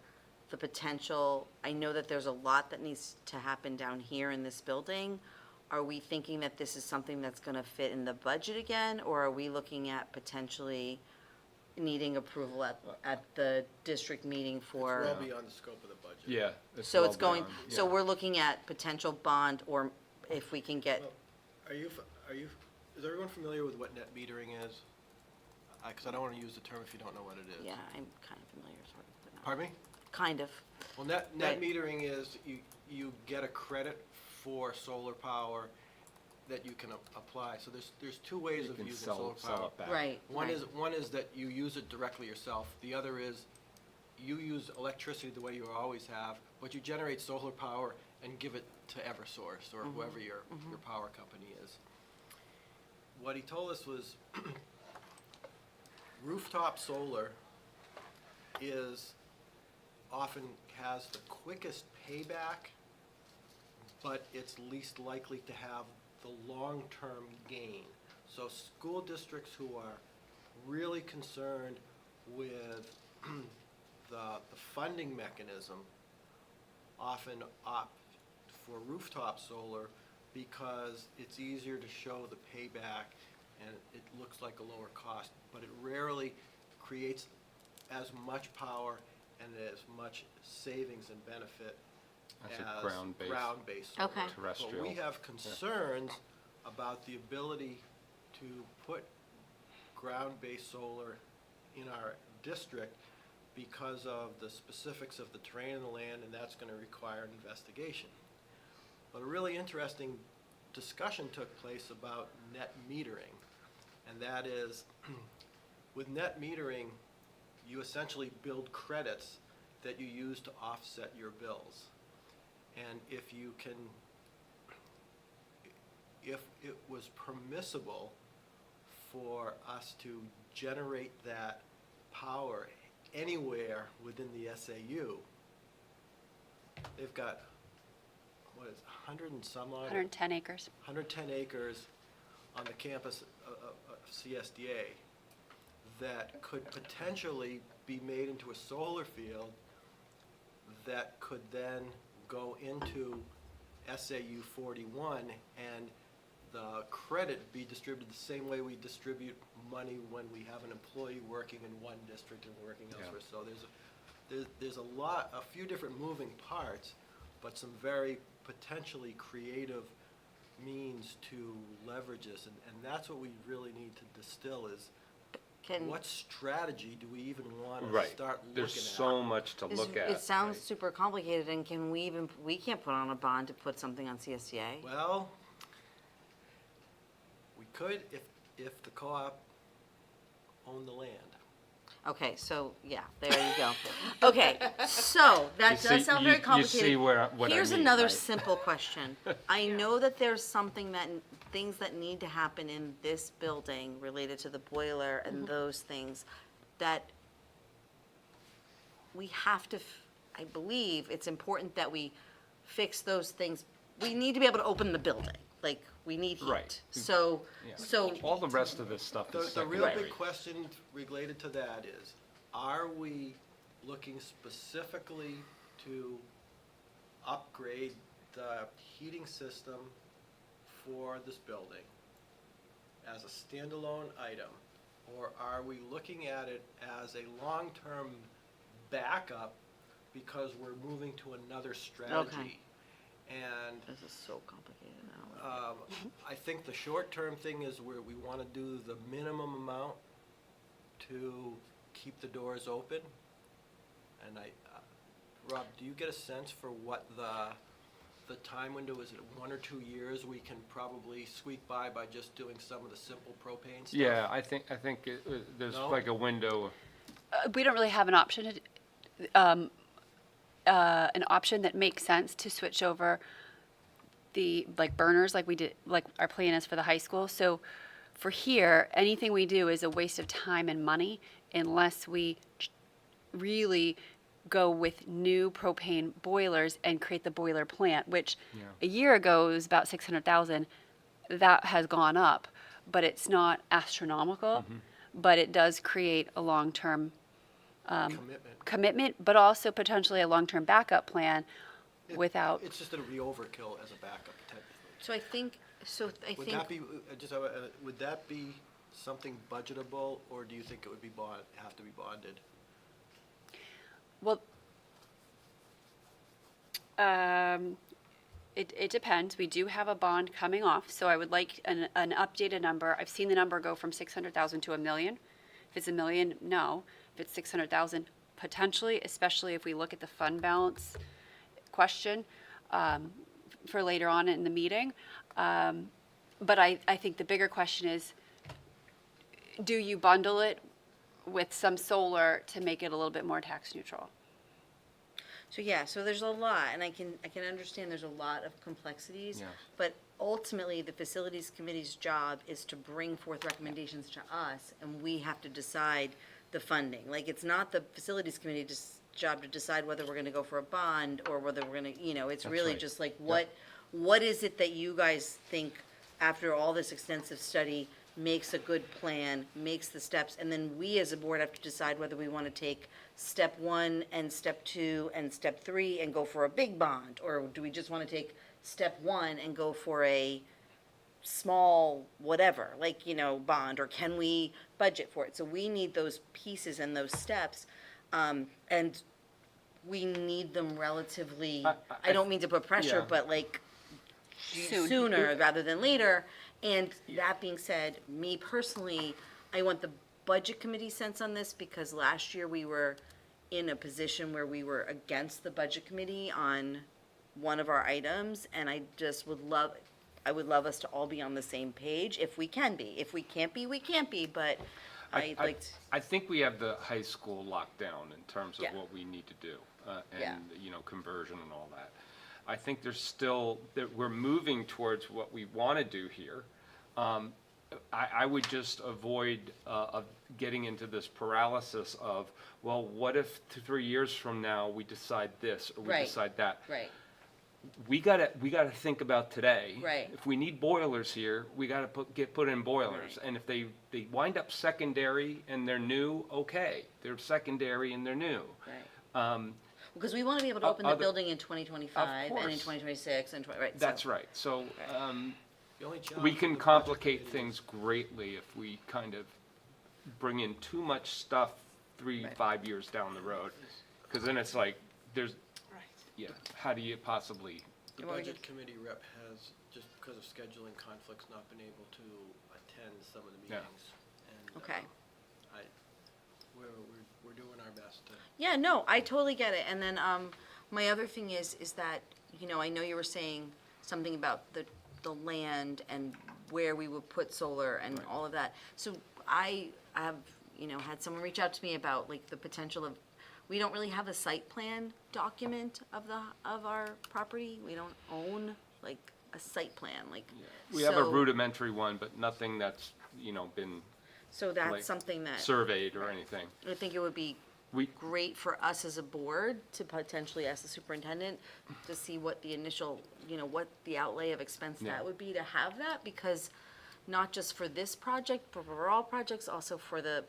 the potential? I know that there's a lot that needs to happen down here in this building. Are we thinking that this is something that's gonna fit in the budget again, or are we looking at potentially needing approval at the district meeting for? It's well beyond the scope of the budget. Yeah. So well it's going, beyond, so yeah. we're looking at potential bond, or if we can get, Well, is everyone familiar with what net metering is? Because I don't want to use the term if you don't know what it is. yeah, I'm kind of familiar, sort of, but not. Pardon me? Kind of. Well, net Right. metering is you get a credit for solar power that you can apply. So there's two ways You of can using sell solar power. it back. Right. One is that you use it directly yourself. The other is you use electricity the way you always have, but you generate solar power and give it to Eversource or whoever your power company is. What he told us was rooftop solar often has the quickest payback, but it's least likely to have the long-term gain. So school districts who are really concerned with the funding mechanism often opt for rooftop solar because it's easier to show the payback and it looks like a lower cost, but it rarely creates as much power and as much savings and benefit That's as a ground-based. ground-based solar. Okay. Terrestrial. But we have concerns about the ability to put ground-based solar in our district because of the specifics of the terrain and the land, and that's going to require an investigation. But a really interesting discussion took place about net metering, and that is, with net metering, you essentially build credits that you use to offset your bills. And if it was permissible for us to generate that power anywhere within the SAU, they've got, what is it, 100 and some odd? 110 acres. 110 acres on the campus of CSDA that could potentially be made into a solar field that could then go into SAU 41 and the credit be distributed the same way we distribute money when we have an employee working in one district and working Yeah. elsewhere. So there's a few different moving parts, but some very potentially creative means to leverage this, and that's what we really need to distill is what strategy do we even want to Right. start looking at? There's so much to look at. It sounds right? super complicated, and we can't put on a bond to put something on CSDA? Well, we could if the co-op owned the land. Okay, so, yeah, there you go. Okay, so, that You does see- sound very you complicated. see what I Here's mean, another right? simple question. I know that there's things that need to happen in this building related to the boiler and those things that we have to, I believe it's important that we fix those things. We need to be able to open the building, like, we need heat. Right. So, Yeah. so, All the rest of this stuff The is real secondary. big question related to that is, are we looking specifically to upgrade the heating system for this building as a standalone item? Or are we looking at it as a long-term backup because we're moving to another strategy? And this is so complicated now. I think the short-term thing is where we want to do the minimum amount to keep the doors open. And Rob, do you get a sense for what the time window is? It 1 or 2 years we can probably squeak by just doing some of the simple propane stuff? Yeah, I think there's No? like a window. We don't really have an option that makes sense to switch over the burners like we did, like our plan is for the high school. So for here, anything we do is a waste of time and money unless we really go with new propane boilers and create the boiler plant, which Yeah. a year ago was about 600,000. That has gone up. but it's not astronomical. But it does create a long-term commitment, but also potentially a long-term backup plan without. It's just that it would be overkill as a backup, technically. So I think, Would that be, would that be something budgetable, or do you think it would be have to be bonded? Well, it depends. We do have a bond coming off, so I would like an updated number. I've seen the number go from 600,000 to $1 million. If it's $1 million, no. If it's 600,000, potentially, especially if we look at the fund balance question for later on in the meeting. But I think the bigger question is, do you bundle it with some solar to make it a little bit more tax neutral? so yeah, so there's a lot, and I can understand there's a lot of complexities. Yes. But ultimately, the facilities committee's job is to bring forth recommendations to us, and we have to decide the funding. Like, it's not the facilities committee's job to decide whether we're gonna go for a bond, or whether we're gonna, it's That's really right. just like, what is it that you guys think, after all this extensive study, makes a good plan, makes the steps, and then we as a board have to decide whether we want to take step 1 and step 2 and step 3 and go for a big bond, or do we just want to take step 1 and go for a small whatever, like, bond, or can we budget for it? So we need those pieces and those steps, and we need them relatively, I don't mean to put pressure, yeah. but like, Soon. sooner rather than later. And that being said, me personally, I want the budget committee sense on this, because last year we were in a position where we were against the budget committee on one of our items, and I would love us to all be on the same page, if we can be. If we can't be, we can't be, but I'd like to. I think we have the high school locked down in terms of Yeah. what we need to do, Yeah. and, conversion and all that. I think there's still, that we're moving towards what we want to do here. I would just avoid of getting into this paralysis of, well, what if 3 years from now we decide this, or we Right. decide that? Right, We gotta think about today. Right. If we need boilers here, we gotta put in boilers. Right. And if they wind up secondary and they're new, okay, they're secondary and they're new. right. Because we want to be able to open the other- building in 2025 and in course. 2026 and, right, so. That's right. So, The only challenge we with can the budget complicate committee things greatly if we kind of bring in too much stuff 3, 5 years down the road. Because then it's like, yeah, how do you possibly, The Well, we budget could- committee rep has, just because of scheduling conflicts, not been able to attend some of the Yeah. meetings. And, Okay. we're doing our best to. Yeah, no, I totally get it. And then, my other thing is that, I know you were saying something about the land and where we would put solar and all of that. So I have, had someone reach out to me about like the potential of, we don't really have a site plan document of our property. We don't own like a site plan, like. we have a so- rudimentary one, but nothing that's, been So that's like, something that surveyed or anything. I think it would be We, great for us as a board to potentially ask the superintendent to see what the initial, what the outlay of expense Yeah. that would be to have that, because not just for this project, but for all projects, also for the,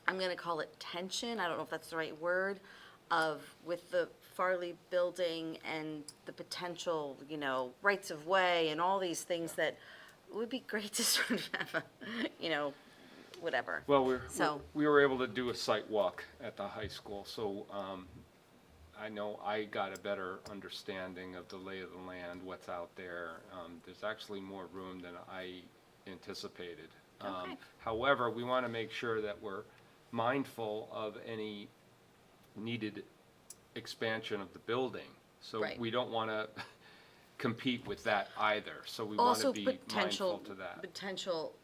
I'm gonna call it tension, I don't know if that's the right word, with the Farley building and the potential, rights of way and all these things that would be great to sort of have a, whatever. well, So- we were able to do a site walk at the high school, so I know I got a better understanding of the lay of the land, what's out there. There's actually more room than I anticipated. Okay. However, we want to make sure that we're mindful of any needed expansion of the building. So Right. we don't want to compete with that either, so we want to Also be potential, mindful to that. potential,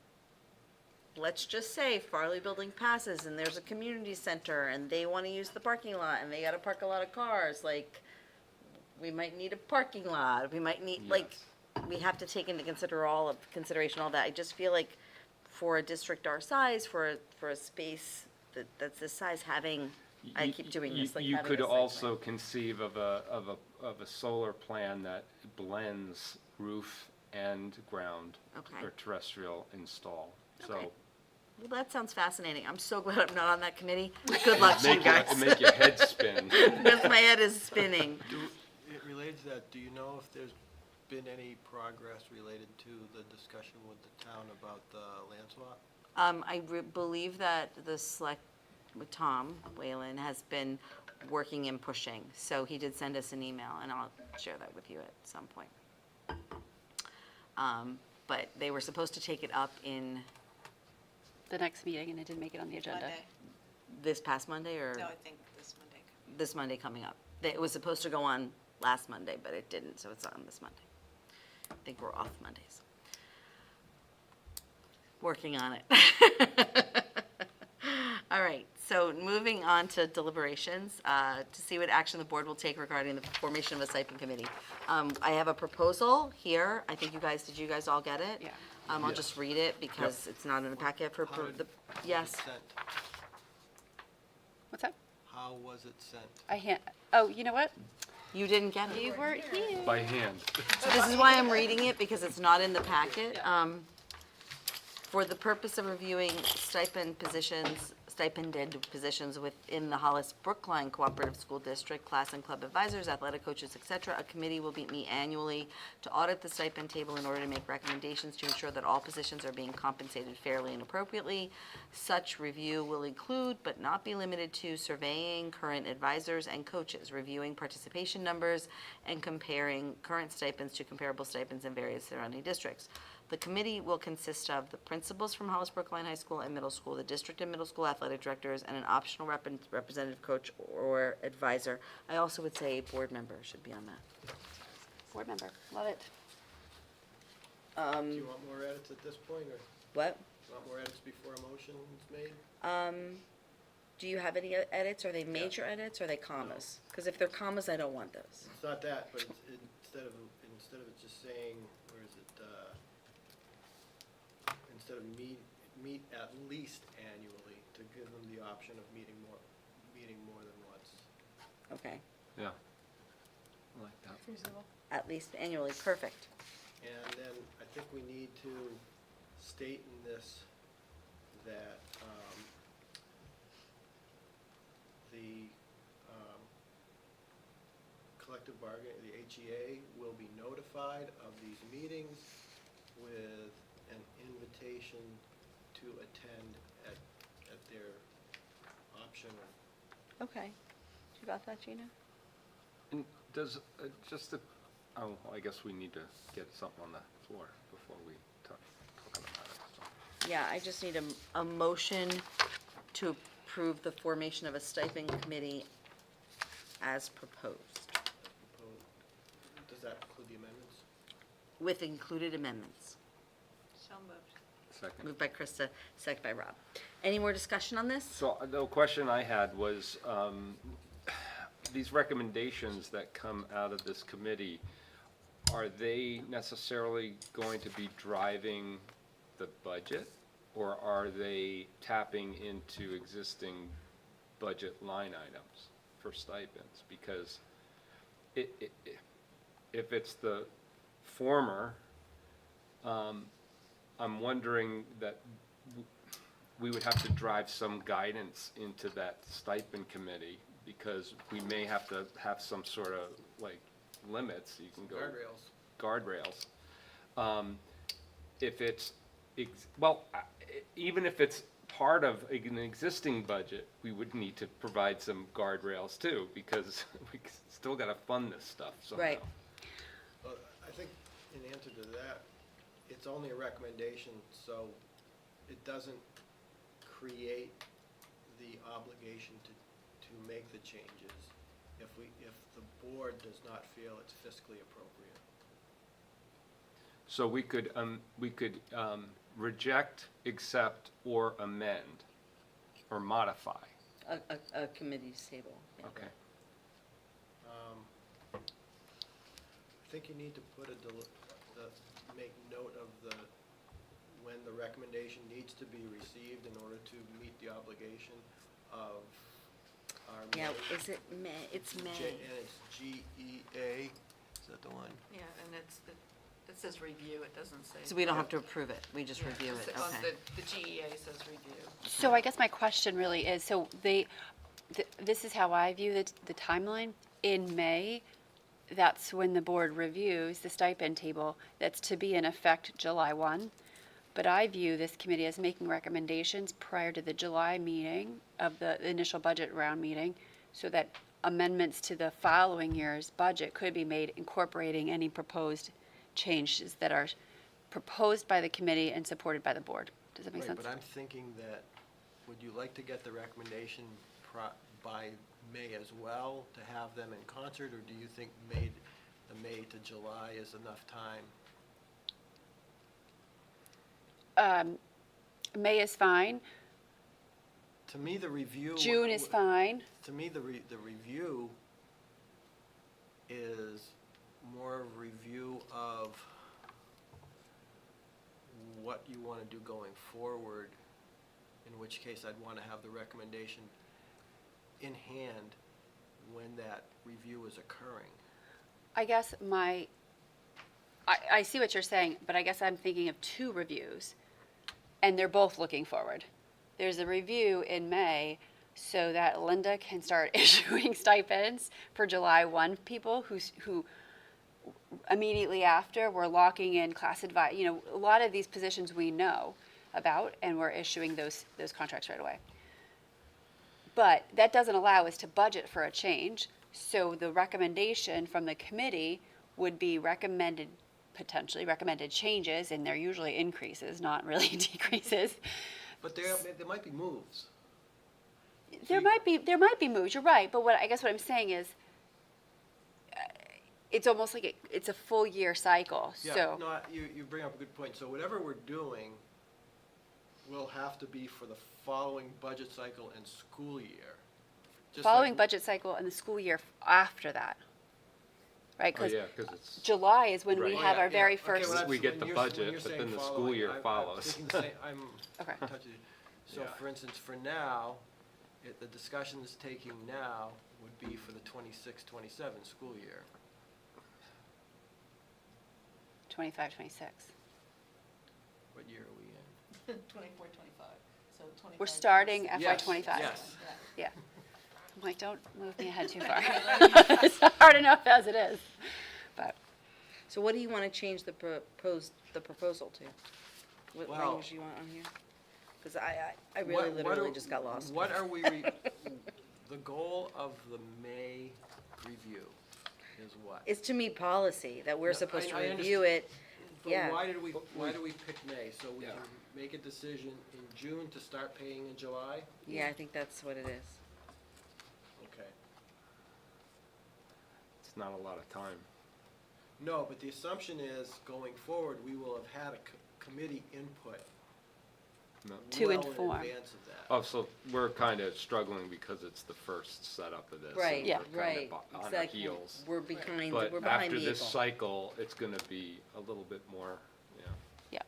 let's just say Farley building passes and there's a community center and they want to use the parking lot and they got to park a lot of cars, like, we might need a parking lot, we might need, like, we have to take into consideration all that. I just feel like for a district our size, for a space that's this size, having, I You- keep doing you- this, like You having could a site plan. also conceive of a solar plan that blends roof and ground Okay. or terrestrial install. So Okay. Well, that sounds fascinating. I'm so glad I'm not on that committee. Good luck to you guys. make your head spin. Because my head is spinning. Related to that, do you know if there's been any progress related to the discussion with the town about the land swap? Believe that the select, with Tom Whalen, has been working and pushing. So he did send us an email, and I'll share that with you at some point. But they were supposed to take it up in The next meeting, and it didn't make it on the agenda. Monday. this past Monday, or No, I think this Monday. this Monday coming up. It was supposed to go on last Monday, but it didn't, so it's on this Monday. I think we're off Mondays. Working on it. All right, so moving on to deliberations, to see what action the board will take regarding the formation of a stipend committee. I have a proposal here. I think did you guys all get it? Yeah. I'll just read it because it's not in the packet for, How did- the. was it Yes, sent? What's that? How was it sent? You know what? you didn't get it? You weren't here. By hand. So this is why I'm reading it, because it's not in the packet. For the purpose of reviewing stipended positions within the Hollis Brookline Cooperative School District, class and club advisors, athletic coaches, et cetera, a committee will meet annually to audit the stipend table in order to make recommendations to ensure that all positions are being compensated fairly and appropriately. Such review will include, but not be limited to, surveying current advisors and coaches, reviewing participation numbers, and comparing current stipends to comparable stipends in various surrounding districts. The committee will consist of the principals from Hollis Brookline High School and Middle School, the district and middle school athletic directors, and an optional representative coach or advisor. I also would say a board member should be on that. Board member, love it. Do you want more edits at this point, or What? want more edits before a motion is made? Do you have any edits? Are they major edits or are they commas? Because if they're commas, I don't want those. It's not that, but instead of it just saying, where is it, instead of meet at least annually, to give them the option of meeting more than once. Okay, Yeah. I like that. at least annually, perfect. And then I think we need to state in this that the collective bargaining, the HEA, will be notified of these meetings with an invitation to attend at their option. Okay. You got that, Gina? And does, I guess we need to get something on the floor before we talk about it. So. Yeah, I just need a motion to approve the formation of a stipend committee as proposed, Does that include the amendments? with included amendments. So moved. Second. Moved by Krista, second by Rob. Any more discussion on this? So the question I had was, these recommendations that come out of this committee, are they necessarily going to be driving the budget? Or are they tapping into existing budget line items for stipends? Because if it's the former, I'm wondering that we would have to drive some guidance into that stipend committee, because we may have to have some sort of like limits. You can go guardrails. If it's even if it's part of an existing budget, we would need to provide some guardrails too, because we still got to fund this stuff somehow. Right. Well, I think in answer to that, it's only a recommendation, so it doesn't create the obligation to make the changes if the board does not feel it's fiscally appropriate. So we could reject, accept, or amend, or modify. A committee's table. Yeah. Okay. I think you need to put make note of when the recommendation needs to be received in order to meet the obligation of our. Yeah, May. is it May? It's May. And it's GEA, is that the one? Yeah, and it's It says review, it doesn't say. So we don't have to approve it, we just review it, On okay. the GEA says review. So I guess my question really is, so this is how I view the timeline. In May, that's when the board reviews the stipend table. That's to be in effect July 1. But I view this committee as making recommendations prior to the July meeting of the initial budget round meeting, so that amendments to the following year's budget could be made incorporating any proposed changes that are proposed by the committee and supported by the board. Does that make Right, sense? but I'm thinking that, would you like to get the recommendation by May as well, to have them in concert, or do you think the May to July is enough time? May is fine. To me, the review. June is fine. To me, the review is more of a review of what you want to do going forward, in which case I'd want to have the recommendation in hand when that review is occurring. I guess I see what you're saying, but I guess I'm thinking of two reviews, and they're both looking forward. There's a review in May so that Linda can start issuing stipends for July 1 people who immediately after we're locking in class advice. You know, a lot of these positions we know about, and we're issuing those contracts right away. But that doesn't allow us to budget for a change, so the recommendation from the committee would be potentially recommended changes, and they're usually increases, not really decreases. But there might be moves. There might be moves, you're right, but I guess what I'm saying is, it's almost like it's a full year cycle, Yeah, so. no, you bring up a good point. So whatever we're doing will have to be for the following budget cycle and school year. Just Following like- budget cycle and the school year after that, right? Oh, yeah, because it's, July is when we Right. have Yeah, our yeah. very Okay, first. well, We that's- get when the you're- budget, when you're but saying then the school following, year I'm follows. thinking the same- I'm Okay. in touch with you. So Yeah. for instance, for now, the discussion is taking now would be for the 26-27 school year. 25, 26. What year are we in? 24, 25, so 25. We're starting FY Yes, '25. Yes. Yeah. I'm like, don't move me ahead too far. It's hard enough as it is. But So what do you want to change the proposal to? What Well- language do you want on here? Because I really What literally are- just got lost. What are we, the goal of the May review is what? It's to meet policy, that we're No, supposed to I review it. But Yeah. why did we pick May? So we Yeah. can make a decision in June to start paying in July? Yeah, I think that's what it is. Okay. it's not a lot of time. No, but the assumption is, going forward, we will have had a committee input No. To well inform. in advance of that. Oh, so we're kind of struggling because it's the first setup of this. and Right, Yeah. we're kinda right, on our exactly. heels. We're behind, But we're behind after the this eight ball. cycle, it's going to be a little bit more,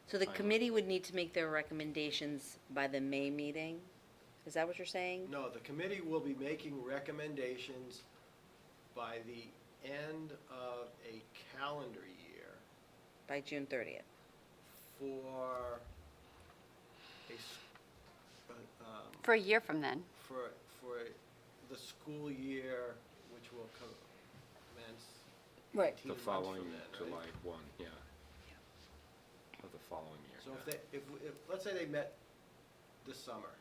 So the I know. committee would need to make their recommendations by the May meeting? Is that what you're saying? No, the committee will be making recommendations by the end of a calendar year By June 30th? for for a year from then, for the school year, which will commence Right. 18 the months following from then, right? July 1, yeah. Of the following year. So if, let's say they met this summer,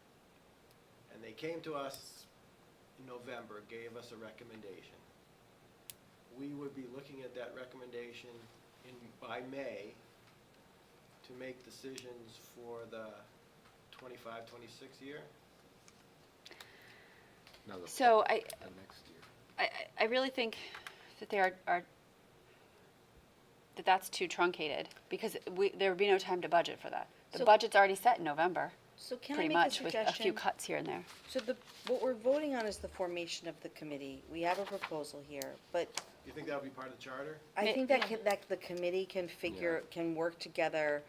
and they came to us in November, gave us a recommendation, we would be looking at that recommendation by May to make decisions for the 25-26 year? No, the so the next year. I really think that that's too truncated, because there would be no time to budget for that. The So- budget's already set in November, So can I pretty make a much, with a few suggestion? cuts here and there. So what we're voting on is the formation of the committee. We have a proposal here, but You think that'll be part of the charter? I Ma- think that the committee can work together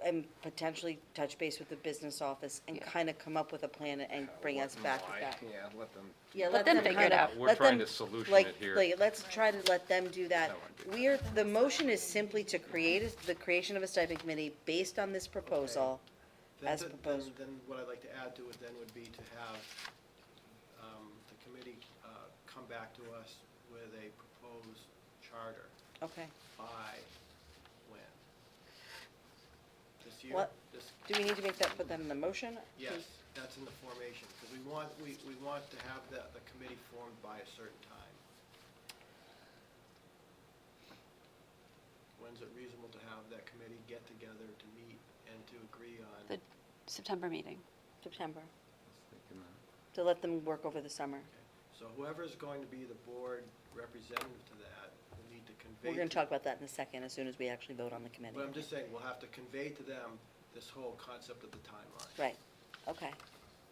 and potentially touch base with the business office and Yeah. kind of come up with a plan and bring us back with that. Yeah, let them. Yeah, Let them figure it kinda- out. We're let trying them, to solution like- it here. Like, let's try to let them do that. That would be The motion is simply to create the creation of a stipend committee based on this proposal. As proposed. Then what I'd like to add to it then would be to have the committee come back to us with a proposed charter Okay. by when? This year? What? This, Do we need to make that, put that in the motion? yes, that's in the formation, because we want to have the committee formed by a certain time. When's it reasonable to have that committee get together to meet and to agree on? The September meeting. September, to let them work over the summer. So whoever's going to be the board representative to that will need to convey. We're gonna talk about that in a second, as soon as we actually vote on the committee. But I'm just saying, we'll have to convey to them this whole concept of the timeline. Right, okay.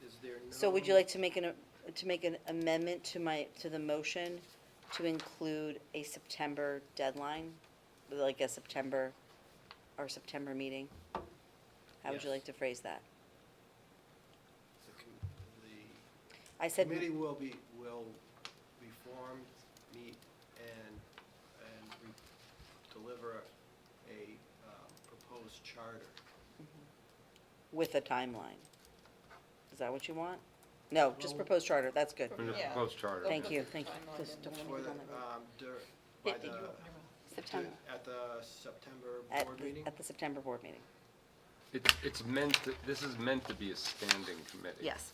Is there no? So would you like to make an amendment to the motion to include a September deadline? Like a September meeting? How would you Yes. like to phrase that? The I said, committee will be formed, meet, and deliver a proposed charter. with a timeline. Is that what you want? No, just proposed charter, that's good. From the Yeah. proposed charter. Thank you, thank you. Timeline Just and don't For wanna the, get on by It- the, September. at the September At board the- meeting? At the September board meeting. It's meant to, this is meant to be a standing committee. Yes.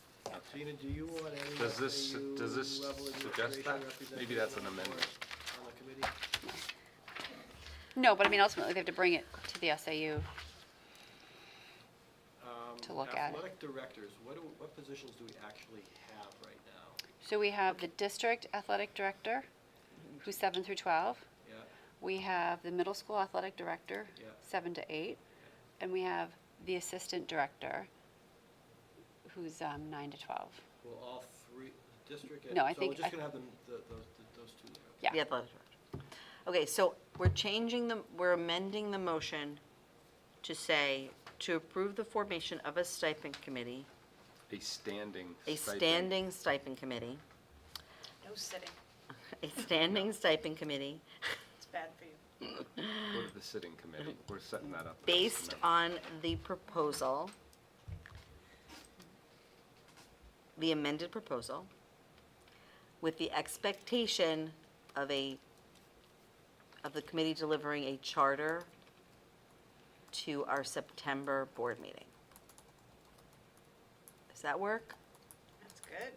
Tina, do you want any Does this level suggest that? administration Maybe that's an representation amendment. on the committee? No, but I mean, ultimately, they have to bring it to the SAU. To look at it. Athletic directors, what positions do we actually have right now? So we have the district athletic director, who's 7 through 12. Yeah, We have the middle school athletic director, Yeah. 7 to 8. And we have the assistant director, who's 9 to 12. well, all three, the district, No, I so think- we're just gonna have those two there. Yeah. The athletic director. Okay, so we're amending the motion to say, to approve the formation of a stipend committee, A standing a stipend. standing stipend committee, No sitting, a standing stipend committee, it's bad for you. Go to the sitting committee. We're setting that up. based on the proposal, the amended proposal, with the expectation of the committee delivering a charter to our September board meeting. Does that work? That's good.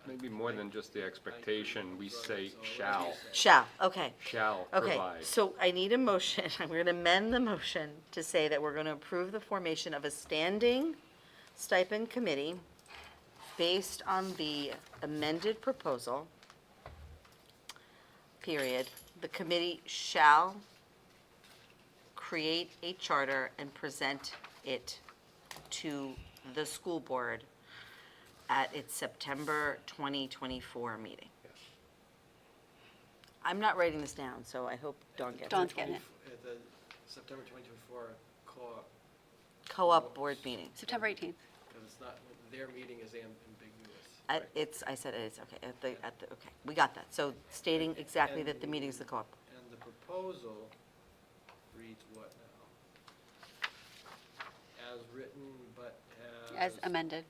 Maybe more than just the expectation, we say shall Okay. Okay, provide. so I need a motion, we're gonna amend the motion to say that we're gonna approve the formation of a standing stipend committee based on the amended proposal, period. The committee shall create a charter and present it to the school board at its September 2024 meeting. I'm not writing this down, so I hope Dawn gets it. Dawn's getting it. At the September 2024 co-op, Co-op board meeting. September 18th. because it's not, their meeting is ambiguous. I said it is, okay, okay, we got that. So stating exactly that the meeting is the co-op. And the proposal reads what now? As written, but As amended.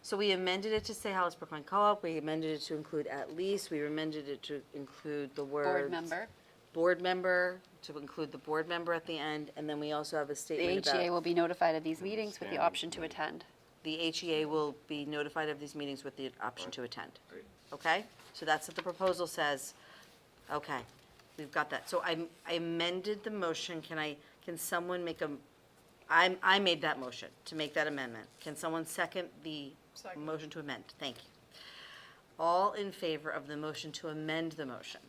So we amended it to say Hollis Brookline Co-op, we amended it to include at least, we amended it to include the words. Board member. Board member, to include the board member at the end, and then we also have a The statement HEA about, will be notified of these meetings with the Standing option to committee. attend. the HEA will be notified of these meetings with the option to attend. Right. Okay? So that's what the proposal says. Okay, we've got that. So I amended the motion. Can someone make I made that motion to make that amendment. Can someone second the Second. motion to amend? Thank you. All in favor of the motion to amend the motion?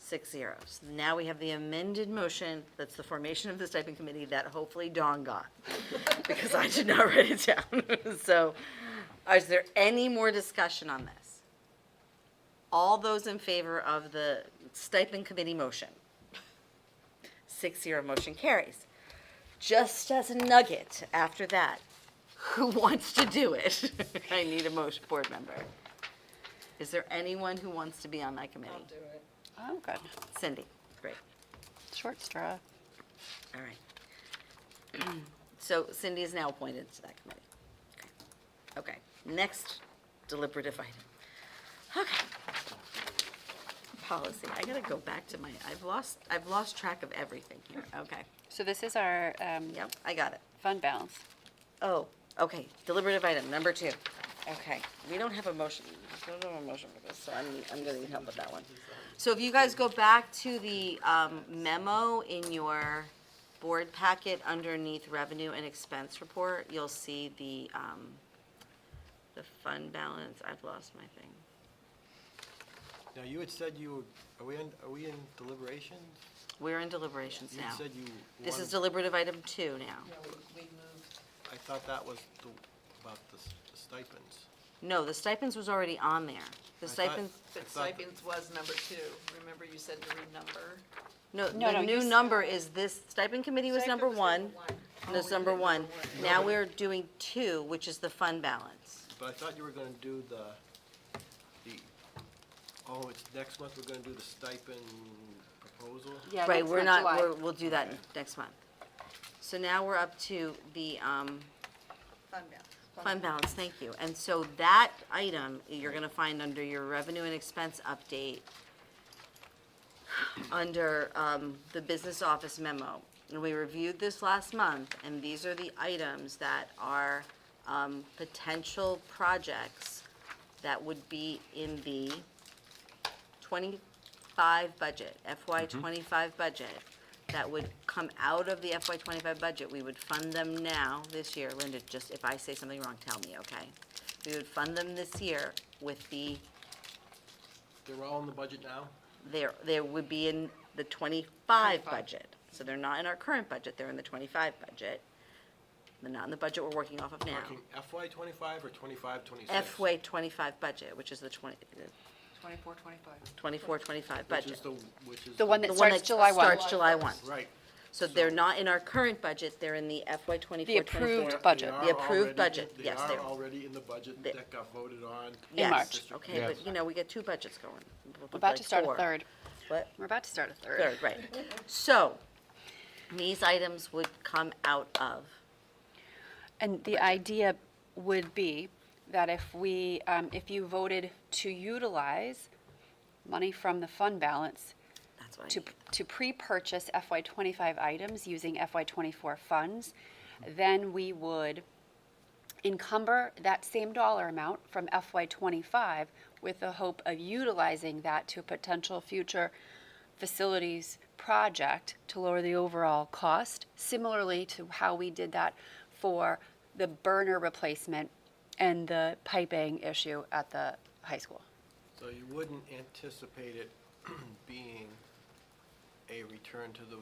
6-0. So now we have the amended motion, that's the formation of the stipend committee that hopefully Dawn got, because I did not write it down. So, is there any more discussion on this? All those in favor of the stipend committee motion? 6-0, motion carries. Just as a nugget after that, who wants to do it? I need a motion, board member. Is there anyone who wants to be on that committee? I'll do it. Oh, good. Cindy, great, Short straw. all right. So Cindy is now appointed to that committee. Okay, next deliberative item. Okay. Policy, I gotta go back to my, I've lost track of everything here, okay. So this is our Yep, I got it. fund balance. Oh, okay, deliberative item, number 2. Okay, we don't have a motion, we don't have a motion for this, so I'm gonna need help with that one. So if you guys go back to the memo in your board packet underneath revenue and expense report, you'll see the fund balance. I've lost my thing. Now, you had said are we in deliberations? We're in deliberations You now. said you This is wanted, deliberative item 2 now. We moved. I thought that was about the stipends. No, the stipends was already on there. The I thought- stipends, I But thought that- stipends was number 2. Remember you said to renumber? no, No, the you new s- number is this, stipend committee was number 1. That's number 1. Now but- we're doing 2, which is the fund balance. But I thought you were gonna do it's next month we're gonna do the stipend proposal? Yeah, Right, next we're month, not, July. we'll do that next month. So now we're up to the Fund balance. fund balance, thank you. And so that item, you're gonna find under your revenue and expense update, under the business office memo. And we reviewed this last month, and these are the items that are potential projects that would be in the 25 budget, FY '25 budget, that would come out of the FY '25 budget. We would fund them now, this year. Linda, just if I say something wrong, tell me, okay? We would fund them this year with the, They're all in the budget now? there would be in the '25 budget. So they're not in our current budget, they're in the '25 budget. They're not in the budget we're working off of now. Talking FY '25 or '25, '26? FY '25 budget, which is the 24, 25. 24, 25 Which budget. is which is The one The that one starts that July 1. starts July 1. Right. So they're not in our current budget, they're in the FY '24, The approved 24. budget. They The are approved already budget, in- yes, They they're- are already in the budget They- that got voted on. Yes, March. okay, Yes. but, we get 2 budgets going. We're about Like to start 4. a third. What? We're about to start a third. Third, right. So, these items would come out of, And the idea would be that if we, if you voted to utilize money from the fund balance that's what I to, need. to pre-purchase FY '25 items using FY '24 funds, then we would encumber that same dollar amount from FY '25 with the hope of utilizing that to a potential future facilities project to lower the overall cost, similarly to how we did that for the burner replacement and the piping issue at the high school. So you wouldn't anticipate it being a return to the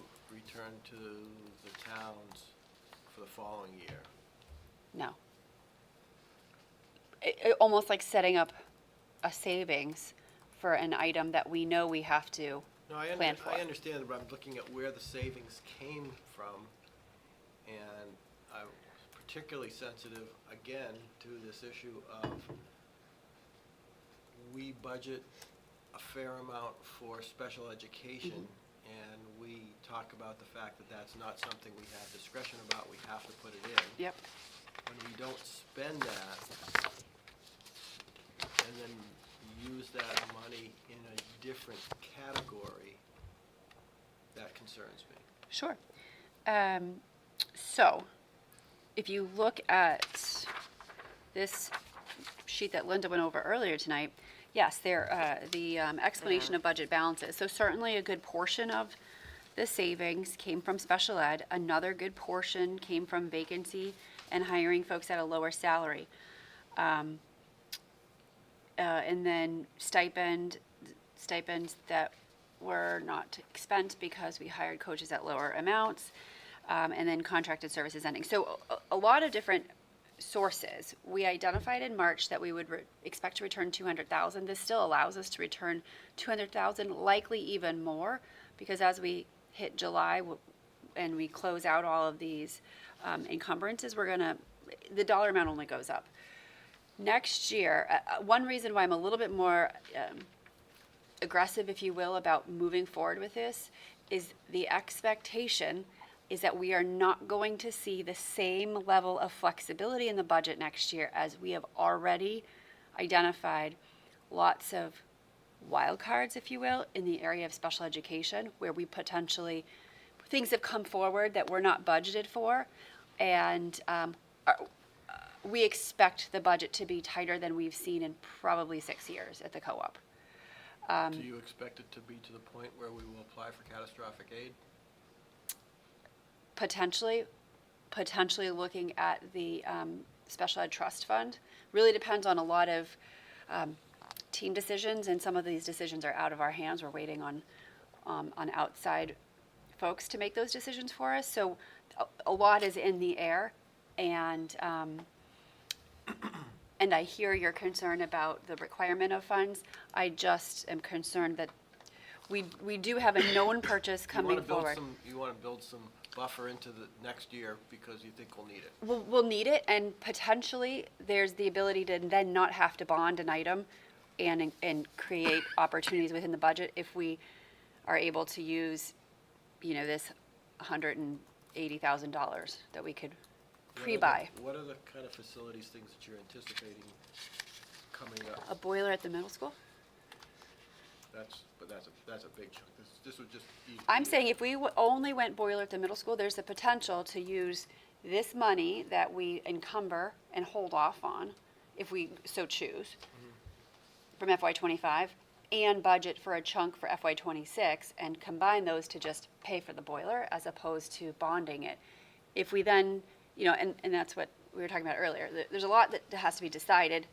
towns for the following year? No. Almost like setting up a savings for an item that we know we have to No, plan for. I understand, but I'm looking at where the savings came from, and I'm particularly sensitive, again, to this issue of we budget a fair amount for special education, and we talk about the fact that that's not something we have discretion about, we have to put it in. Yep. When we don't spend that, and then use that money in a different category, that concerns me. Sure. So, if you look at this sheet that Linda went over earlier tonight, yes, the explanation of budget balances. So certainly a good portion of the savings came from special ed. Another good portion came from vacancy and hiring folks at a lower salary. And then stipends that were not expensed because we hired coaches at lower amounts, and then contracted services ending. So a lot of different sources. We identified in March that we would expect to return 200,000. This still allows us to return 200,000, likely even more, because as we hit July, and we close out all of these encumbrances, the dollar amount only goes up. Next year, one reason why I'm a little bit more aggressive, if you will, about moving forward with this is the expectation is that we are not going to see the same level of flexibility in the budget next year, as we have already identified lots of wild cards, if you will, in the area of special education, where we potentially, things have come forward that we're not budgeted for, and we expect the budget to be tighter than we've seen in probably 6 years at the co-op. Do you expect it to be to the point where we will apply for catastrophic aid? Potentially looking at the special ed trust fund. Really depends on a lot of team decisions, and some of these decisions are out of our hands. We're waiting on outside folks to make those decisions for us. So a lot is in the air, and I hear your concern about the requirement of funds. I just am concerned that we do have a known purchase coming forward. You want to build some buffer into the next year because you think we'll need it. We'll need it, and potentially there's the ability to then not have to bond an item and create opportunities within the budget if we are able to use, this $180,000 that we could pre-buy. What are the kind of facilities, things that you're anticipating coming up? A boiler at the middle school? That's a big chunk. This would just eat. I'm saying if we only went boiler at the middle school, there's the potential to use this money that we encumber and hold off on, if we so choose, from FY25, and budget for a chunk for FY26, and combine those to just pay for the boiler as opposed to bonding it. If we then, and that's what we were talking about earlier, there's a lot that has to be decided.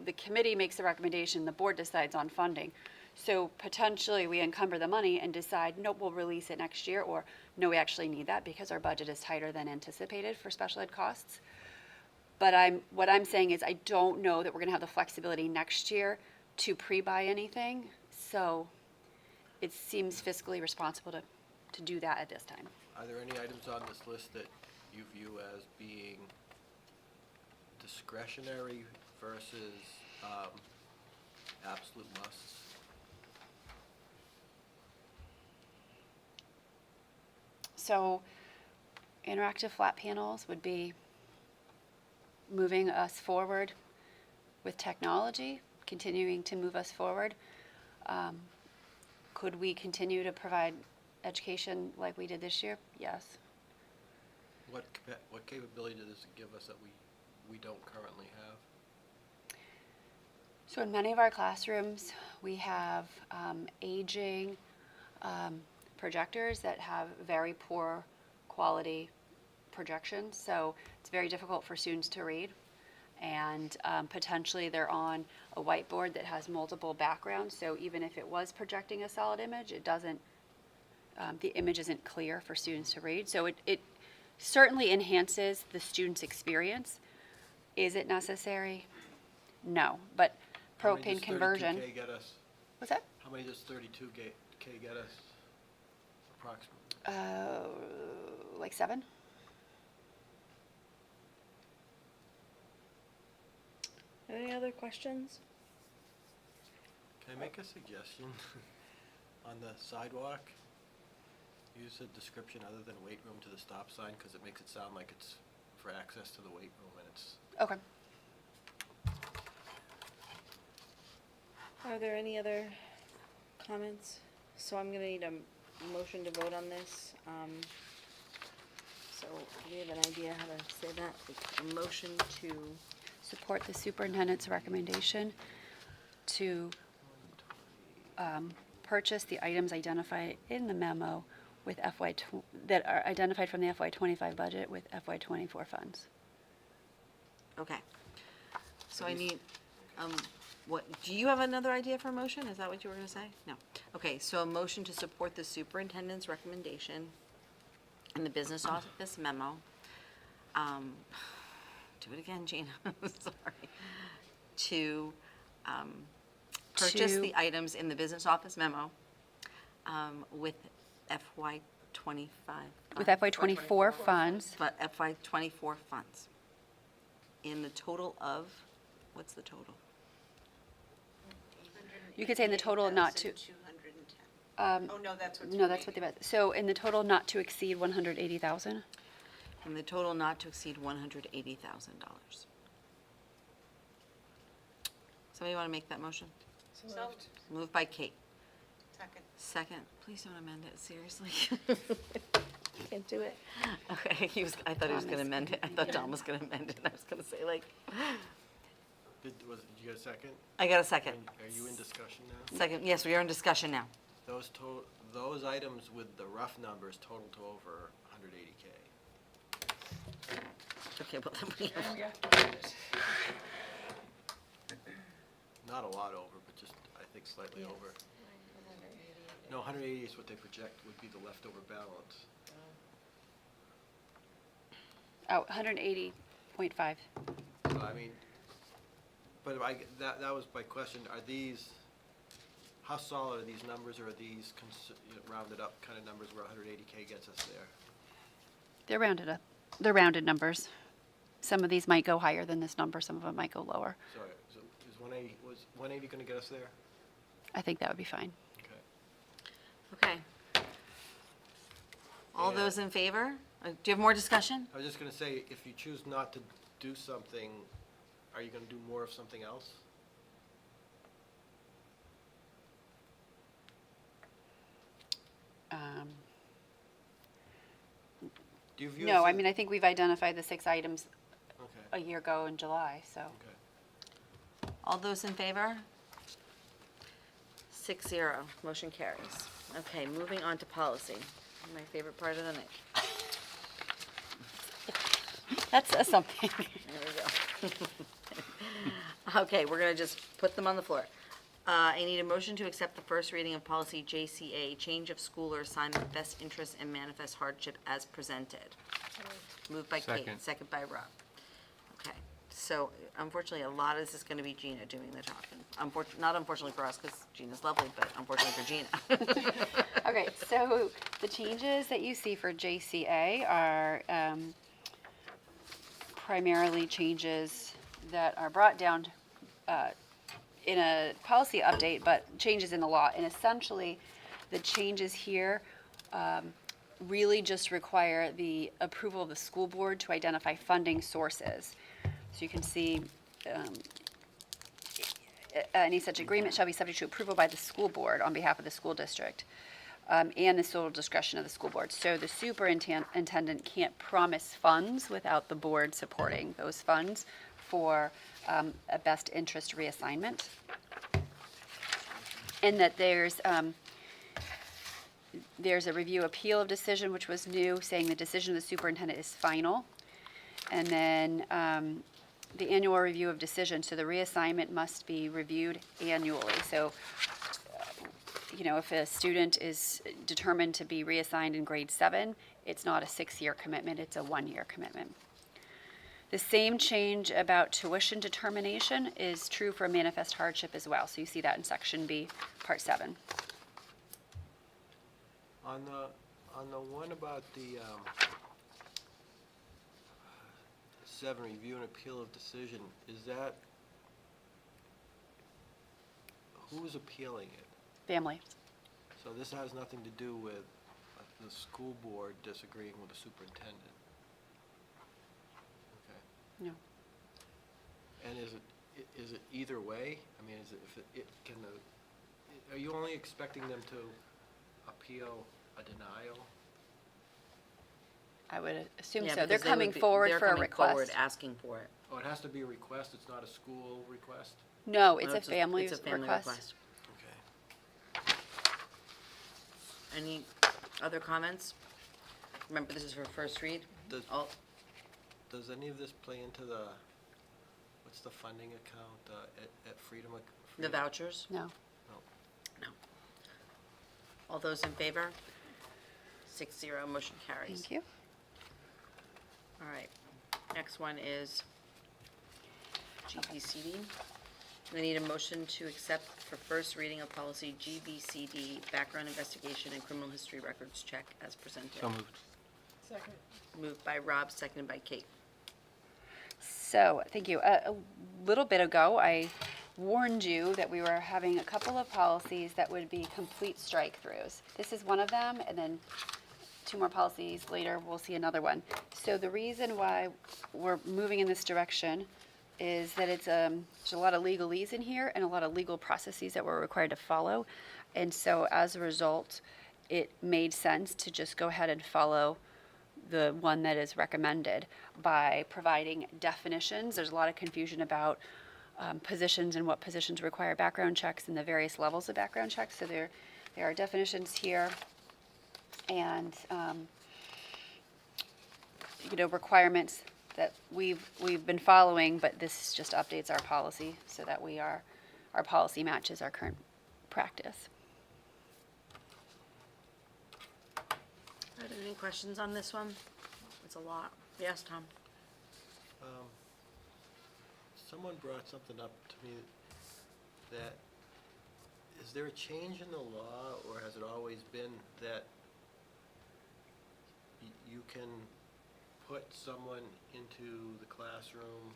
The committee makes the recommendation, the board decides on funding. So potentially we encumber the money and decide, nope, we'll release it next year, or no, we actually need that because our budget is tighter than anticipated for special ed costs. But what I'm saying is I don't know that we're gonna have the flexibility next year to pre-buy anything. So it seems fiscally responsible to do that at this time. Are there any items on this list that you view as being discretionary versus absolute musts? So interactive flat panels would be moving us forward with technology, continuing to move us forward. Could we continue to provide education like we did this year? Yes. What capability does it give us that we don't currently have? So in many of our classrooms, we have aging projectors that have very poor quality projections. So it's very difficult for students to read. And potentially they're on a whiteboard that has multiple backgrounds. So even if it was projecting a solid image, it doesn't, the image isn't clear for students to read. So it certainly enhances the student's experience. Is it necessary? No, but propane conversion. How many does 32K get us? What's that? How many does 32K get us approximately? Like 7? Any other questions? Can I make a suggestion? On the sidewalk, use a description other than weight room to the stop sign, because it makes it sound like it's for access to the weight room, and it's. Okay. Are there any other comments? So I'm gonna need a motion to vote on this. So do we have an idea how to say that? A motion to Support the superintendent's recommendation to purchase the items identified in the memo with that are identified from the FY25 budget with FY24 funds. Okay. So I need, do you have another idea for a motion? Is that what you were gonna say? No. Okay, so a motion to support the superintendent's recommendation in the business office memo. Do it again, Gina, sorry. To purchase To- the items in the business office memo with FY25 with FY '24 funds. but FY '24 funds. In the total of, what's the total? You could say in the total not to, 210. Oh, no, that's what's no, that's what remaining. they, so in the total not to exceed 180,000? In the total not to exceed $180,000. Somebody want to make that motion? So, Moved by Kate. second. Second, please don't amend it, seriously. Can't do it. Okay, I thought he was gonna amend it. I thought Don was gonna amend it, and I was gonna say like, Did you get a second? I got a second. Are you in discussion now? Second, yes, we are in discussion now. Those items with the rough numbers total to over 180K. Okay, well, then we have, Not a lot over, but just, I think, slightly over. No, 180 is what they project would be the leftover balance. Oh, 180.5. So, I mean, but that was my question. Are these, how solid are these numbers, or are these rounded up kind of numbers where 180K gets us there? They're rounded up. They're rounded numbers. Some of these might go higher than this number, some of them might go lower. So is 180 going to get us there? I think that would be fine. Okay. okay. All Yeah. those in favor? Do you have more discussion? I was just going to say, if you choose not to do something, are you going to do more of something else? Do you view No, this I as- mean, I think we've identified the 6 items a Okay, year ago in July, so. okay. All those in favor? 6-0, motion carries. Okay, moving on to policy, my favorite part of the night. That says something. There we go. Okay, we're gonna just put them on the floor. I need a motion to accept the first reading of policy JCA, change of school or assignment, best interest and manifest hardship as presented. Moved by Kate, Second. second by Rob. Okay, so unfortunately, a lot of this is gonna be Gina doing the talking. Not unfortunately for us, because Gina's lovely, but unfortunately for Gina. Okay, so the changes that you see for JCA are primarily changes that are brought down in a policy update, but changes in the law. And essentially, the changes here really just require the approval of the school board to identify funding sources. So you can see any such agreement shall be subject to approval by the school board on behalf of the school district and the sole discretion of the school board. So the superintendent can't promise funds without the board supporting those funds for a best interest reassignment. And that there's a review appeal of decision, which was new, saying the decision of the superintendent is final. And then the annual review of decision, so the reassignment must be reviewed annually. So, you know, if a student is determined to be reassigned in grade 7, it's not a 6-year commitment, it's a 1-year commitment. The same change about tuition determination is true for manifest hardship as well. So you see that in section B, part 7. On the one about the 7, review and appeal of decision, is that, who's appealing it? Family. So this has nothing to do with the school board disagreeing with the superintendent? Okay. No. And is it either way? I mean, is it, are you only expecting them to appeal a denial? I would assume Yeah, so. They're because they coming would be- forward they're for a coming forward request. asking for it. Oh, it has to be a request, it's not a school request? No, it's No, a family It's a family request. request. Okay. Any other comments? Remember, this is for first read. Does, All, does any of this play into the, what's the funding account at Freedom? the vouchers? No. No. No. All those in favor? 6-0, motion carries. Thank you. All right, next one is GBCD. I need a motion to accept for first reading of policy GBCD, background investigation and criminal history records check as presented. So moved. Second. Moved by Rob, seconded by Kate. So, thank you. A little bit ago, I warned you that we were having a couple of policies that would be complete strike-throughs. This is one of them, and then 2 more policies later, we'll see another one. So the reason why we're moving in this direction is that it's, there's a lot of legalese in here and a lot of legal processes that we're required to follow. And so as a result, it made sense to just go ahead and follow the one that is recommended by providing definitions. There's a lot of confusion about positions and what positions require background checks and the various levels of background checks. So there are definitions here and requirements that we've been following, but this just updates our policy so that our policy matches our current practice. Are there any questions on this one? It's a lot. Yes, Tom? Someone brought something up to me that, is there a change in the law, or has it always been that you can put someone into the classroom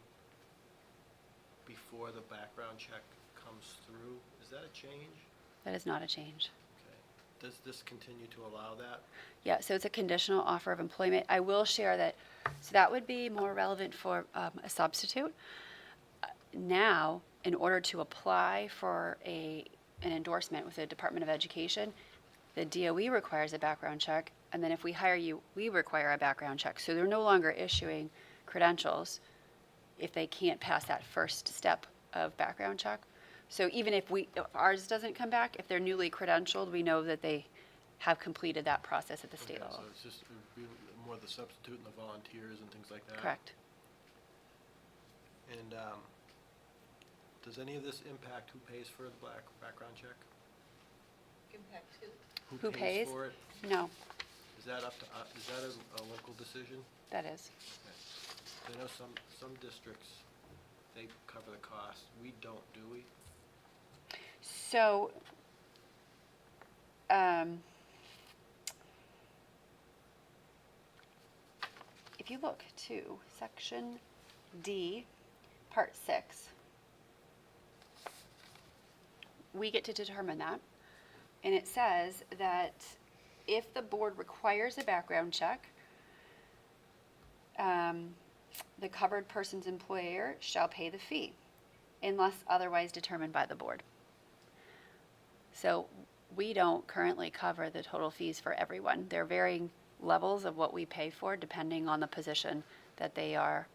before the background check comes through? Is that a change? That is not a change. Okay. Does this continue to allow that? Yeah, so it's a conditional offer of employment. I will share that, so that would be more relevant for a substitute. Now, in order to apply for an endorsement with the Department of Education, the DOE requires a background check, and then if we hire you, we require a background check. So they're no longer issuing credentials if they can't pass that first step of background check. So even if ours doesn't come back, if they're newly credentialed, we know that they have completed that process at the state Okay, level. so it's just, it would be more the substitute and the volunteers and things like that? Correct. And does any of this impact who pays for the background check? Impact who? Who pays? for it? No, Is that up to, is that a local decision? that is. Okay. I know some districts, they cover the cost. We don't, do we? So, if you look to Section D, Part 6, we get to determine that. And it says that if the board requires a background check, the covered person's employer shall pay the fee unless otherwise determined by the board. So we don't currently cover the total fees for everyone. There are varying levels of what we pay for depending on the position that they are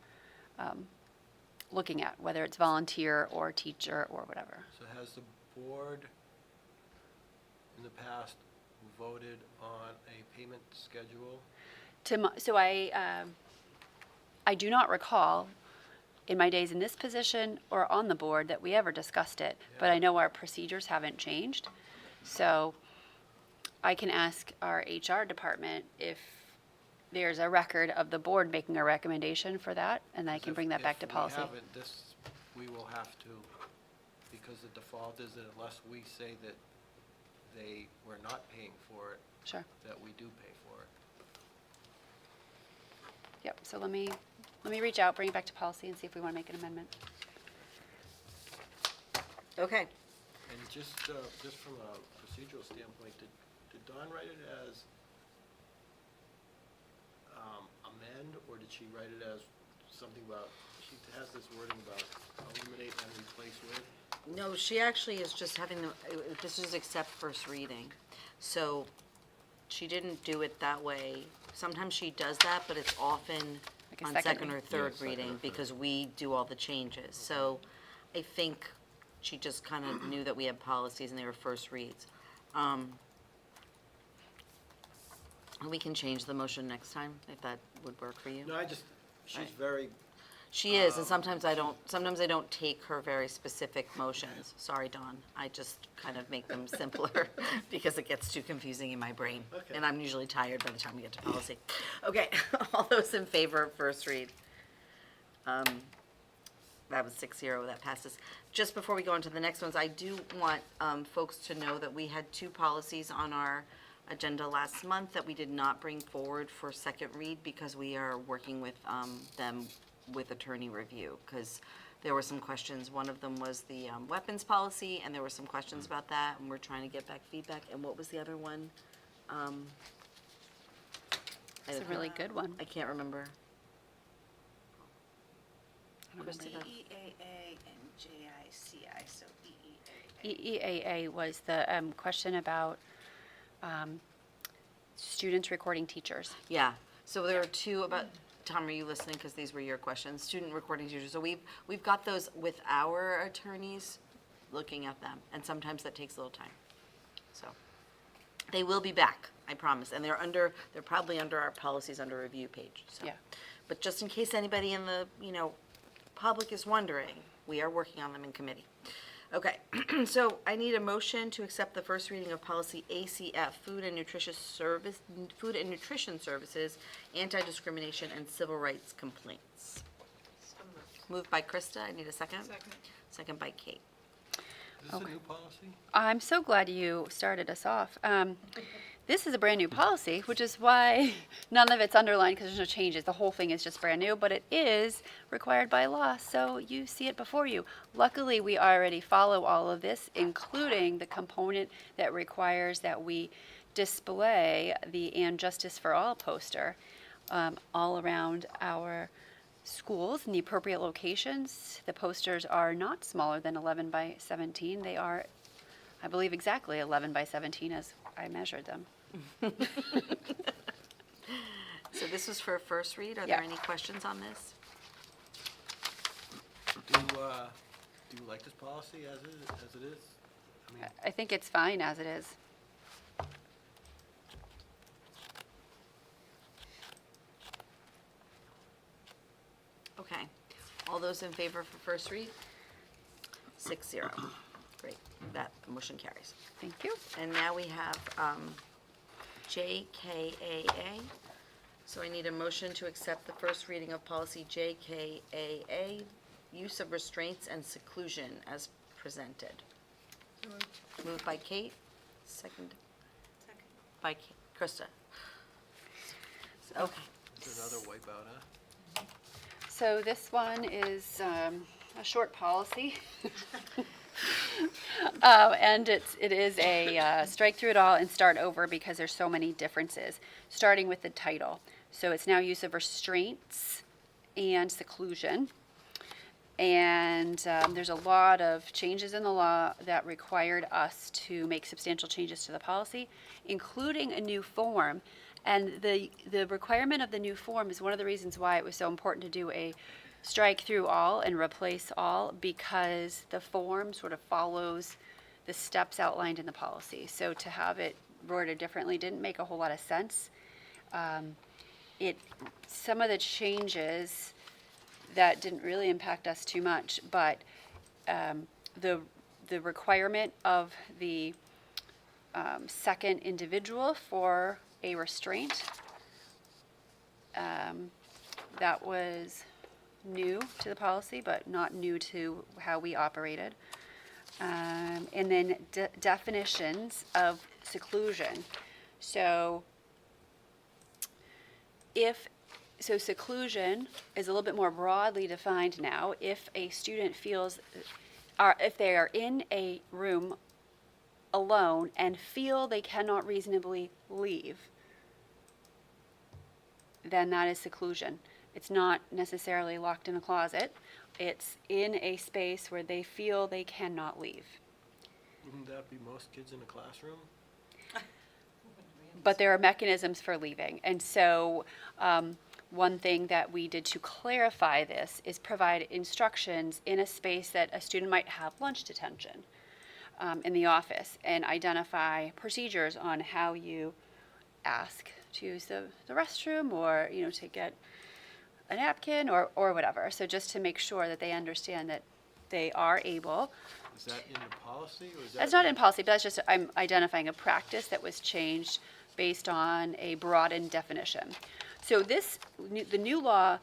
looking at, whether it's volunteer or teacher or whatever. So has the board in the past voted on a payment schedule? So I do not recall in my days in this position or on the board that we ever discussed it, but Yeah. I know our procedures haven't changed. So I can ask our HR department if there's a record of the board making a recommendation for that, and I can bring that back to policy. If we haven't, we will have to, because the default is that unless we say that they were not paying for it, Sure. that we do pay for it. Yep, so let me reach out, bring it back to policy, and see if we want to make an amendment. Okay. And just from a procedural standpoint, did Dawn write it as amend, or did she write it as something about, she has this wording about eliminate and replace with? No, she actually is just having this is accept first reading. So she didn't do it that way. Sometimes she does that, but it's often Like a on second second or read. third Yeah, second or reading third. because we do all the changes. So I think she just kind of knew that we had policies and they were first reads. We can change the motion next time if that would work for you. No, she's Right. very, She is, and sometimes I don't take her very specific motions. Sorry, Dawn. I just kind of make them simpler because it gets too confusing in my brain. Okay. And I'm usually tired by the time we get to policy. Okay, all those in favor of first read? That was 6-0, that passes. Just before we go on to the next ones, I do want folks to know that we had 2 policies on our agenda last month that we did not bring forward for second read because we are working with them with attorney review, because there were some questions. One of them was the weapons policy, and there were some questions about that, and we're trying to get back feedback. And what was the other one? It's a really good one. I can't remember. EEAA and JICI, so EEAA. EEAA was the question about students recording teachers. Yeah, so there are two about, Tom, are you listening? Because these were your questions. Student recording teachers. So we've got those with our attorneys looking at them, and sometimes that takes a little time. So they will be back, I promise. And they're probably under our policies under review page. So. Yeah. But just in case anybody in the, public is wondering, we are working on them in committee. Okay, so I need a motion to accept the first reading of policy ACF, food and nutrition services, anti-discrimination, and civil rights complaints. Moved by Krista. I need a second. Second. Second by Kate. Is this a new policy? I'm so glad you started us off. This is a brand-new policy, which is why none of it's underlined, because there's no changes. The whole thing is just brand new, but it is required by law, so you see it before you. Luckily, we already follow all of this, including the component that requires that we display the "And Justice for All" poster all around our schools in the appropriate locations. The posters are not smaller than 11 by 17. They are, I believe, exactly 11 by 17 as I measured them. So this was for a first read. Are Yeah. there any questions on this? Do you like this policy as it is? I mean, I think it's fine as it is. Okay. All those in favor for first read? 6-0. Great. That motion carries. Thank you. And now we have JKAA. So I need a motion to accept the first reading of policy JKAA, use of restraints and seclusion as presented. Moved by Kate, second by Krista. Okay. it's another wipeout, huh? So this one is a short policy. And it is a strike through it all and start over because there's so many differences, starting with the title. So it's now use of restraints and seclusion. And there's a lot of changes in the law that required us to make substantial changes to the policy, including a new form. And the requirement of the new form is one of the reasons why it was so important to do a strike through all and replace all, because the form sort of follows the steps outlined in the policy. So to have it worded differently didn't make a whole lot of sense. Some of the changes that didn't really impact us too much, but the requirement of the second individual for a restraint, that was new to the policy, but not new to how we operated. And then definitions of seclusion. So seclusion is a little bit more broadly defined now. If a student feels, if they are in a room alone and feel they cannot reasonably leave, then that is seclusion. It's not necessarily locked in a closet. It's in a space where they feel they cannot leave. Wouldn't that be most kids in a classroom? But there are mechanisms for leaving. And so one thing that we did to clarify this is provide instructions in a space that a student might have lunch detention in the office, and identify procedures on how you ask to use the restroom, or to get a napkin or whatever. So just to make sure that they understand that they are able. Is that in the policy, or is that? That's not in policy, but that's just, I'm identifying a practice that was changed based on a broadened definition. So the new law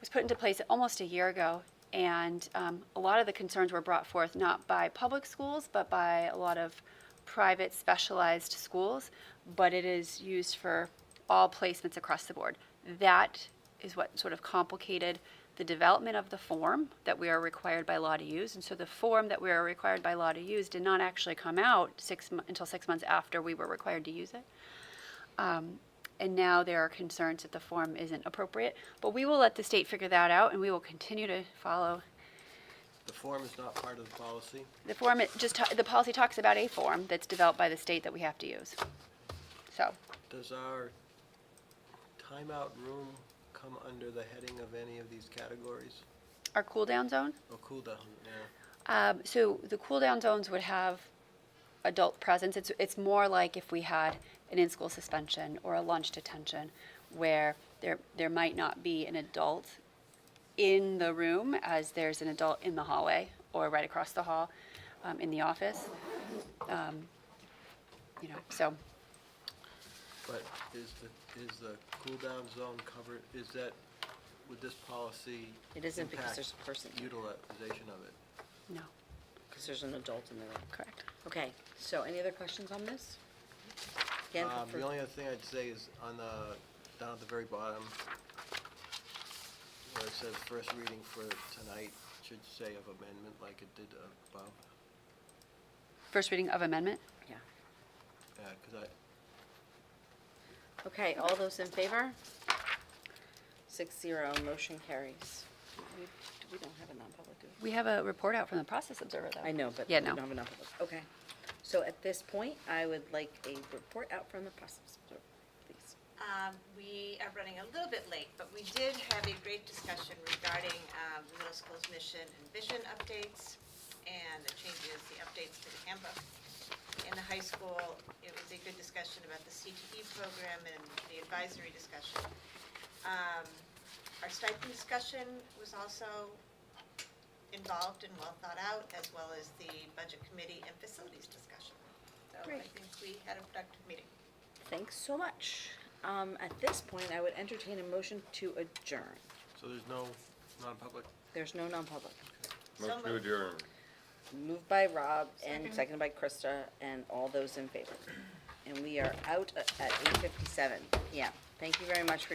was put into place almost a year ago, and a lot of the concerns were brought forth not by public schools, but by a lot of private specialized schools, but it is used for all placements across the board. That is what sort of complicated the development of the form that we are required by law to use. And so the form that we are required by law to use did not actually come out until 6 months after we were required to use it. And now there are concerns that the form isn't appropriate, but we will let the state figure that out, and we will continue to follow. The form is not part of the policy? The form, the policy talks about a form that's developed by the state that we have to use. So, Does our timeout room come under the heading of any of these categories? our cool down zone, Or cool down, yeah. so the cool down zones would have adult presence. It's more like if we had an in-school suspension or a lunch detention where there might not be an adult in the room as there's an adult in the hallway or right across the hall in the office. So But is the cool down zone covered, would this policy It isn't because impact there's a person there. utilization of it? no, Because there's an adult in the room. correct. Okay, so any other questions on this? Again, The only other thing I'd say is down at the very bottom, where it says first reading for tonight, should say of amendment like it did above. First reading of amendment? Yeah. Yeah, because Okay, all those in favor? 6-0, motion carries. We don't have a non-public, do we? We have a report out from the process observer, though. I know, but we Yeah, don't no. have a non-public. Okay. So at this point, I would like a report out from the process, please. We are running a little bit late, but we did have a great discussion regarding the middle school's mission and vision updates and the changes, the updates to the handbook. In the high school, it was a good discussion about the CTE program and the advisory discussion. Our stipend discussion was also involved and well thought out, as well as the budget committee and facilities discussion. So I Great. think we had a productive meeting. Thanks so much. At this point, I would entertain a motion to adjourn. so there's no non-public? There's no non-public. Motion to adjourn. Moved by Rob and seconded by Krista, and all those in favor. And we are out at 8:57 PM. Thank you very much for your